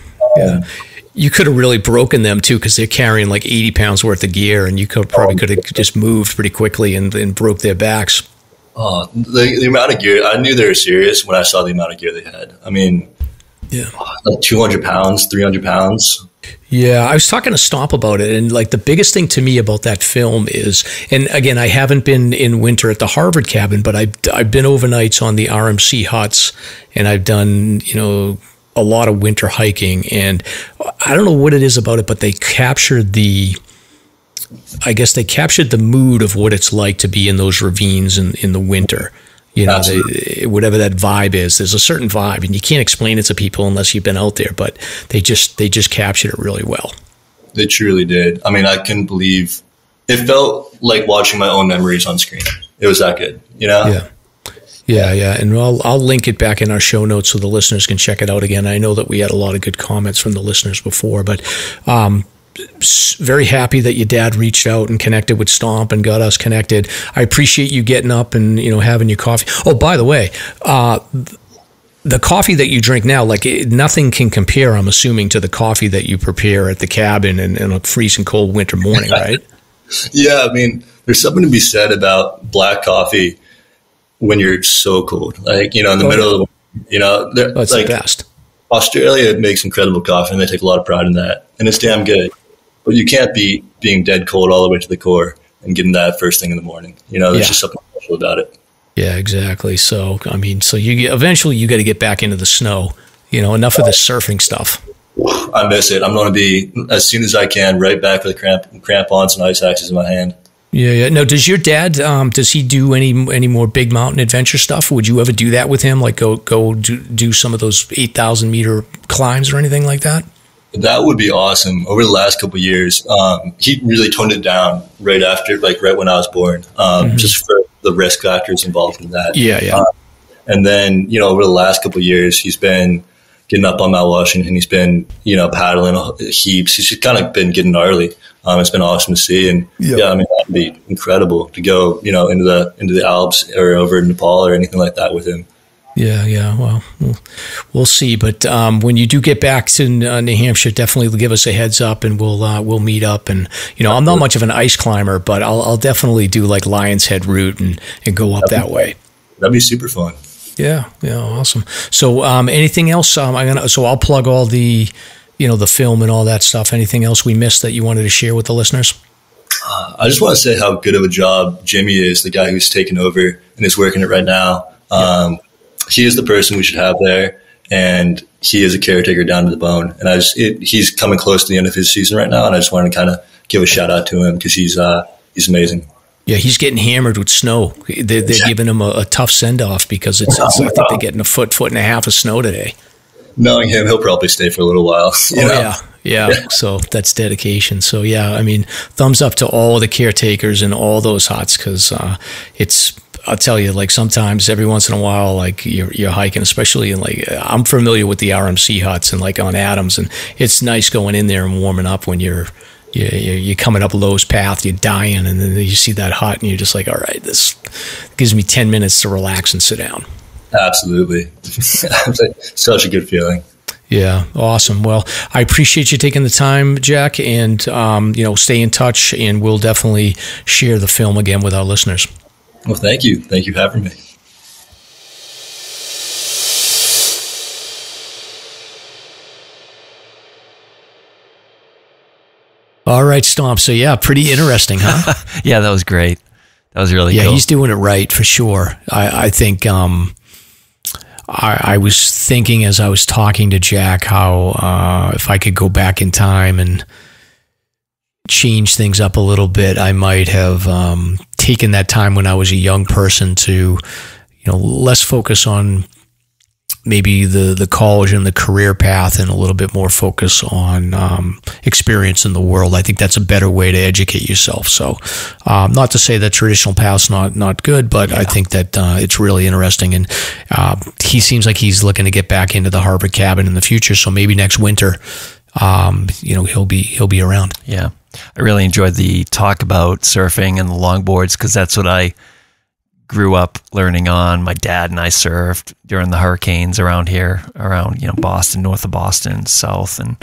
[SPEAKER 3] You could have really broken them too, because they're carrying like 80 pounds worth of gear, and you could have just moved pretty quickly and broke their backs.
[SPEAKER 6] Oh, the amount of gear, I knew they were serious when I saw the amount of gear they had. I mean, like 200 pounds, 300 pounds.
[SPEAKER 3] Yeah, I was talking to Stomp about it, and like the biggest thing to me about that film is, and again, I haven't been in winter at the Harvard cabin, but I've been overnights on the RMC huts, and I've done a lot of winter hiking, and I don't know what it is about it, but they captured the mood of what it's like to be in those ravines in the winter. Whatever that vibe is, there's a certain vibe, and you can't explain it to people unless you've been out there, but they just captured it really well.
[SPEAKER 6] They truly did. I mean, I couldn't believe it. Felt like watching my own memories on screen. It was that good,
[SPEAKER 3] Yeah. And I'll link it back in our show notes so the listeners can check it out again. I know that we had a lot of good comments from the listeners before, but very happy that your dad reached out and connected with Stomp and got us connected. I appreciate you getting up and having your coffee. Oh, by the way, the coffee that you drink now, like nothing can compare, I'm assuming, to the coffee that you prepare at the cabin in a freezing cold winter morning, right?
[SPEAKER 6] Yeah, I mean, there's something to be said about black coffee when you're so cold, like in the middle of
[SPEAKER 3] that's like the best.
[SPEAKER 6] Australia makes incredible coffee, and they take a lot of pride in that, and it's damn good. But you can't be being dead cold all the way to the core and getting that first thing in the morning. There's just something special about it.
[SPEAKER 3] Yeah, exactly. So, I mean, eventually you got to get back into the snow, enough of the surfing stuff.
[SPEAKER 6] I miss it. I'm going to be, as soon as I can, right back with crampons and ice axes in my hand.
[SPEAKER 3] Yeah, yeah. Now, does your dad, does he do any more big mountain adventure stuff? Would you ever do that with him? Like go do some of those 8,000 meter climbs or anything like that?
[SPEAKER 6] That would be awesome. Over the last couple of years, he really toned it down right after, like right when I was born, just for the risk factors involved in that.
[SPEAKER 3] Yeah, yeah.
[SPEAKER 6] And then, over the last couple of years, he's been getting up on Mount Washington. He's been, paddling heaps. He's just kind of been getting gnarly. It's been awesome to see. And that'd be incredible to go, into the Alps or over in Nepal or anything like that with him.
[SPEAKER 3] Yeah, yeah. Well, we'll see. But when you do get back to New Hampshire, definitely give us a heads up, and we'll meet up. And I'm not much of an ice climber, but I'll definitely do like Lion's Head route and go up that way.
[SPEAKER 6] That'd be super fun.
[SPEAKER 3] Yeah, awesome. So anything else? I'll plug all the the film and all that stuff. Anything else we missed that you wanted to share with the listeners?
[SPEAKER 6] I just want to say how good of a job Jimmy is, the guy who's taken over and is working it right now. He is the person we should have there, and he is a caretaker down to the bone. And he's coming close to the end of his season right now, and I just wanted to kind of give a shout out to him because he's amazing. Yeah,
[SPEAKER 3] he's getting hammered with snow. They're giving him a tough send off because I think they're getting a foot and a half of snow today.
[SPEAKER 6] Knowing him, he'll probably stay for a little while.
[SPEAKER 3] Yeah. So that's dedication. So thumbs up to all the caretakers and all those huts because I'll tell you, like sometimes every once in a while, like you're hiking, especially in I'm familiar with the RMC huts and like on Adams, and it's nice going in there and warming up when you're coming up Lowe's Path, you're dying, and then you see that hut and you're just like, all right, this gives me 10 minutes to relax and sit down.
[SPEAKER 6] Absolutely. Such a good feeling.
[SPEAKER 3] Yeah, awesome. Well, I appreciate you taking the time, Jack, and stay in touch, and we'll definitely share the film again with our listeners.
[SPEAKER 6] Well, thank you. Thank you for having me.
[SPEAKER 3] All right, Stomp. So, pretty interesting, huh?
[SPEAKER 2] Yeah, that was great. That was really cool.
[SPEAKER 3] Yeah, he's doing it right for sure. I think I was thinking as I was talking to Jack how if I could go back in time and change things up a little bit, I might have taken that time when I was a young person to, less focus on maybe the college and the career path and a little bit more focus on experience in the world. I think that's a better way to educate yourself. So not to say that traditional path's not good, but I think that it's really interesting. And he seems like he's looking to get back into the Harvard cabin in the future. So maybe next winter, he'll be around.
[SPEAKER 2] Yeah. I really enjoyed the talk about surfing and the longboards because that's what I grew up learning on. My dad and I surfed during the hurricanes around here, around Boston, north of Boston, south, and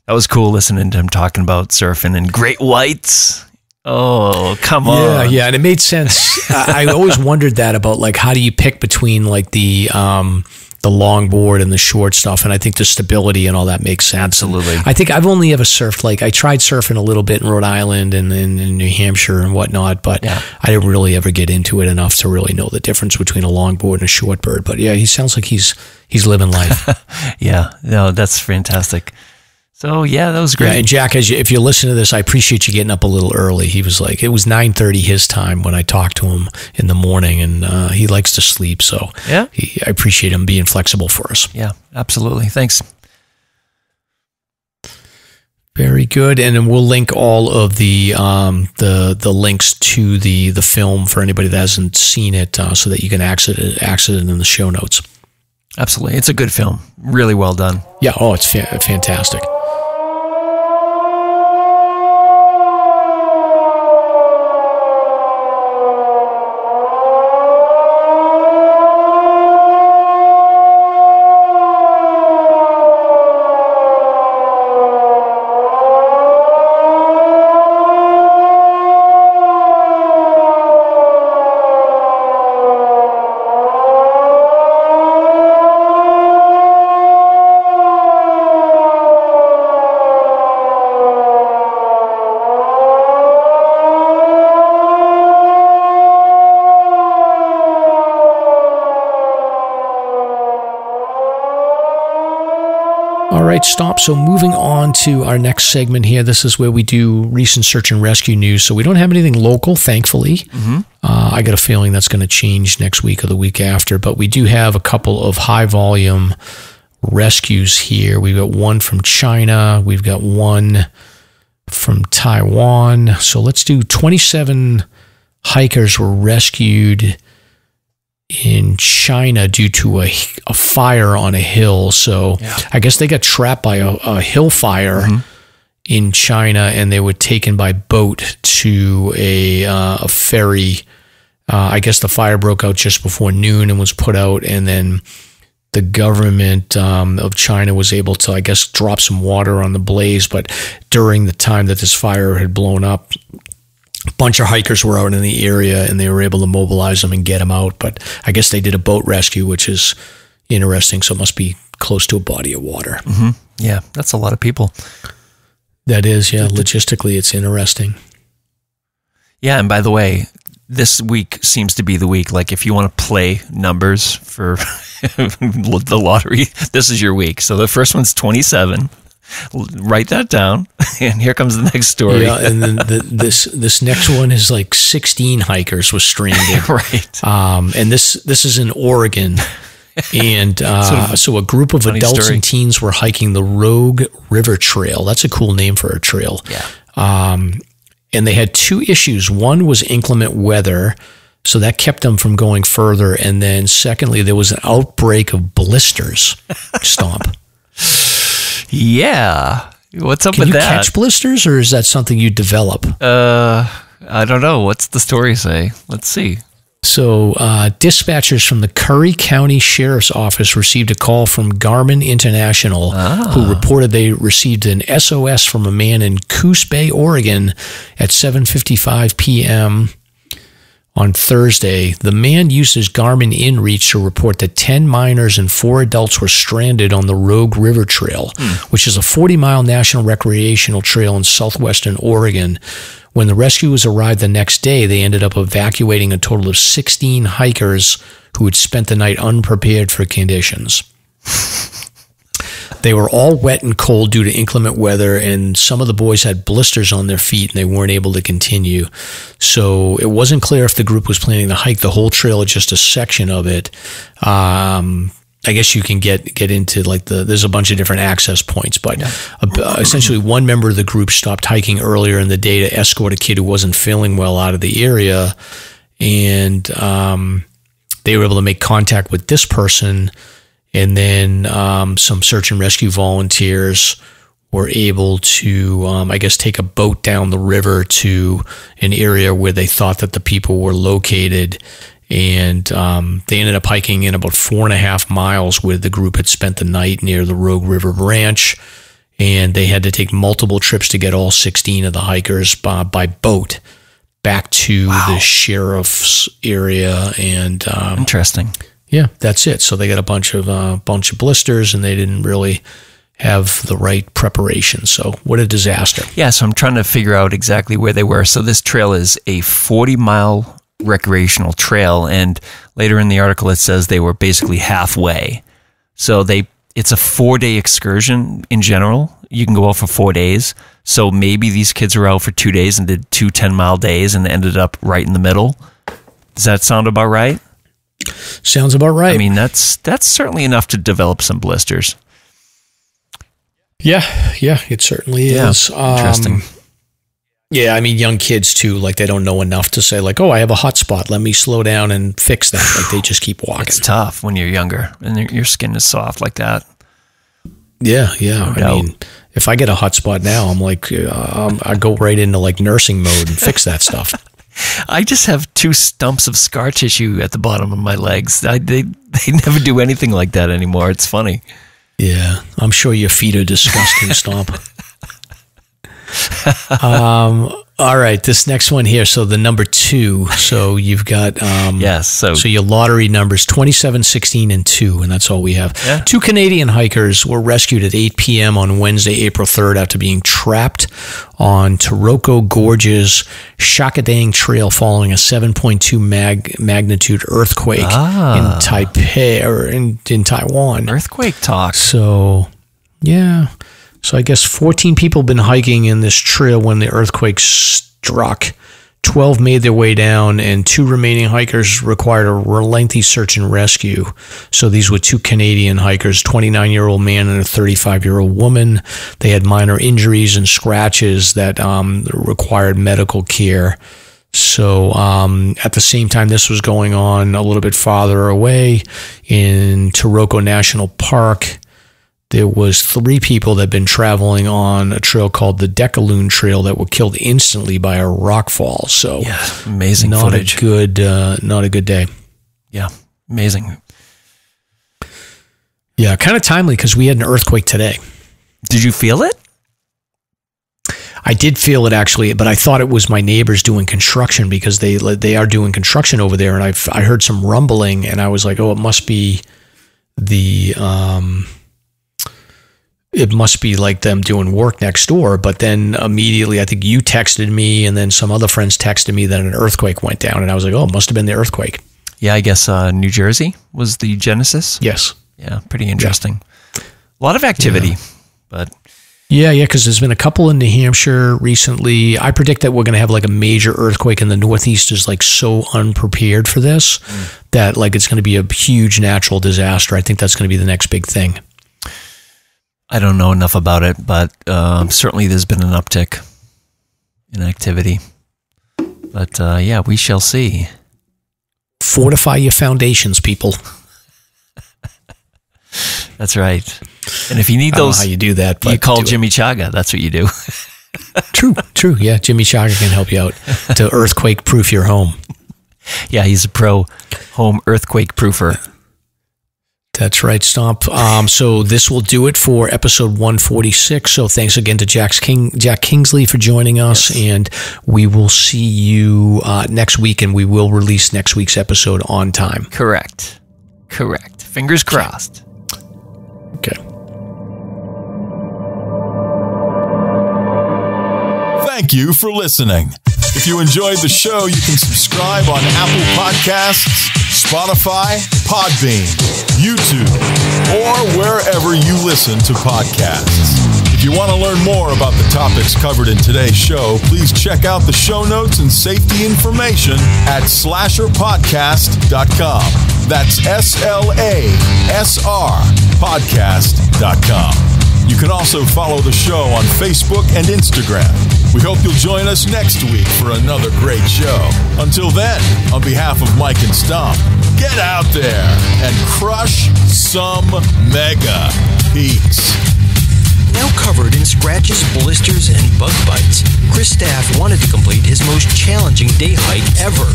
[SPEAKER 2] that was cool listening to him talking about surfing and great whites. Oh, come on.
[SPEAKER 3] Yeah, and it made sense. I always wondered that about like how do you pick between like the longboard and the short stuff, and I think the stability and all that makes sense.
[SPEAKER 2] Absolutely.
[SPEAKER 3] I think I've only ever surfed, like I tried surfing a little bit in Rhode Island and in New Hampshire and whatnot, but I didn't really ever get into it enough to really know the difference between a longboard and a shortboard. But yeah, he sounds like he's living life.
[SPEAKER 2] Yeah, no, that's fantastic. So yeah, that was great.
[SPEAKER 3] Yeah, and Jack, if you listen to this, I appreciate you getting up a little early. He was like, it was 9:30 his time when I talked to him in the morning, and he likes to sleep. So
[SPEAKER 2] yeah,
[SPEAKER 3] I appreciate him being flexible for us.
[SPEAKER 2] Yeah, absolutely. Thanks.
[SPEAKER 3] Very good, and then we'll link all of the links to the film for anybody that hasn't seen it, so that you can access it in the show notes.
[SPEAKER 2] Absolutely, it's a good film. Really well done.
[SPEAKER 3] Yeah. Oh, it's fantastic. All right, stop. So moving on to our next segment here. This is where we do recent search and rescue news. So we don't have anything local, thankfully. I got a feeling that's going to change next week or the week after. But we do have a couple of high-volume rescues here. We've got one from China. We've got one from Taiwan. So let's do 27 hikers were rescued in China due to a fire on a hill. So I guess they got trapped by a hill fire in China, and they were taken by boat to a ferry. I guess the fire broke out just before noon and was put out, and then the government of China was able to, I guess, drop some water on the blaze. But during the time that this fire had blown up, a bunch of hikers were out in the area, and they were able to mobilize them and get them out. But I guess they did a boat rescue, which is interesting. So it must be close to a body of water.
[SPEAKER 2] Yeah, that's a lot of people.
[SPEAKER 3] That is, yeah. Logistically, it's interesting.
[SPEAKER 2] Yeah, and by the way, this week seems to be the week. Like, if you want to play numbers for the lottery, this is your week. So the first one's 27. Write that down, and here comes the next story.
[SPEAKER 3] Yeah, and then this next one is like 16 hikers was stranded.
[SPEAKER 2] Right.
[SPEAKER 3] And this is in Oregon. And so a group of adults and teens were hiking the Rogue River Trail. That's a cool name for a trail.
[SPEAKER 2] Yeah.
[SPEAKER 3] And they had two issues. One was inclement weather, so that kept them from going further. And then secondly, there was an outbreak of blisters. Stomp.
[SPEAKER 2] Yeah. What's up with that?
[SPEAKER 3] Can you catch blisters, or is that something you develop?
[SPEAKER 2] I don't know. What's the story say? Let's see.
[SPEAKER 3] So dispatchers from the Curry County Sheriff's Office received a call from Garmin International, who reported they received an SOS from a man in Coos Bay, Oregon at 7:55 p.m. on Thursday. The man used his Garmin InReach to report that 10 minors and 4 adults were stranded on the Rogue River Trail, which is a 40-mile national recreational trail in southwestern Oregon. When the rescuers arrived the next day, they ended up evacuating a total of 16 hikers who had spent the night unprepared for conditions. They were all wet and cold due to inclement weather, and some of the boys had blisters on their feet, and they weren't able to continue. So it wasn't clear if the group was planning to hike the whole trail or just a section of it. I guess you can get into like there's a bunch of different access points, but essentially one member of the group stopped hiking earlier in the day to escort a kid who wasn't feeling well out of the area, and they were able to make contact with this person, and then some search and rescue volunteers were able to, I guess, take a boat down the river to an area where they thought that the people were located. And they ended up hiking in about 4.5 miles where the group had spent the night near the Rogue River Branch, and they had to take multiple trips to get all 16 of the hikers by boat back to the sheriff's area. And
[SPEAKER 2] interesting.
[SPEAKER 3] Yeah, that's it. So they got a bunch of blisters, and they didn't really have the right preparation. So what a disaster.
[SPEAKER 2] Yeah, so I'm trying to figure out exactly where they were. So this trail is a 40-mile recreational trail, and later in the article it says they were basically halfway. So it's a 4-day excursion in general. You can go out for 4 days. So maybe these kids were out for 2 days and did 2 10-mile days and ended up right in the middle. Does that sound about right?
[SPEAKER 3] Sounds about right.
[SPEAKER 2] I mean, that's certainly enough to develop some blisters.
[SPEAKER 3] Yeah, it certainly is.
[SPEAKER 2] Interesting.
[SPEAKER 3] Yeah, I mean, young kids too, like they don't know enough to say like, oh, I have a hot spot, let me slow down and fix that. Like they just keep walking.
[SPEAKER 2] It's tough when you're younger and your skin is soft like that.
[SPEAKER 3] Yeah. I mean, if I get a hot spot now, I'm like, I go right into like nursing mode and fix that stuff.
[SPEAKER 2] I just have 2 stumps of scar tissue at the bottom of my legs. They never do anything like that anymore. It's funny.
[SPEAKER 3] Yeah, I'm sure your feet are disgusting, Stomp. All right, this next one here. So the number 2. So you've got
[SPEAKER 2] yes. So
[SPEAKER 3] your lottery numbers 27, 16, and 2, and that's all we have. Yeah. 2 Canadian hikers were rescued at 8 p.m. on Wednesday, April 3rd, after being trapped on Taroko Gorge's Shakadang Trail following a 7.2 magnitude earthquake in Taipei or in Taiwan.
[SPEAKER 2] Earthquake talk.
[SPEAKER 3] So. Yeah. So I guess 14 people have been hiking in this trail when the earthquake struck. 12 made their way down, and 2 remaining hikers required a lengthy search and rescue. So these were 2 Canadian hikers, 29-year-old man and a 35-year-old woman. They had minor injuries and scratches that required medical care. So at the same time this was going on, a little bit farther away in Chocorua National Park, there was 3 people that had been traveling on a trail called the Decaloon Trail that were killed instantly by a rock fall. So
[SPEAKER 2] yeah, amazing
[SPEAKER 3] not
[SPEAKER 2] footage.
[SPEAKER 3] Not a good day.
[SPEAKER 2] Yeah, amazing.
[SPEAKER 3] Yeah, kind of timely because we had an earthquake today.
[SPEAKER 2] Did you feel it?
[SPEAKER 3] I did feel it actually, but I thought it was my neighbors doing construction because they are doing construction over there, and I heard some rumbling, and I was like, oh, it must be the it must be like them doing work next door. But then immediately, I think you texted me, and then some other friends texted me that an earthquake went down, and I was like, oh, it must have been the earthquake.
[SPEAKER 2] Yeah, I guess New Jersey was the genesis.
[SPEAKER 3] Yes.
[SPEAKER 2] Yeah, pretty interesting. Yeah. A lot of activity, but...
[SPEAKER 3] Yeah, because there's been a couple in New Hampshire recently. I predict that we're going to have like a major earthquake in the Northeast is like so unprepared for this that like it's going to be a huge natural disaster. I think that's going to be the next big thing.
[SPEAKER 2] I don't know enough about it, but certainly there's been an uptick in activity. But yeah, we shall see.
[SPEAKER 3] Fortify your foundations, people.
[SPEAKER 2] That's right. And if you need those,
[SPEAKER 3] I don't know how you do that, but
[SPEAKER 2] you call Jimmy Chaga. That's what you do.
[SPEAKER 3] True. Yeah, Jimmy Chaga can help you out to earthquake-proof your home.
[SPEAKER 2] Yeah, he's a pro home earthquake-proofer.
[SPEAKER 3] That's right, Stomp. So this will do it for episode 146. So thanks again to Jack Kingsley for joining us, yes. And we will see you next week, and we will release next week's episode on time.
[SPEAKER 2] Correct. Fingers crossed.
[SPEAKER 3] Okay.
[SPEAKER 1] Thank you for listening. If you enjoyed the show, you can subscribe on Apple Podcasts, Spotify, Podbean, YouTube, or wherever you listen to podcasts. If you want to learn more about the topics covered in today's show, please check out the show notes and safety information at SLASRPodcast.com. That's SLASRPodcast.com. You can also follow the show on Facebook and Instagram. We hope you'll join us next week for another great show. Until then, on behalf of Mike and Stomp, get out there and crush some mega peaks.
[SPEAKER 7] Now covered in scratches, blisters, and bug bites, Chris Staff wanted to complete his most challenging day hike ever.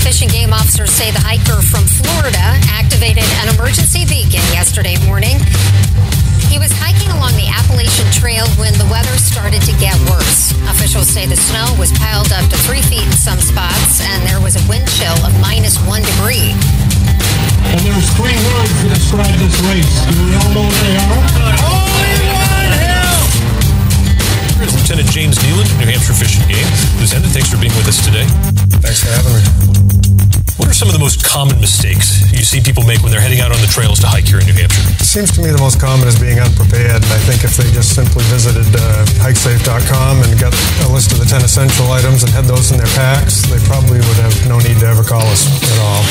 [SPEAKER 8] Fish and Game officers say the hiker from Florida activated an emergency beacon yesterday morning. He was hiking along the Appalachian Trail when the weather started to get worse. Officials say the snow was piled up to 3 feet in some spots, and there was a wind chill of -1 degree.
[SPEAKER 9] And there's 3 words to describe this race. Do we all know what they are? Only one hill!
[SPEAKER 10] Lieutenant James Nealon, New Hampshire Fish and Game. Lieutenant, thanks for being with us today.
[SPEAKER 11] Thanks for having me.
[SPEAKER 10] What are some of the most common mistakes you see people make when they're heading out on the trails to hike here in New Hampshire?
[SPEAKER 11] It seems to me the most common is being unprepared, and I think if they just simply visited hikesafe.com and got a list of the 10 essential items and had those in their packs, they probably would have no need to ever call us at all.